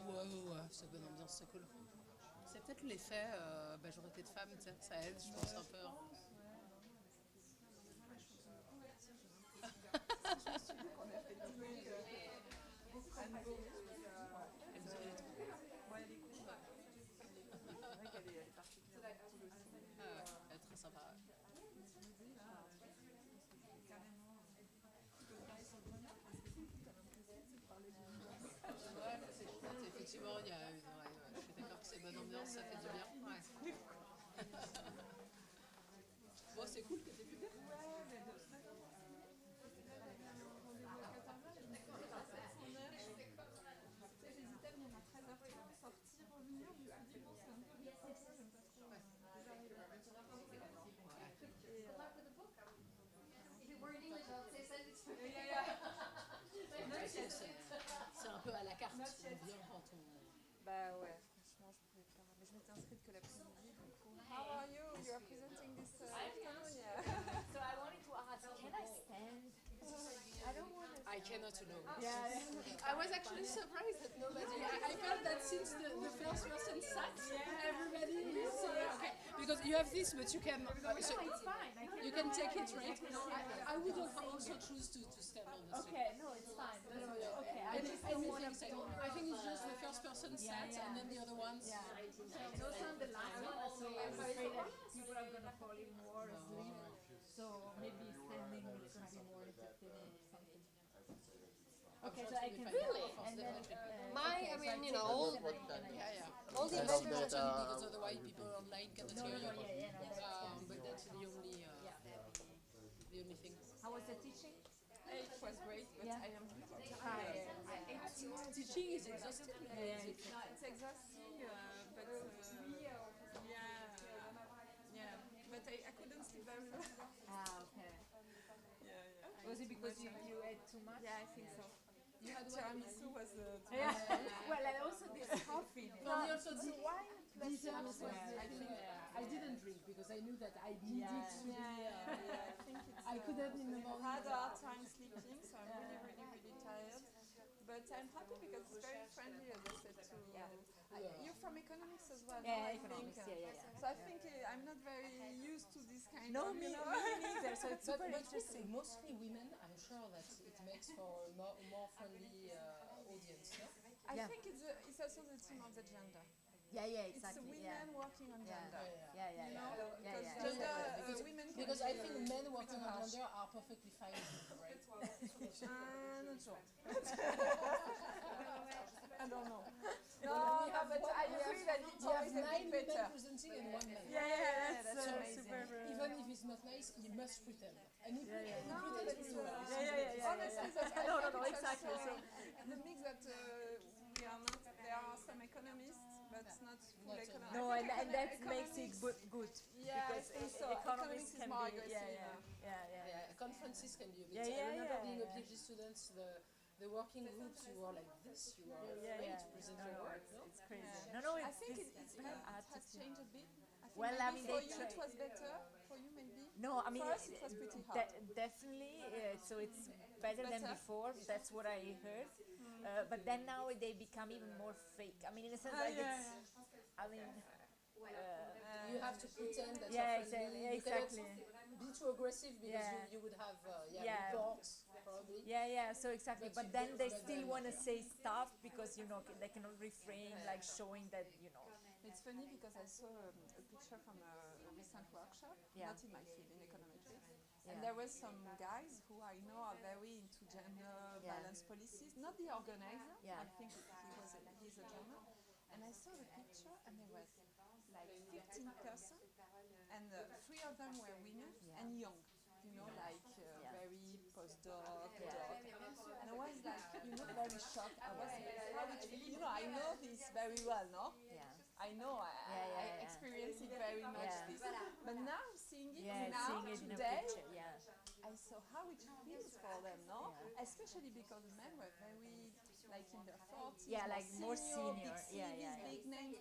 Ouais, c'est bonne ambiance, c'est cool. C'est peut-être l'effet majorité de femmes, ça aide, je pense, un peu. Elle est très sympa. Effectivement, il y a je suis d'accord que c'est bonne ambiance, ça fait du bien. Ouais. Bon, c'est cool que t'aies pu venir. C'est un peu à la carte, on vient quand on... Bah ouais, franchement, je pouvais pas. Mais je m'étais inscrite que l'après-midi, du coup. How are you? You are presenting this afternoon, yeah. So I wanted to ask, can I stand? I don't want to. I cannot know. Yeah. I was actually surprised that nobody. I felt that since the first person sat, everybody is okay. Because you have this, but you can. So It's fine. you can take it, right? I would also choose to stand on the street. Okay, no, it's fine. Okay, I just don't want to. I think it's just the first person sat, and then the other ones. Those are the last one, so I'm afraid that people are going to fall in more asleep. So maybe standing is going to be more entertaining or something. Okay, so I can really, and then I mean, you know, all the All the investors because otherwise people online cannot hear you. But that's the only thing. How was the teaching? It was great, but I am really tired. Teaching is exhausting. It's exhausting, but but I couldn't sleep very well. Okay. Was it because you ate too much? Yeah, I think so. Tiramisu was too Yeah. much. Well, I also did coffee. For me also the wine plus dessert I didn't drink because I knew that I needed to be. I think I couldn't in the morning. I had a hard time sleeping, so I'm really tired. But I'm happy because it's very friendly, as I said to you're from economics as well. Yeah, I economics, think. yeah. So I think I'm not very used to this kind No, of, me neither. So it's super interesting. Mostly women, I'm sure that it makes for a more friendly audience. No? I think it's also the theme of the gender. Yeah, It's exactly. women working on gender. Because I think men working on gender are perfectly fine, right? Not sure. I don't know. No, but I agree that it's always a bit better. Presenting and one man. Yeah, that's amazing. super. Even if it's not nice, you must pretend. And you pretend really well. Honestly, No, exactly. So the mix that we are not. There are some economists, but not full economists. No, and that makes it good. Yeah, because I think so. Economics can more be, Conferences can be a bit. I remember being a PhD student, the working groups, you are like this, you are afraid to present your work. It's crazy. No, I think it has changed a bit. I Well, I mean, for they you try. it was better. For you maybe. No, I mean, for us it was pretty hard. definitely. So it's better than before. That's what I heard. But then now they become even more fake. I mean, in a sense, like it's. I mean. You have to pretend that Yeah, you're friendly. exactly. You cannot be too aggressive because you would have reports probably. Yeah. So exactly, but then they still want to better. say stuff because they cannot refrain, like showing that It's funny because I saw a picture from a recent workshop, not in my field, in econometrics. And there were some guys who I know are very into gender balance policies, not the organizer, I think he's a German. And I saw the picture and there was like 15 persons and 3 of them were women and young, like very postdoc, doc. And I was like, very shocked. I was like, I know this very well, no? I know, I experience it very much this. But now seeing it today, I saw how it feels for them, no? Especially because men were very, like in their 40s, like more senior, big CVs, big names.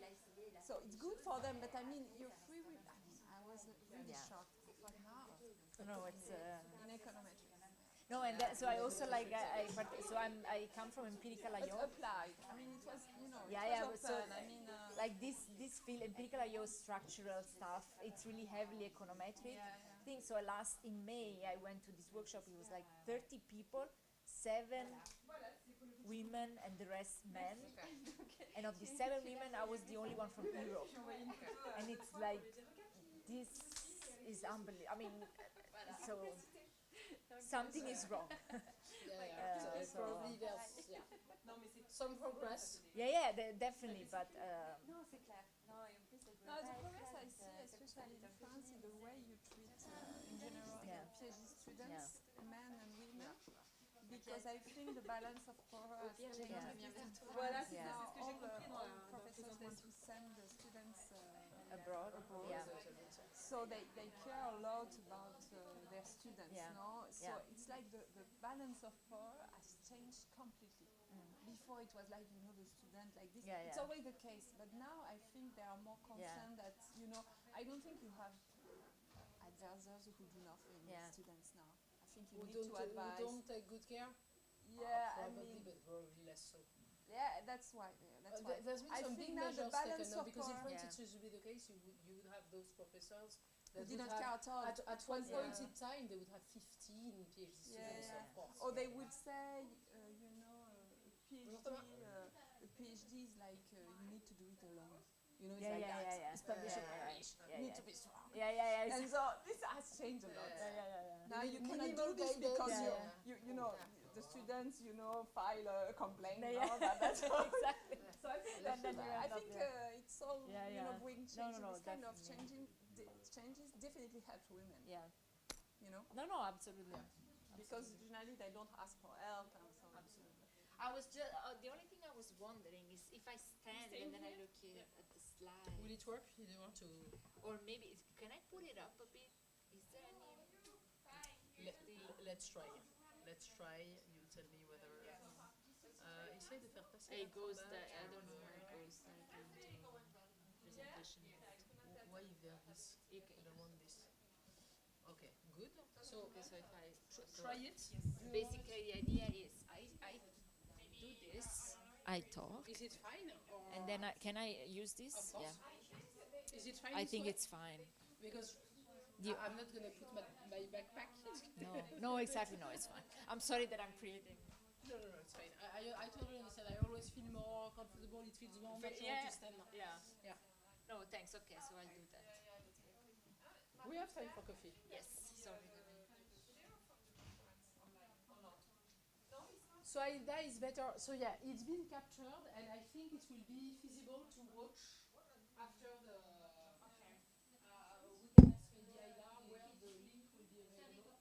So it's good for them, but I mean, you're free with, I was really shocked. But now, no, it's in econometrics. No, and so I also like I come from empirical IO. But applied. I mean, it was Yeah. It was So open. I mean, like this field, empirical IO structural stuff. It's really heavily econometric thing. So in May I went to this workshop. It was like 30 people, 7 women and the rest men. And of the 7 women, I was the only one from Europe. And it's like this is unbelievable. I mean, so. Something is wrong. Probably there's some progress. Definitely, but. No, the progress I see, especially in France, is the way you treat, in general, PhD students, men and women, because I think the balance of power has changed. Voilà, now all professors want to send the students abroad. So they care a lot about their students, no? So it's like the balance of power has changed completely. Before it was like, the student like this. It's always the case, but now I think they are more concerned that, I don't think you have advisors who do nothing with students now. I think you need to advise. Who don't take good care? Probably, but probably less so. Yeah, that's why. There's been some big now the measures balance taken, of because in power. France it used to be the case. You would have those professors that Didn't would care have, at all. at one point in time, they would have 15 PhD students, of course. Or they would say, a PhD is like you need to do it alone. It's like that. It's published. You need to be strong. And so this has changed a lot. Now you cannot do this because the students, file a complaint. That's all. Exactly. So I think it's all bring change. This kind of changes definitely help women. No, absolutely. Because generally they don't ask for help and so on. Absolutely. I was just the only thing I was wondering is if I stand and then I look at the slide. Will it work? You want to? Or maybe can I put it up a bit? Is there any? Let's try. Let's try. You tell me whether. Essaye de faire passer. It goes that I don't know where it goes. Presentation. Why vers this? I don't want this. Okay, good. So if I try it. Basically, the idea is I do this. I talk. Is it fine? And then can I use this? Of course. Yeah. Is it fine? I think it's fine. Because I'm not going to put my backpack. No, exactly. No, it's fine. I'm sorry that I'm creating. No, it's fine. I totally understand. I always feel more comfortable. It feels more natural to stand. Yeah. No, thanks. Okay, so I'll do that. We have time for coffee. Yes. Sorry. So that is better. So it's been captured, and I think it will be feasible to watch after the. We can ask the IDA where the link will be available.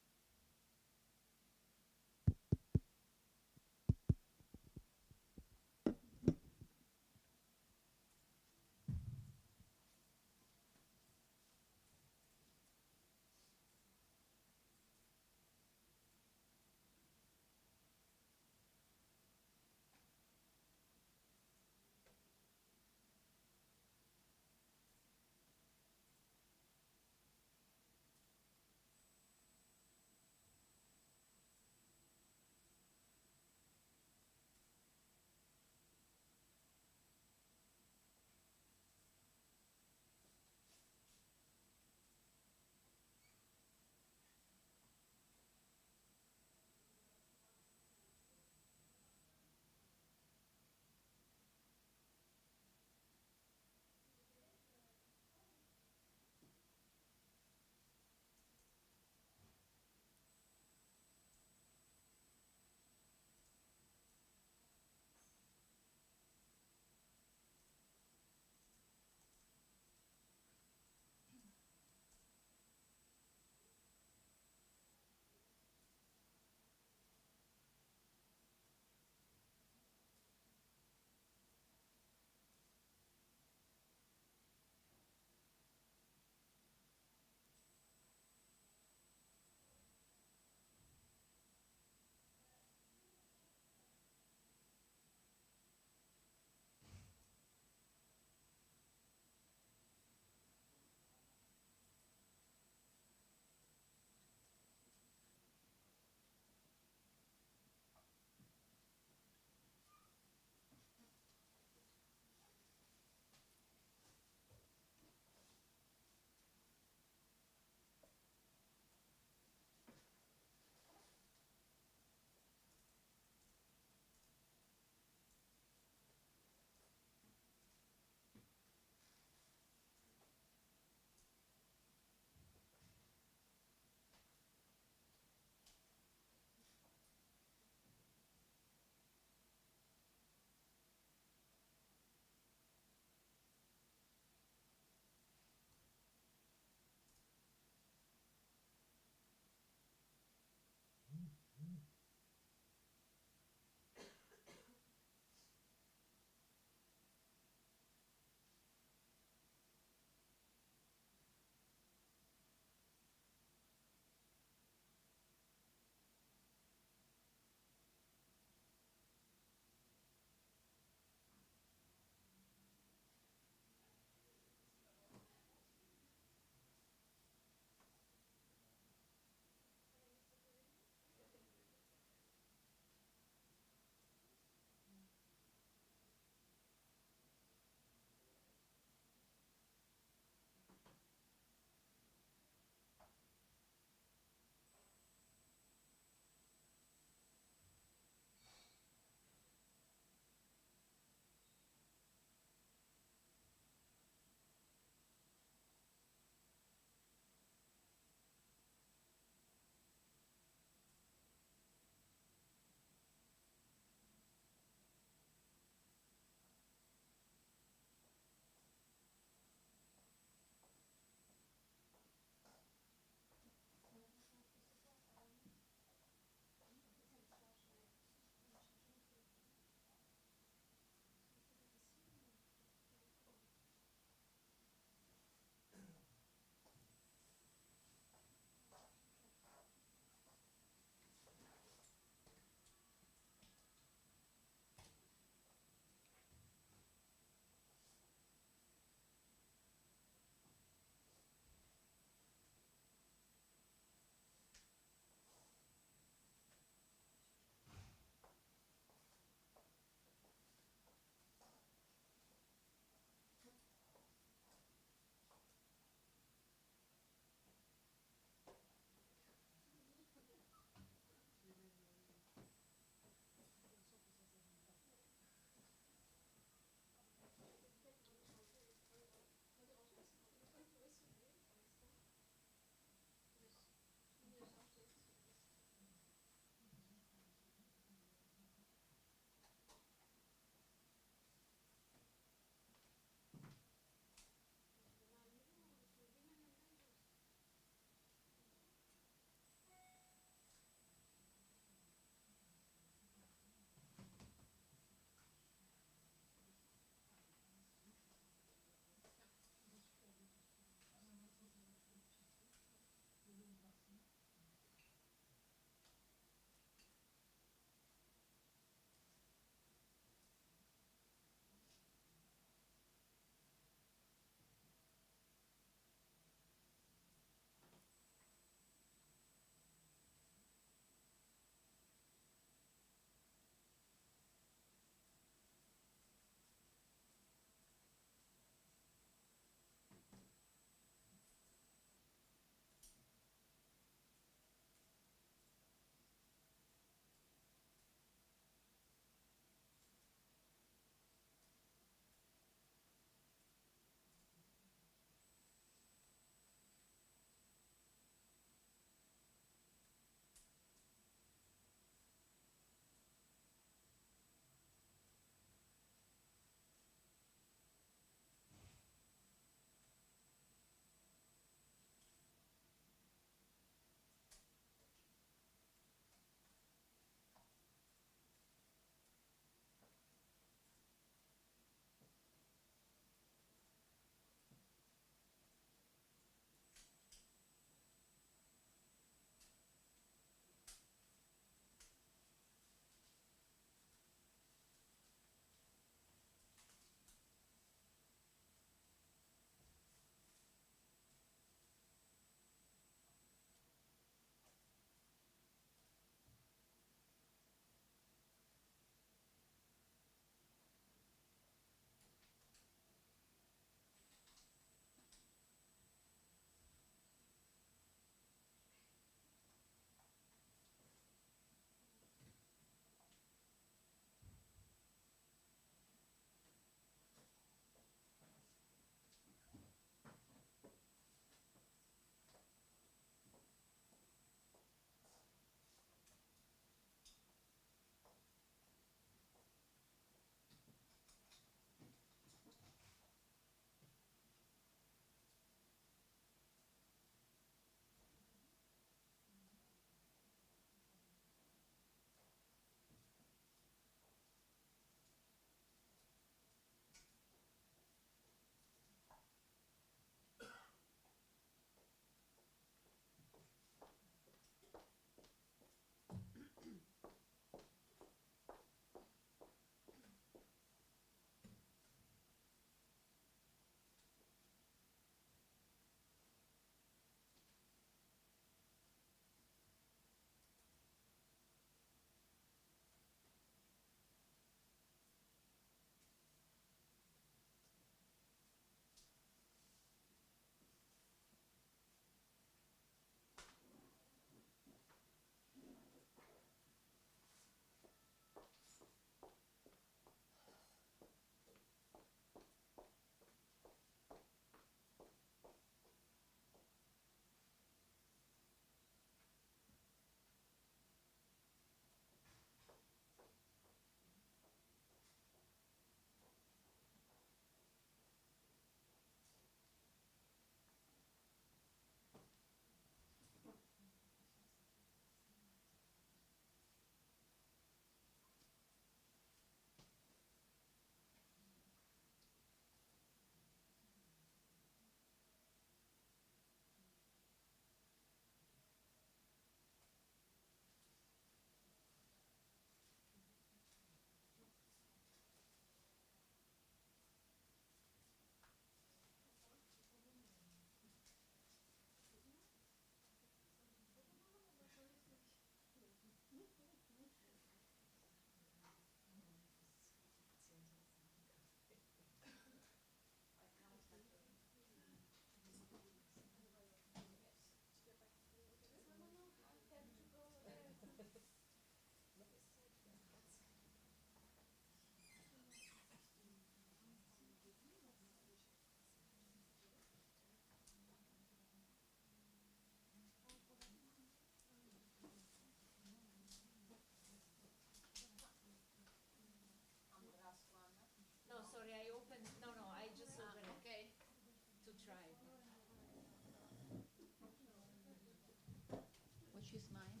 Which is mine?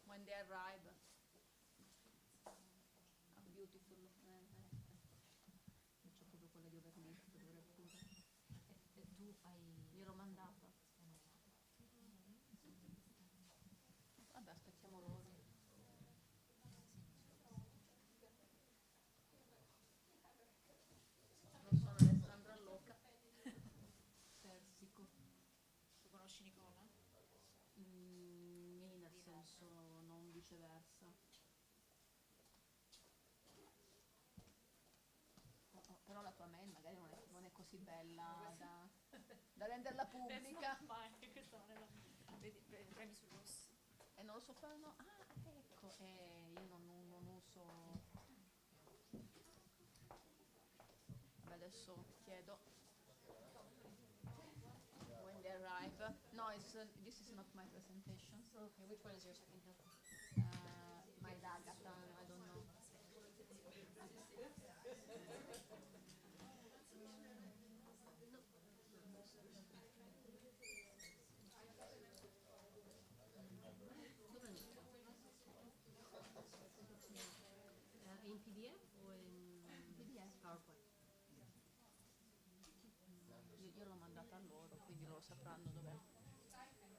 When they arrive, how beautiful. Faccio proprio quella di overlist, dovrei pure. E tu hai... Gliel'ho mandata. Vabbè, aspettiamo loro. Non sono Alessandra Loca. Persico. Tu conosci Nicola? Nel senso non viceversa. Però la tua mail magari non è così bella da renderla pubblica. Vedi, premi sul rosso. E non lo so fare, no? Ah, ecco, io non uso. Vabbè, adesso chiedo. When they arrive. No, this is not my presentation. Okay, which one is your second help? My Agatha, I don't know. In PDF o in PDF. PowerPoint? Io l'ho mandata a loro, quindi loro sapranno dov'è.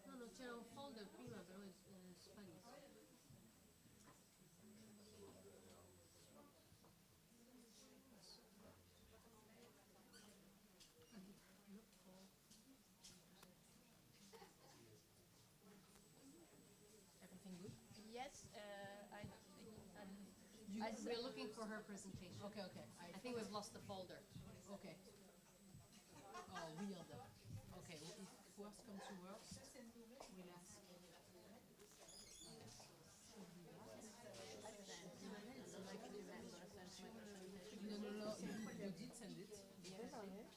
No, c'era un folder prima, però è sparito. Everything good? Yes, We're looking for her presentation. Okay, okay. I think we've lost the folder. Okay. Oh, weird. Okay, if worst comes to worst, we'll ask. No, you did send it.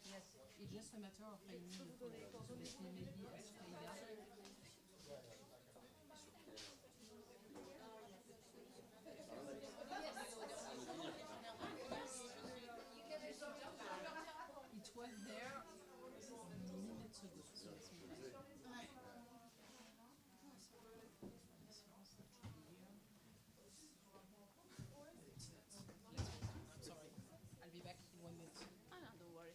Yes. It's just a matter of finding the folder. So let me maybe ask Aida. It was there minutes ago. So let me I'm sorry. I'll be back in 1 minute. Ah no, don't worry.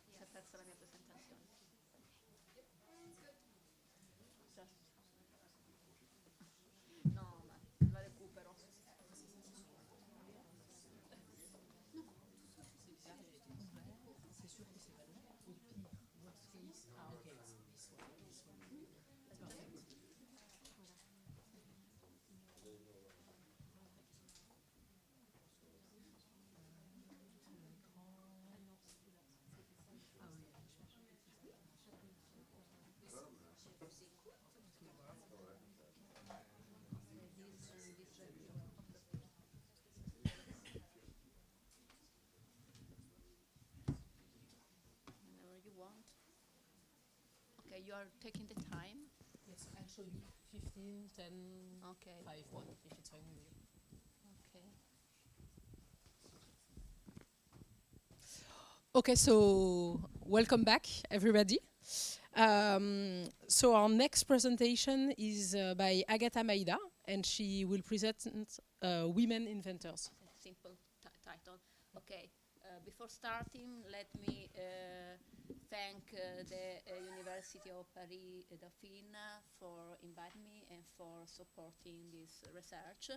Si è persa la mia presentazione. No, ma la recupero. C'est sûr que c'est pas long. Au pire, worst case. Ah, ok. This one. Perfect. Whenever you want. Okay, you are taking the time. Yes, I'll show you 15, 10, Okay. 5, 1, if it's fine with you. Okay. Okay, so welcome back, everybody. So our next presentation is by Agatha Maida, and she will present Women Inventors. Simple title. Okay. Before starting, let me thank the University of Paris Dauphine for inviting me and for supporting this research.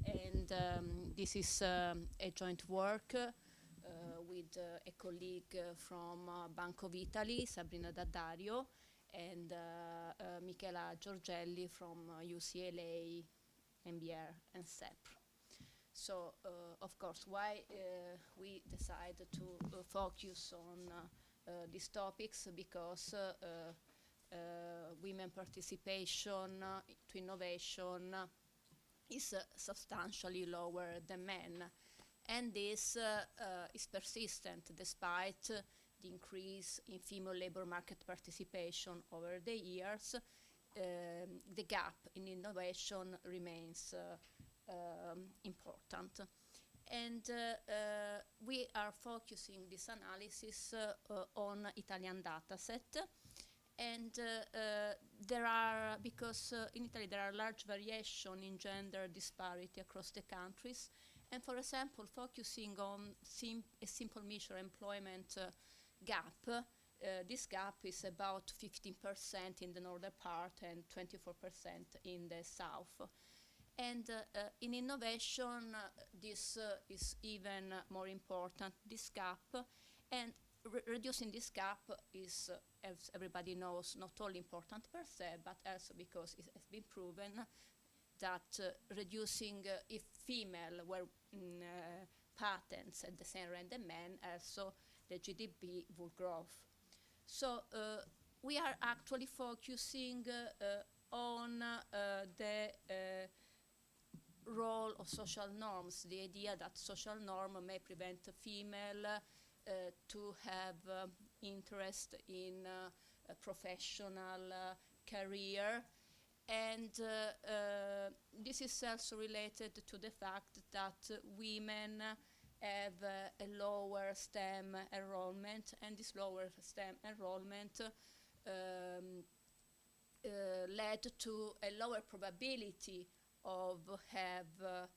And this is a joint work with a colleague from Bank of Italy, Sabrina Daddario, and Michela Giorgelli from UCLA, MBR, and SEPR. So, of course, why we decided to focus on these topics? Because women participation to innovation is substantially lower than men. And this is persistent despite the increase in female labor market participation over the years. The gap in innovation remains important. And we are focusing this analysis on Italian dataset. And there are, because in Italy there are large variation in gender disparity across the countries. And for example, focusing on a simple measure employment gap, this gap is about 15% in the northern part and 24% in the south. And in innovation, this is even more important, this gap. And reducing this gap is, as everybody knows, not only important per se, but also because it has been proven that reducing, if female were patents at the same rate than men, also the GDP would grow. So we are actually focusing on the role of social norms, the idea that social norm may prevent a female to have interest in a professional career. And this is also related to the fact that women have a lower STEM enrollment, and this lower STEM enrollment led to a lower probability of have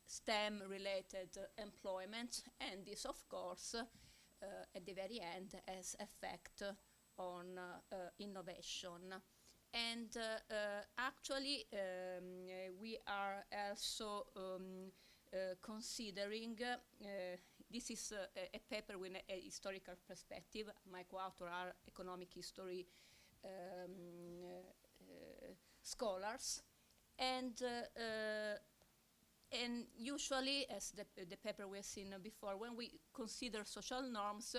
STEM-related employment, and this, of course, at the very end, has effect on innovation. And actually, we are also considering, this is a paper with a historical perspective. My co-author are economic history scholars. And usually, as the paper we have seen before, when we consider social norms,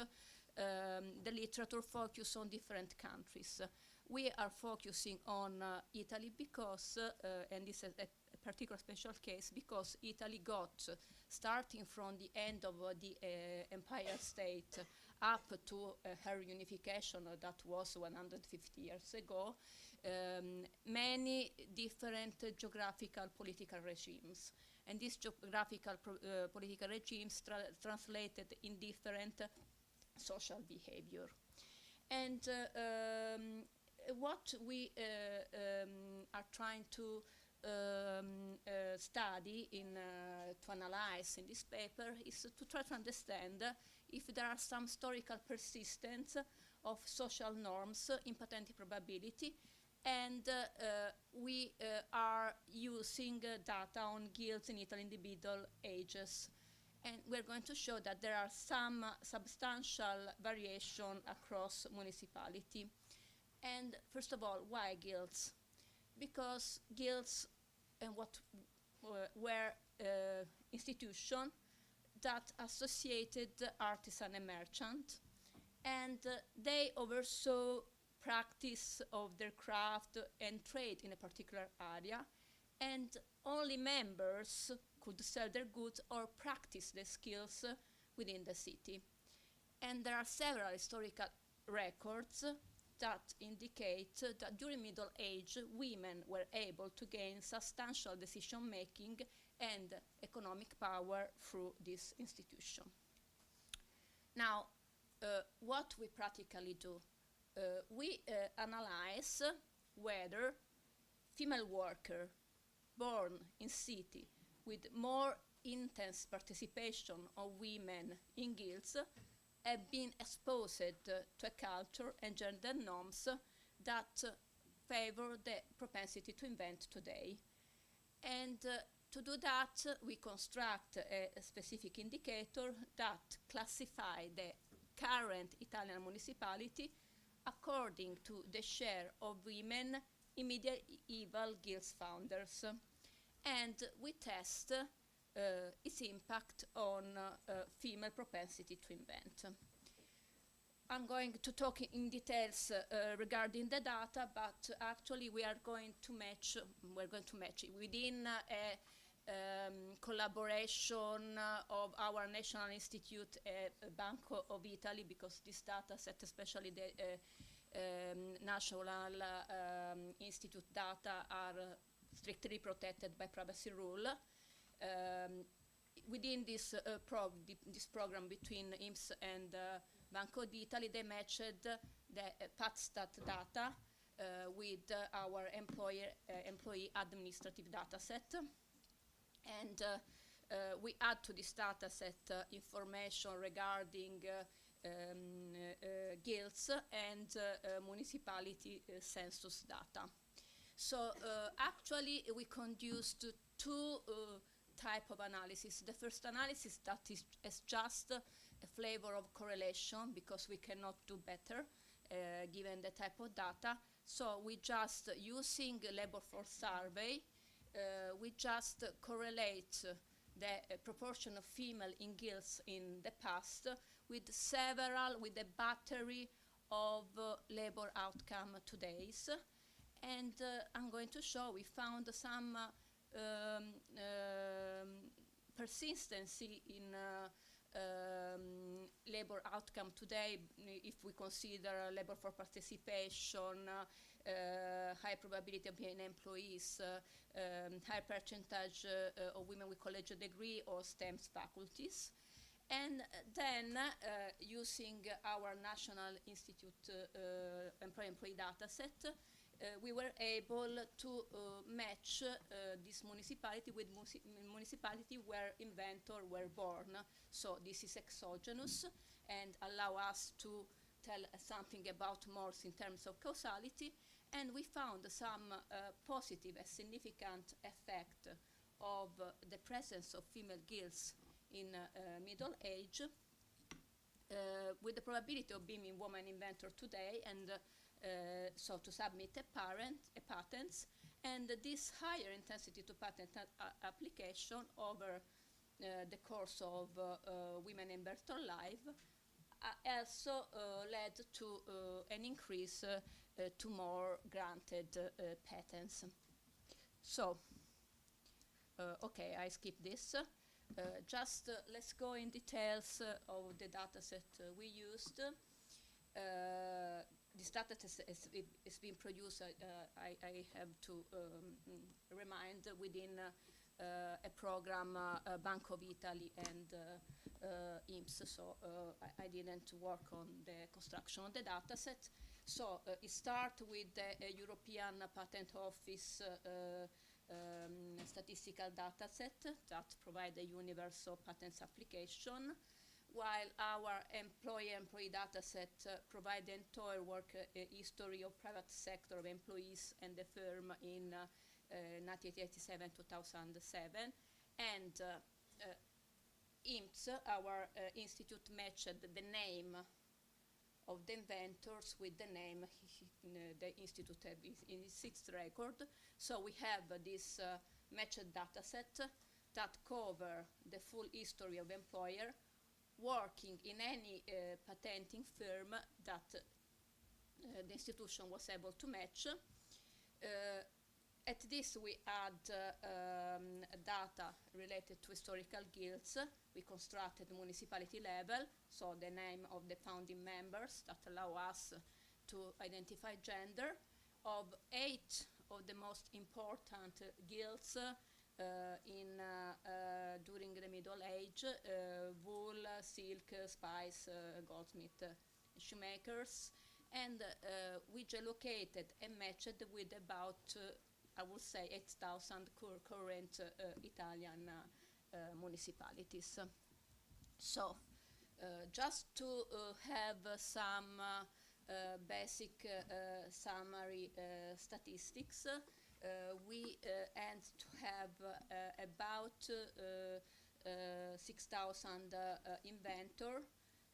the literature focuses on different countries. We are focusing on Italy because, and this is a particular special case, because Italy got, starting from the end of the Empire State up to her unification, that was 150 years ago, many different geographical political regimes. And these geographical political regimes translated in different social behavior. And what we are trying to study to analyze in this paper is to try to understand if there are some historical persistence of social norms in patent probability. And we are using data on guilds in Italy individual ages. And we're going to show that there are some substantial variation across municipality. And first of all, why guilds? Because guilds and what were institutions that associated artisan and merchant, and they oversaw practice of their craft and trade in a particular area, and only members could sell their goods or practice their skills within the city. And there are several historical records that indicate that during Middle Age, women were able to gain substantial decision-making and economic power through this institution. Now, what we practically do? We analyze whether female workers born in city with more intense participation of women in guilds have been exposed to a culture and gender norms that favor the propensity to invent today. And to do that, we construct a specific indicator that classify the current Italian municipality according to the share of women in medieval guilds founders. And we test its impact on female propensity to invent. I'm going to talk in details regarding the data, but actually we are going to match, it within a collaboration of our National Institute and Bank of Italy, because this data set, especially the National Institute data, are strictly protected by privacy rule. within this this program between IMSS and Banco d'Italy, they matched the PATSTAT data with our employee administrative data set. And we add to this data set information regarding guilds and municipality census data. So actually we conduced two type of analysis. The first analysis that is just a flavor of correlation, because we cannot do better given the type of data. So we just, using labor force survey, we just correlate the proportion of female in guilds in the past with a battery of labor outcome today's. And I'm going to show we found some persistency in labor outcome today if we consider labor for participation, high probability of being employees, high percentage of women with college degree or STEM faculties. And then using our National Institute employee data set, we were able to match this municipality with municipality where inventor were born. So this is exogenous and allow us to tell something about Morse in terms of causality. And we found some positive and significant effect of the presence of female guilds in middle age with the probability of being a woman inventor today, and so to submit a patent, and this higher intensity to patent application over the course of women inventor life also led to an increase to more granted patents. So, okay, I skip this. Just let's go in details of the data set we used. This data set is being produced, I have to remind, within a program Banco d'Italy and IMSS, so I didn't work on the construction of the data set. So it starts with the European Patent Office statistical data set that provide a universal patents application, while our employee data set provide the entire work history of private sector of employees and the firm in 1987-2007. And IMSS, our institute, matched the name of the inventors with the name the institute had in its sixth record. So we have this matched data set that cover the full history of employer working in any patenting firm that the institution was able to match. At this we add data related to historical guilds. We constructed municipality level, so the name of the founding members that allow us to identify gender of 8 of the most important guilds during the Middle Age: wool, silk, spice, goldsmith, shoemakers. And we geolocated and matched with about I would say 8,000 current Italian municipalities. So just to have some basic summary statistics, we aim to have about 6,000 inventors,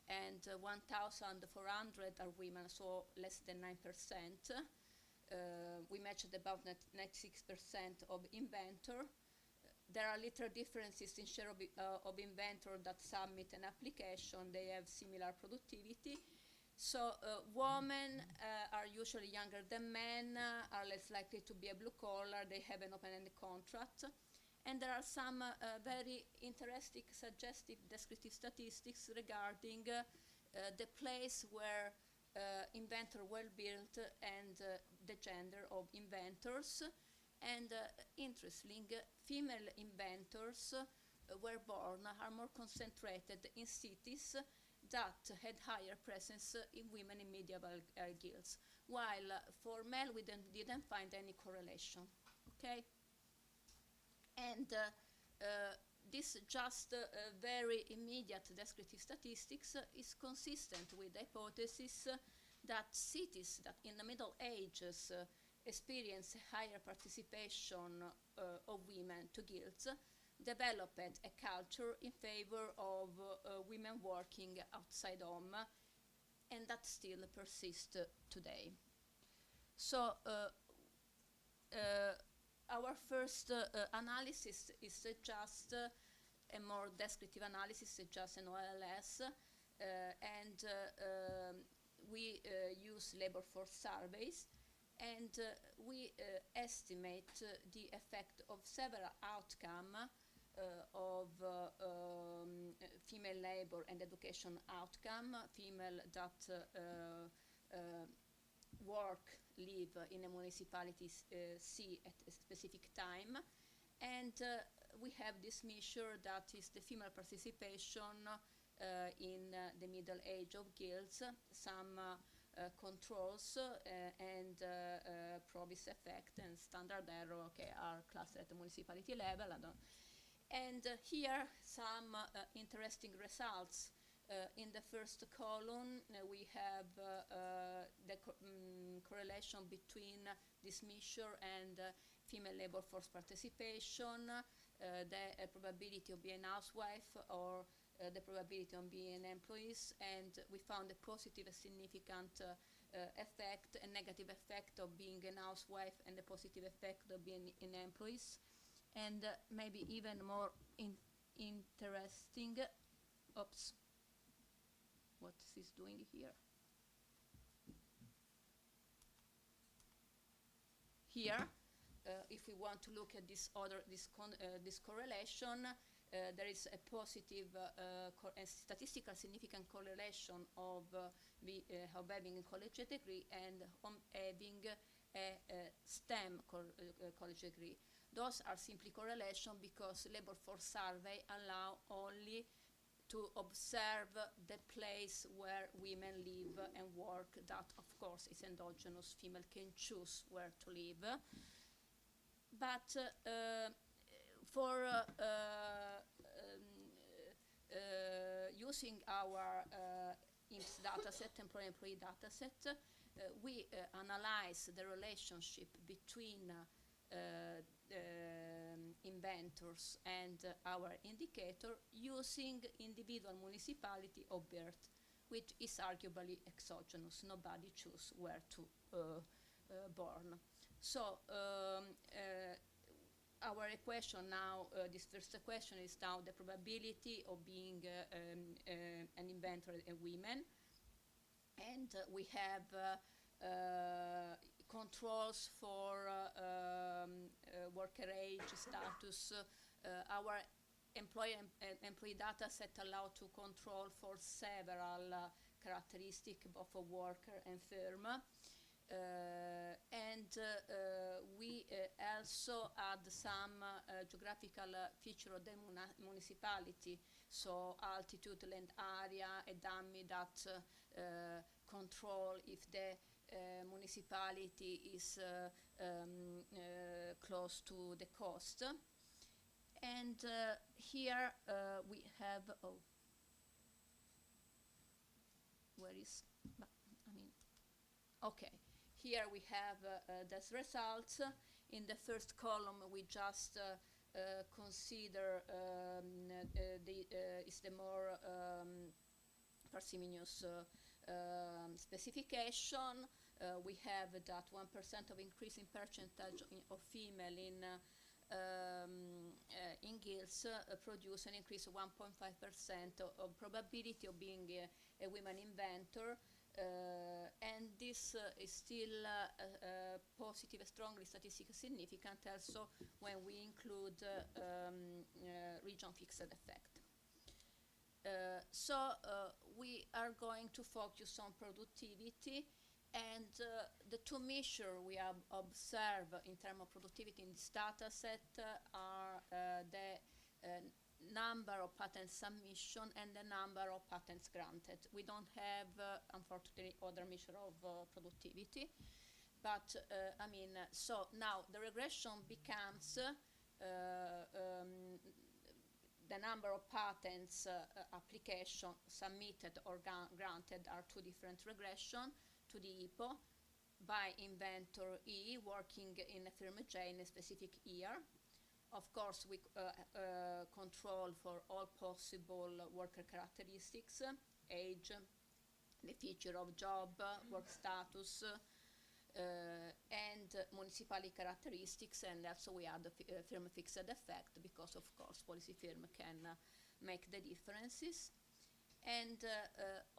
and 1,400 are women, so less than 9%. We matched about 96% of inventor. There are little differences in share of inventor that submit an application. They have similar productivity. So women are usually younger than men, are less likely to be a blue collar, they have an open-ended contract. And there are some very interesting, suggestive, descriptive statistics regarding the place where inventor were built and the gender of inventors. And interesting, female inventors were born are more concentrated in cities that had higher presence in women in medieval guilds, while for male we didn't find any correlation. Okay, and this just very immediate descriptive statistics is consistent with the hypothesis that cities that in the Middle Ages experience higher participation of women to guilds developed a culture in favor of women working outside home, and that still persists today. So our first analysis is just a more descriptive analysis, just an OLS, and we use labor force surveys, and we estimate the effect of several outcomes of female labor and education outcome, female that work, live in a municipality see at a specific time, and we have this measure that is the female participation in the middle age of guilds, some controls and Provis effect and standard error are clustered at the municipality level. And here some interesting results. In the first column, we have the correlation between this measure and female labor force participation, the probability of being a housewife or the probability of being employees, and we found a positive, significant effect, a negative effect of being a housewife, and a positive effect of being an employees. And maybe even more interesting, oops, what is doing here? Here, if we want to look at this correlation, there is a positive a statistical significant correlation of having a college degree and having a STEM college degree. Those are simply correlation because labor force survey allow only to observe the place where women live and work. That, of course, is endogenous. Female can choose where to live. But for using our IMSS dataset, employee dataset, we analyze the relationship between inventors and our indicator using individual municipality of birth, which is arguably exogenous. Nobody choose where to born. So our equation now, this first equation is now the probability of being an inventor and women, and we have controls for worker age, status. Our employee data set allow to control for several characteristics, both of worker and firm. And we also add some geographical feature of the municipality, so altitude, land area, a dummy that control if the municipality is close to the coast. And here we have, where is, okay. Here we have these results. In the first column, we just consider is the more parsimonious specification. We have that 1% of increase in percentage of female in guilds produce an increase of 1.5% of probability of being a women inventor. And this is still positive, strongly statistically significant also when we include region fixed effect. So we are going to focus on productivity, and the two measures we have observed in terms of productivity in this data set are the number of patent submission and the number of patents granted. We don't have, unfortunately, other measure of productivity. But, so now the regression becomes the number of patents application submitted or granted are two different regression to the HIPPO by inventor E working in a firm J in a specific year. Of course, we control for all possible worker characteristics, age, the feature of job, work status, and municipality characteristics, and also we add the firm fixed effect because, of course, policy firm can make the differences. And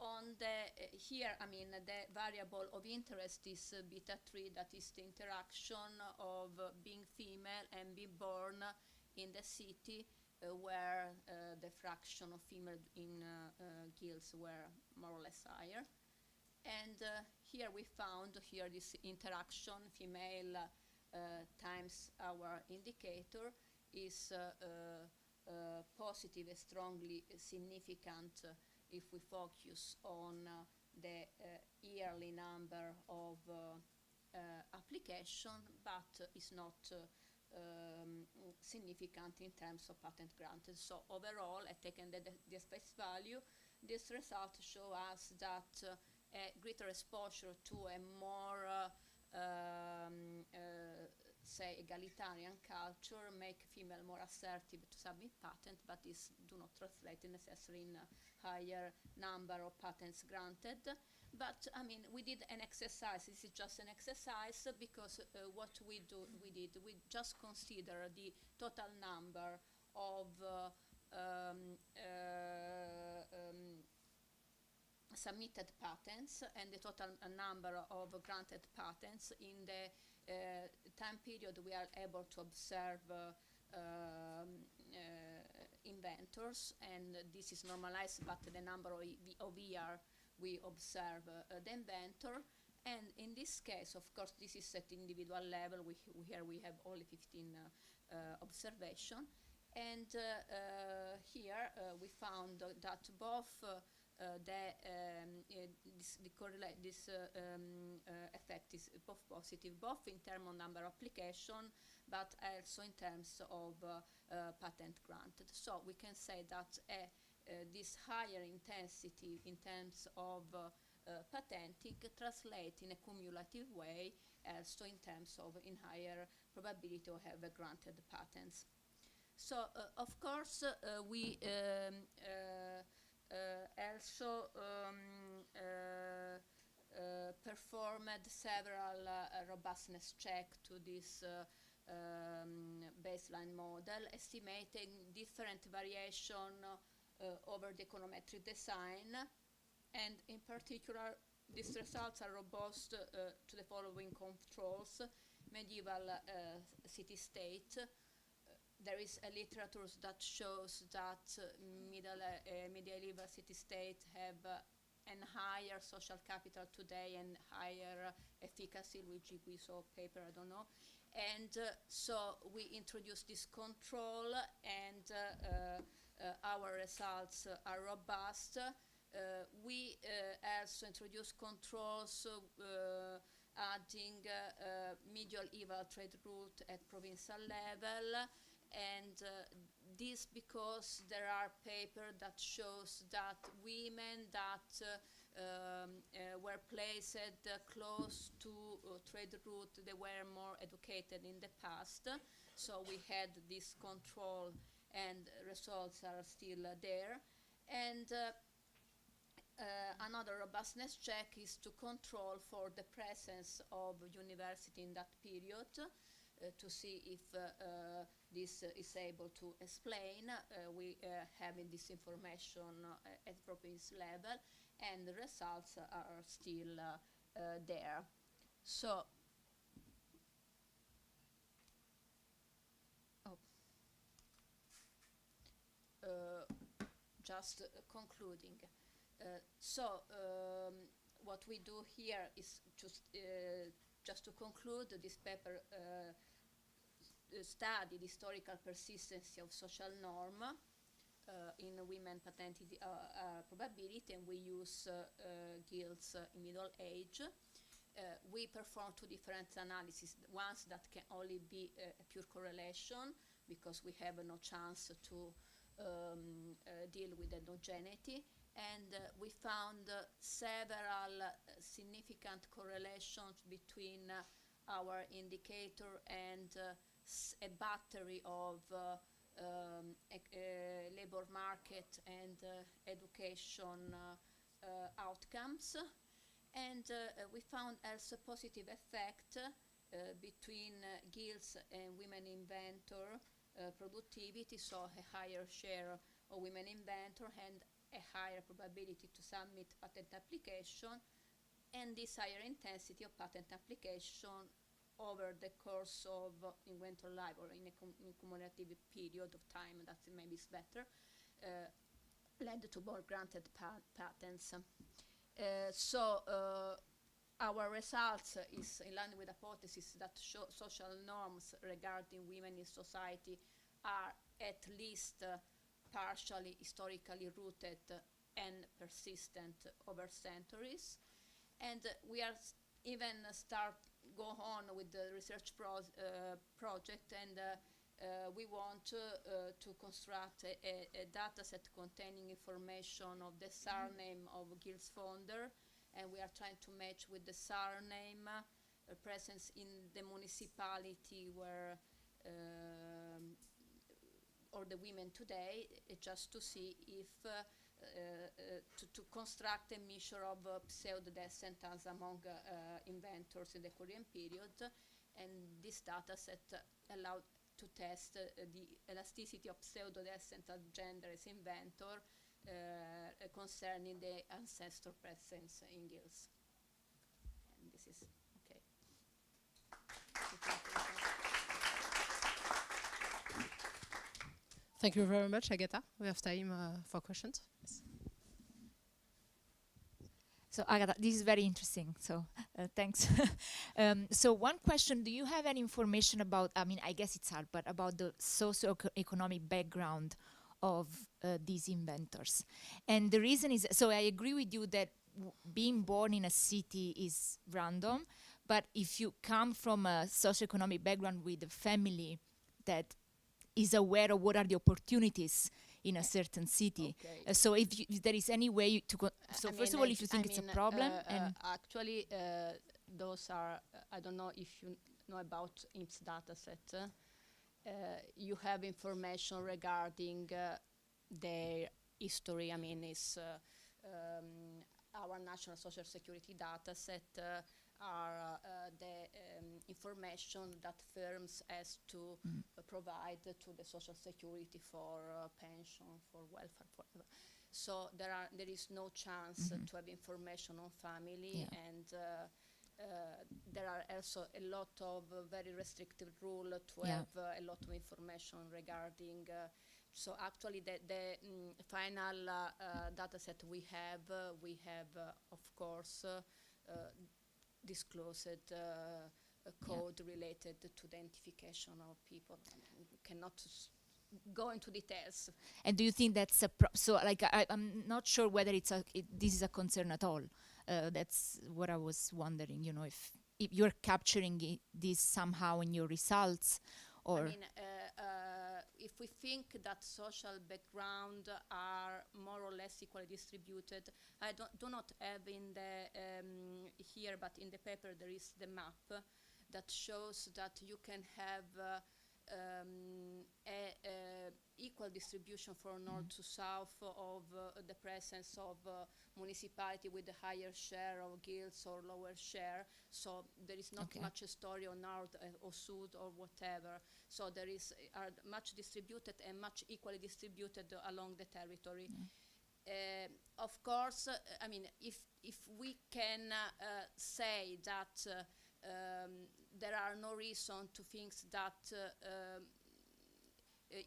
on the here, the variable of interest is beta 3, that is the interaction of being female and being born in the city where the fraction of female in guilds were more or less higher. And here we found this interaction, female times our indicator, is positive and strongly significant if we focus on the yearly number of application, but is not significant in terms of patent granted. So overall, taken the face value, this result shows us that a greater exposure to a more, say, egalitarian culture make female more assertive to submit patent, but this do not translate necessarily in a higher number of patents granted. But we did an exercise. This is just an exercise because what we just consider the total number of submitted patents and the total number of granted patents in the time period we are able to observe inventors, and this is normalized, but the number of year we observe the inventor. And in this case, of course, this is at individual level. Here we have only 15 observation, and here we found that both this effect is both positive, both in terms of number of application, but also in terms of patent granted. So we can say that this higher intensity in terms of patenting translate in a cumulative way, also in terms of higher probability of have granted patents. So of course we also performed several robustness checks to this baseline model, estimating different variation over the econometric design, and in particular these results are robust to the following controls: medieval city-state. There is a literature that shows that medieval city-state have a higher social capital today and higher efficacy, which we saw paper, I don't know. And so we introduced this control, and our results are robust. We also introduced controls adding medial EVA trade route at provincial level, and this because there are papers that shows that women that were placed close to trade route, they were more educated in the past. So we had this control, and results are still there. And another robustness check is to control for the presence of university in that period, to see if this is able to explain. We have this information at province level, and the results are still there. So, just concluding. What we do here is just to conclude, this paper studied historical persistency of social norm in women patent probability, and we use guilds in middle age. We perform two different analyses. Ones that can only be a pure correlation, because we have no chance to deal with endogeneity. And we found several significant correlations between our indicator and a battery of labor market and education outcomes. And we found also positive effect between guilds and women inventor productivity, so a higher share of women inventor and a higher probability to submit patent application, and this higher intensity of patent application over the course of inventor life, or in a cumulative period of time, that maybe is better, led to more granted patents. Our results is in line with hypothesis that social norms regarding women in society are at least partially historically rooted and persistent over centuries. And we are even go on with the research project, and we want to construct a data set containing information of the surname of guild's founder, and we are trying to match with the surname presence in the municipality where or the women today, just to see if to construct a measure of pseudo-descendants among inventors in the Korean period. And this data set allowed to test the elasticity of pseudo-descendant gender as inventor concerning the ancestor presence in guilds. And this is okay. Thank you very much, Agatha. We have time for questions. Yes. So Agatha, this is very interesting, so thanks. So one question, do you have any information about, I mean, I guess it's hard, but about the socio-economic background of these inventors? And the reason is, so I agree with you that being born in a city is random, but if you come from a socio-economic background with a family that is aware of what are the opportunities in a certain city. Okay. So if there is any way to so first of all, if you think it's a problem, and actually those are I don't know if you know about IMSS dataset. You have information regarding their history. I mean, it's our national social security dataset are the information that firms has to provide to the social security for pension, for welfare, forever. So there is no chance to have information on family, and there are also a lot of very restrictive rules to have a lot of information regarding. So actually, the final data set we have of course disclosed a code related to the identification of people. We cannot go into details. And do you think that's a so like I'm not sure whether this is a concern at all. That's what I was wondering. You know, if you're capturing this somehow in your results, or. I mean, if we think that social background are more or less equally distributed, I do not have in the here, but in the paper there is the map that shows that you can have equal distribution from north to south of the presence of municipality with a higher share of guilds or lower share. So there is not much a story on north or south or whatever. So there is are much distributed and much equally distributed along the territory. Of course, I mean, if we can say that there are no reason to think that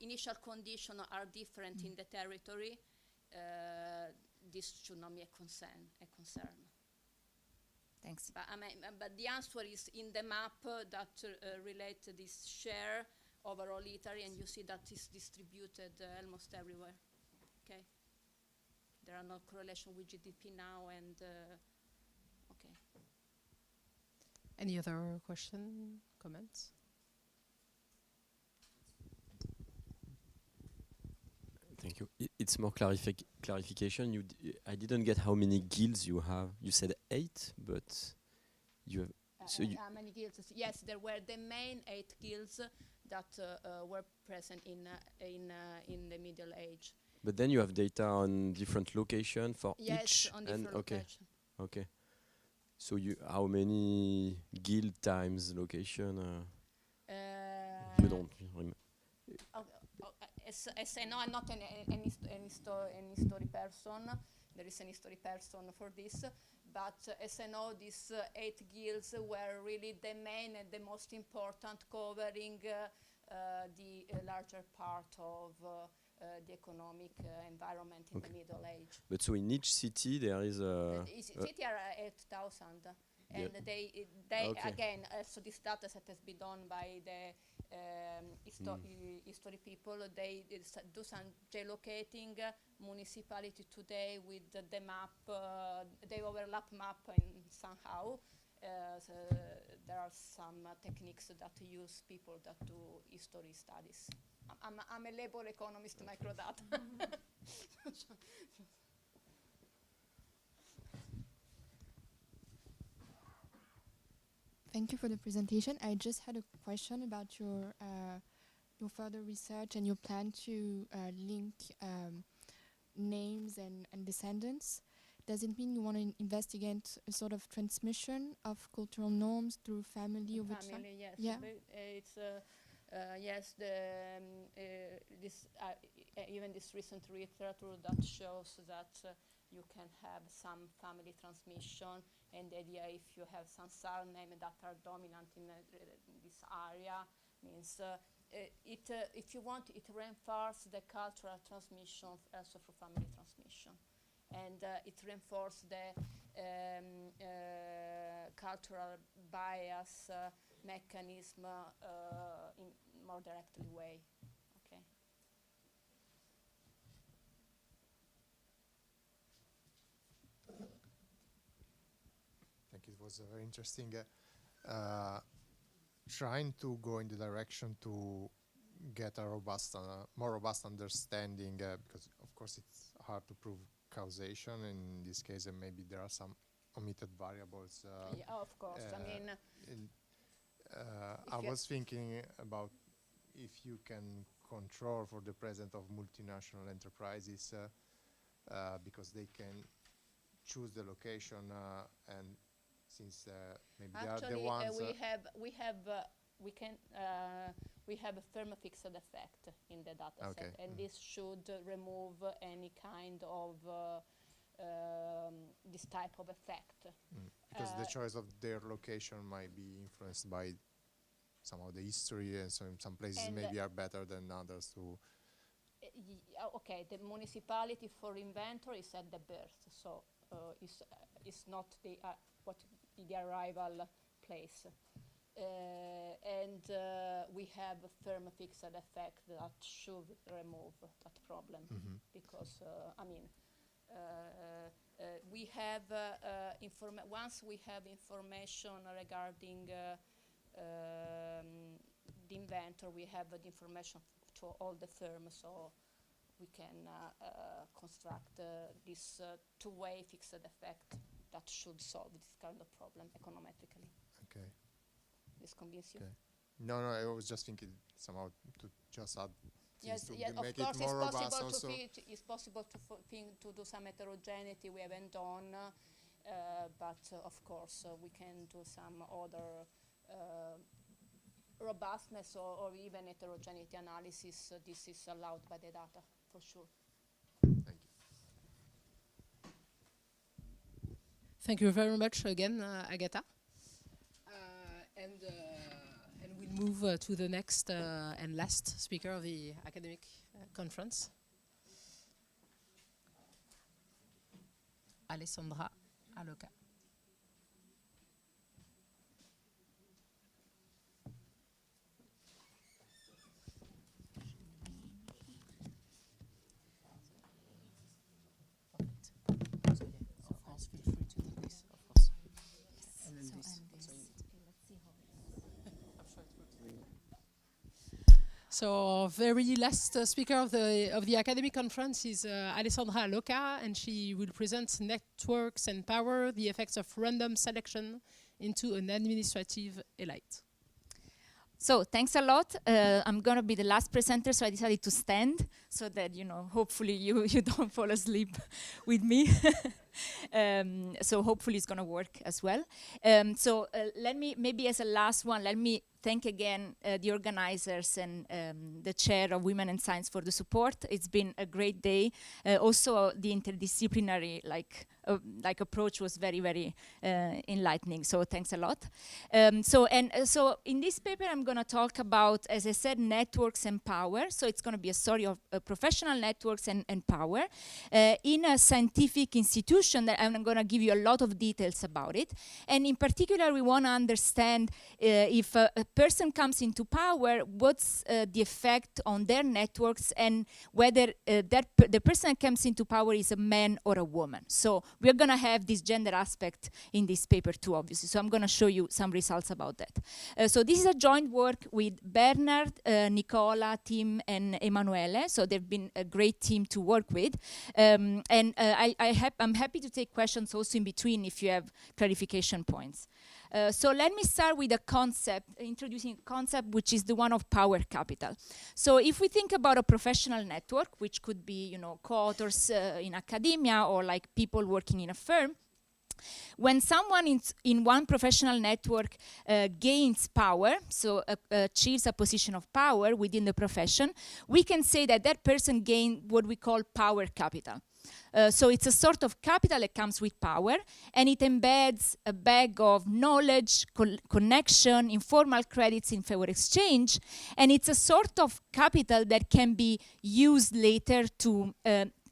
initial conditions are different in the territory, this should not be a concern. Thanks. But the answer is in the map that relates this share overall Italy, and you see that it's distributed almost everywhere. okay. There are no correlation with GDP now, and okay. Any other question, comments? Thank you. It's more clarification. I didn't get how many guilds you have. You said 8, but you have. So How many guilds? Yes, there were the main 8 guilds that were present in the Middle Age. But then you have data on different location for yes, each. on different location. Okay. So how many guild times location? You don't remember. As I know, I'm not any story person. There is any story person for this. But as I know, these 8 guilds were really the main and the most important, covering the larger part of the economic environment in the Middle Age. But so in each city there is a... City are 8,000. And they okay. Again, also this data set has been done by the history people. They do some geolocating municipality today with the map, they overlap map in somehow. So there are some techniques that use people that do history studies. I'm a labor economist, microdata. Thank you for the presentation. I just had a question about your further research and your plan to link names and descendants. Does it mean you want to investigate a sort of transmission of cultural norms through family over time? Family, yes. Yeah. It's yes. Even this recent literature that shows that you can have some family transmission, and the idea if you have some surname that are dominant in this area means if you want, it reinforces the cultural transmission also through family transmission, and it reinforces the cultural bias mechanism in more directly way. Okay. I think it was very interesting. Trying to go in the direction to get a more robust understanding, because of course it's hard to prove causation in this case, and maybe there are some omitted variables. Yeah, of course. I mean, I was thinking about if you can control for the presence of multinational enterprises, because they can choose the location, and since maybe actually, they are the ones. We have a firm fixed effect in the data set, and this should remove any kind of this type of effect. Because the choice of their location might be influenced by somehow the history, and so in some places maybe are better than others to. Okay, the municipality for inventor is at the birth, so it's not the the arrival place. And we have a firm fixed effect that should remove that problem, because I mean, we have once we have information regarding the inventor, we have the information to all the firms, so we can construct this two-way fixed effect that should solve this kind of problem econometrically. Okay. This convince you? Okay. No, I was just thinking somehow to just add things to of make course it more it's robust possible also. It's possible to do some heterogeneity we haven't done, but of course we can do some other robustness or even heterogeneity analysis. This is allowed by the data for sure. Thank you. Thank you very much again, Agatha. And we'll move to the next and last speaker of the academic conference, Alessandra Aloca. So very last speaker of the academic conference is Alessandra Loca, and she will present networks and power, the effects of random selection into an administrative elite. So thanks a lot. I'm gonna be the last presenter, so I decided to stand so that, you know, hopefully you don't fall asleep with me. So hopefully it's gonna work as well. So let me, maybe as a last one, let me thank again the organizers and the chair of Women in Science for the support. It's been a great day. Also the interdisciplinary like approach was very, very enlightening. So thanks a lot. So in this paper I'm gonna talk about, as I said, networks and power. So it's gonna be a story of professional networks and power in a scientific institution that I'm gonna give you a lot of details about it. And in particular, we wanna understand if a person comes into power, what's the effect on their networks, and whether the person that comes into power is a man or a woman. So we're gonna have this gender aspect in this paper too, obviously. So I'm gonna show you some results about that. So this is a joint work with Bernard, Nicola, Tim, and Emanuele. So they've been a great team to work with. And I'm happy to take questions also in between if you have clarification points. So let me start with a concept, introducing a concept which is the one of power capital. So if we think about a professional network, which could be, you know, co-authors in academia or like people working in a firm, when someone in one professional network gains power, so achieves a position of power within the profession, we can say that that person gained what we call power capital. So it's a sort of capital that comes with power, and it embeds a bag of knowledge, connection, informal credits in favor exchange, and it's a sort of capital that can be used later to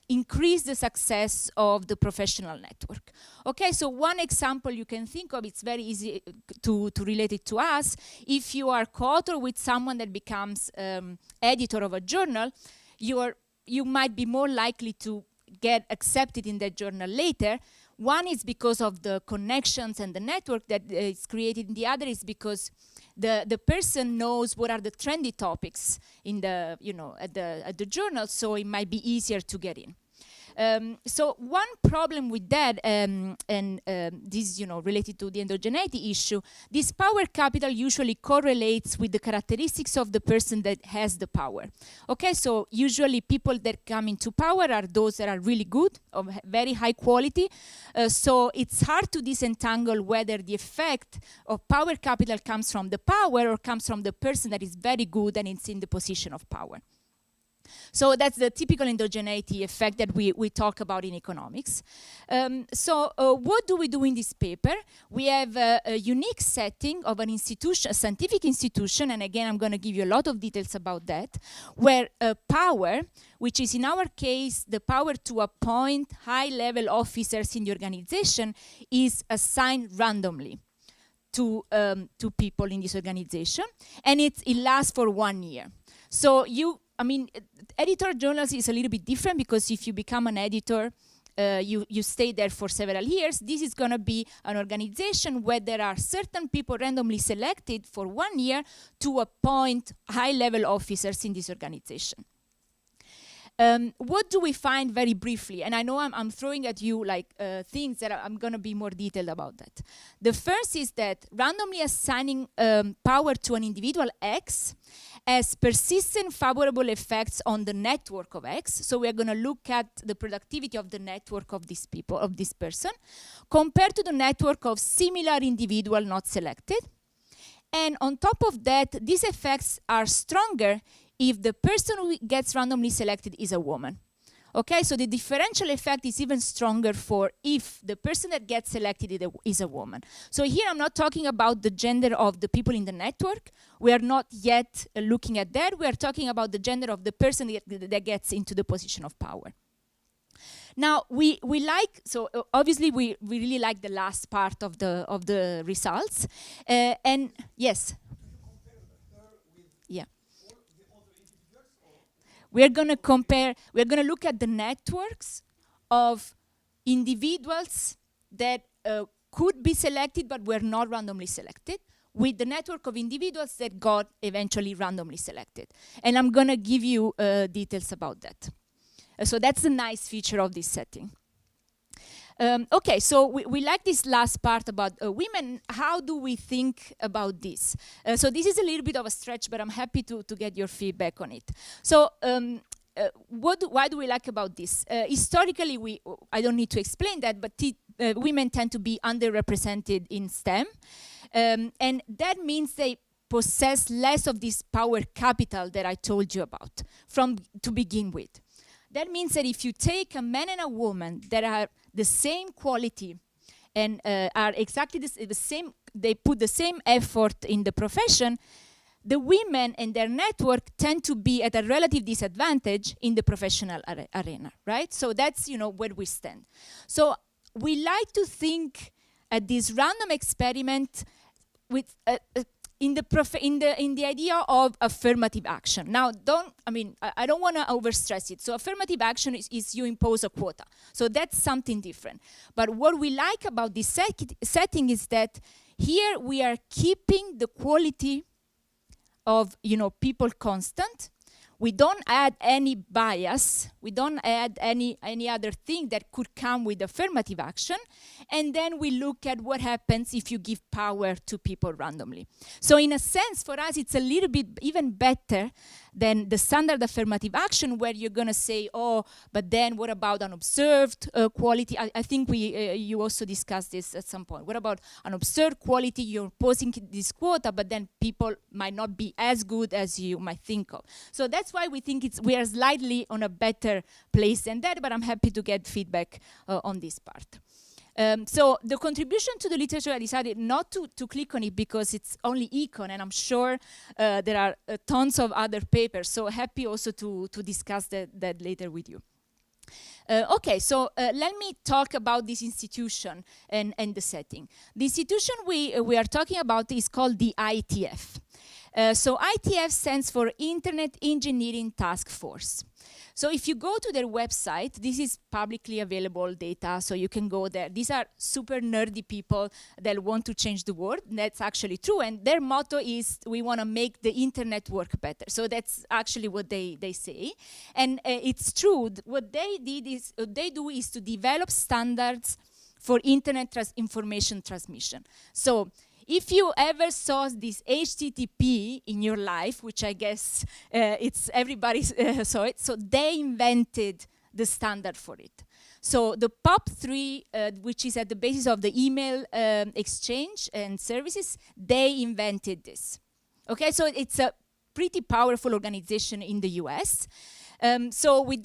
increase the success of the professional network. Okay, so one example you can think of, it's very easy to relate it to us. If you are co-author with someone that becomes editor of a journal, you might be more likely to get accepted in that journal later. One is because of the connections and the network that is created. The other is because the person knows what are the trendy topics in the, you know, at the journal, so it might be easier to get in. So one problem with that, and this, you know, related to the endogeneity issue, this power capital usually correlates with the characteristics of the person that has the power. Okay, so usually people that come into power are those that are really good, of very high quality. So it's hard to disentangle whether the effect of power capital comes from the power or comes from the person that is very good and is in the position of power. So that's the typical endogeneity effect that we talk about in economics. So what do we do in this paper? We have a unique setting of an institution, a scientific institution, and again, I'm going to give you a lot of details about that, where power, which is in our case the power to appoint high-level officers in the organization, is assigned randomly to people in this organization, and it lasts for 1 year. So editor journals is a little bit different, because if you become an editor, you stay there for several years. This is going to be an organization where there are certain people randomly selected for 1 year to appoint high-level officers in this organization. What do we find very briefly? And I know I'm throwing at you like things that I'm going to be more detailed about that. The first is that randomly assigning power to an individual X has persistent favorable effects on the network of X. So we're going to look at the productivity of the network of these people, of this person, compared to the network of similar individual not selected. And on top of that, these effects are stronger if the person who gets randomly selected is a woman. Okay, so the differential effect is even stronger for if the person that gets selected is a woman. So here I'm not talking about the gender of the people in the network. We are not yet looking at that. We are talking about the gender of the person that gets into the position of power. Now, we like, so obviously we really like the last part of the results. And yes. Yeah. We're going to look at the networks of individuals that could be selected but were not randomly selected. with the network of individuals that got eventually randomly selected. And I'm going to give you details about that. So that's a nice feature of this setting. Okay, so we like this last part about women. How do we think about this? So this is a little bit of a stretch, but I'm happy to get your feedback on it. So why do we like about this? Historically, I don't need to explain that, but women tend to be underrepresented in STEM. And that means they possess less of this power capital that I told you about to begin with. That means that if you take a man and a woman that are the same quality and are exactly the same, they put the same effort in the profession, the women and their network tend to be at a relative disadvantage in the professional arena, right? So that's, where we stand. So we like to think at this random experiment with in the idea of affirmative action. Now, I don't want to overstress it. So affirmative action is you impose a quota. So that's something different. But what we like about this setting is that here we are keeping the quality of people constant. We don't add any bias. We don't add any other thing that could come with affirmative action. And then we look at what happens if you give power to people randomly. So in a sense, for us, it's a little bit even better than the standard affirmative action where you're going to say, oh, but then what about unobserved quality? I think you also discussed this at some point. What about unobserved quality? You're posing this quota, but then people might not be as good as you might think of. So that's why we think we are slightly on a better place than that, but I'm happy to get feedback on this part. So the contribution to the literature, I decided not to click on it because it's only econ, and I'm sure there are tons of other papers, so happy also to discuss that later with you. Okay, so let me talk about this institution and the setting. The institution we are talking about is called the IETF. So IETF stands for Internet Engineering Task Force. So if you go to their website, this is publicly available data, so you can go there. These are super nerdy people that want to change the world. That's actually true, and their motto is, we want to make the internet work better. So that's actually what they say. And it's true. What they do is to develop standards for internet information transmission. So if you ever saw this HTTP in your life, which I guess it's everybody saw it, so they invented the standard for it. So the POP3, which is at the basis of the email exchange and services, they invented this. Okay, so it's a pretty powerful organization in the US. So with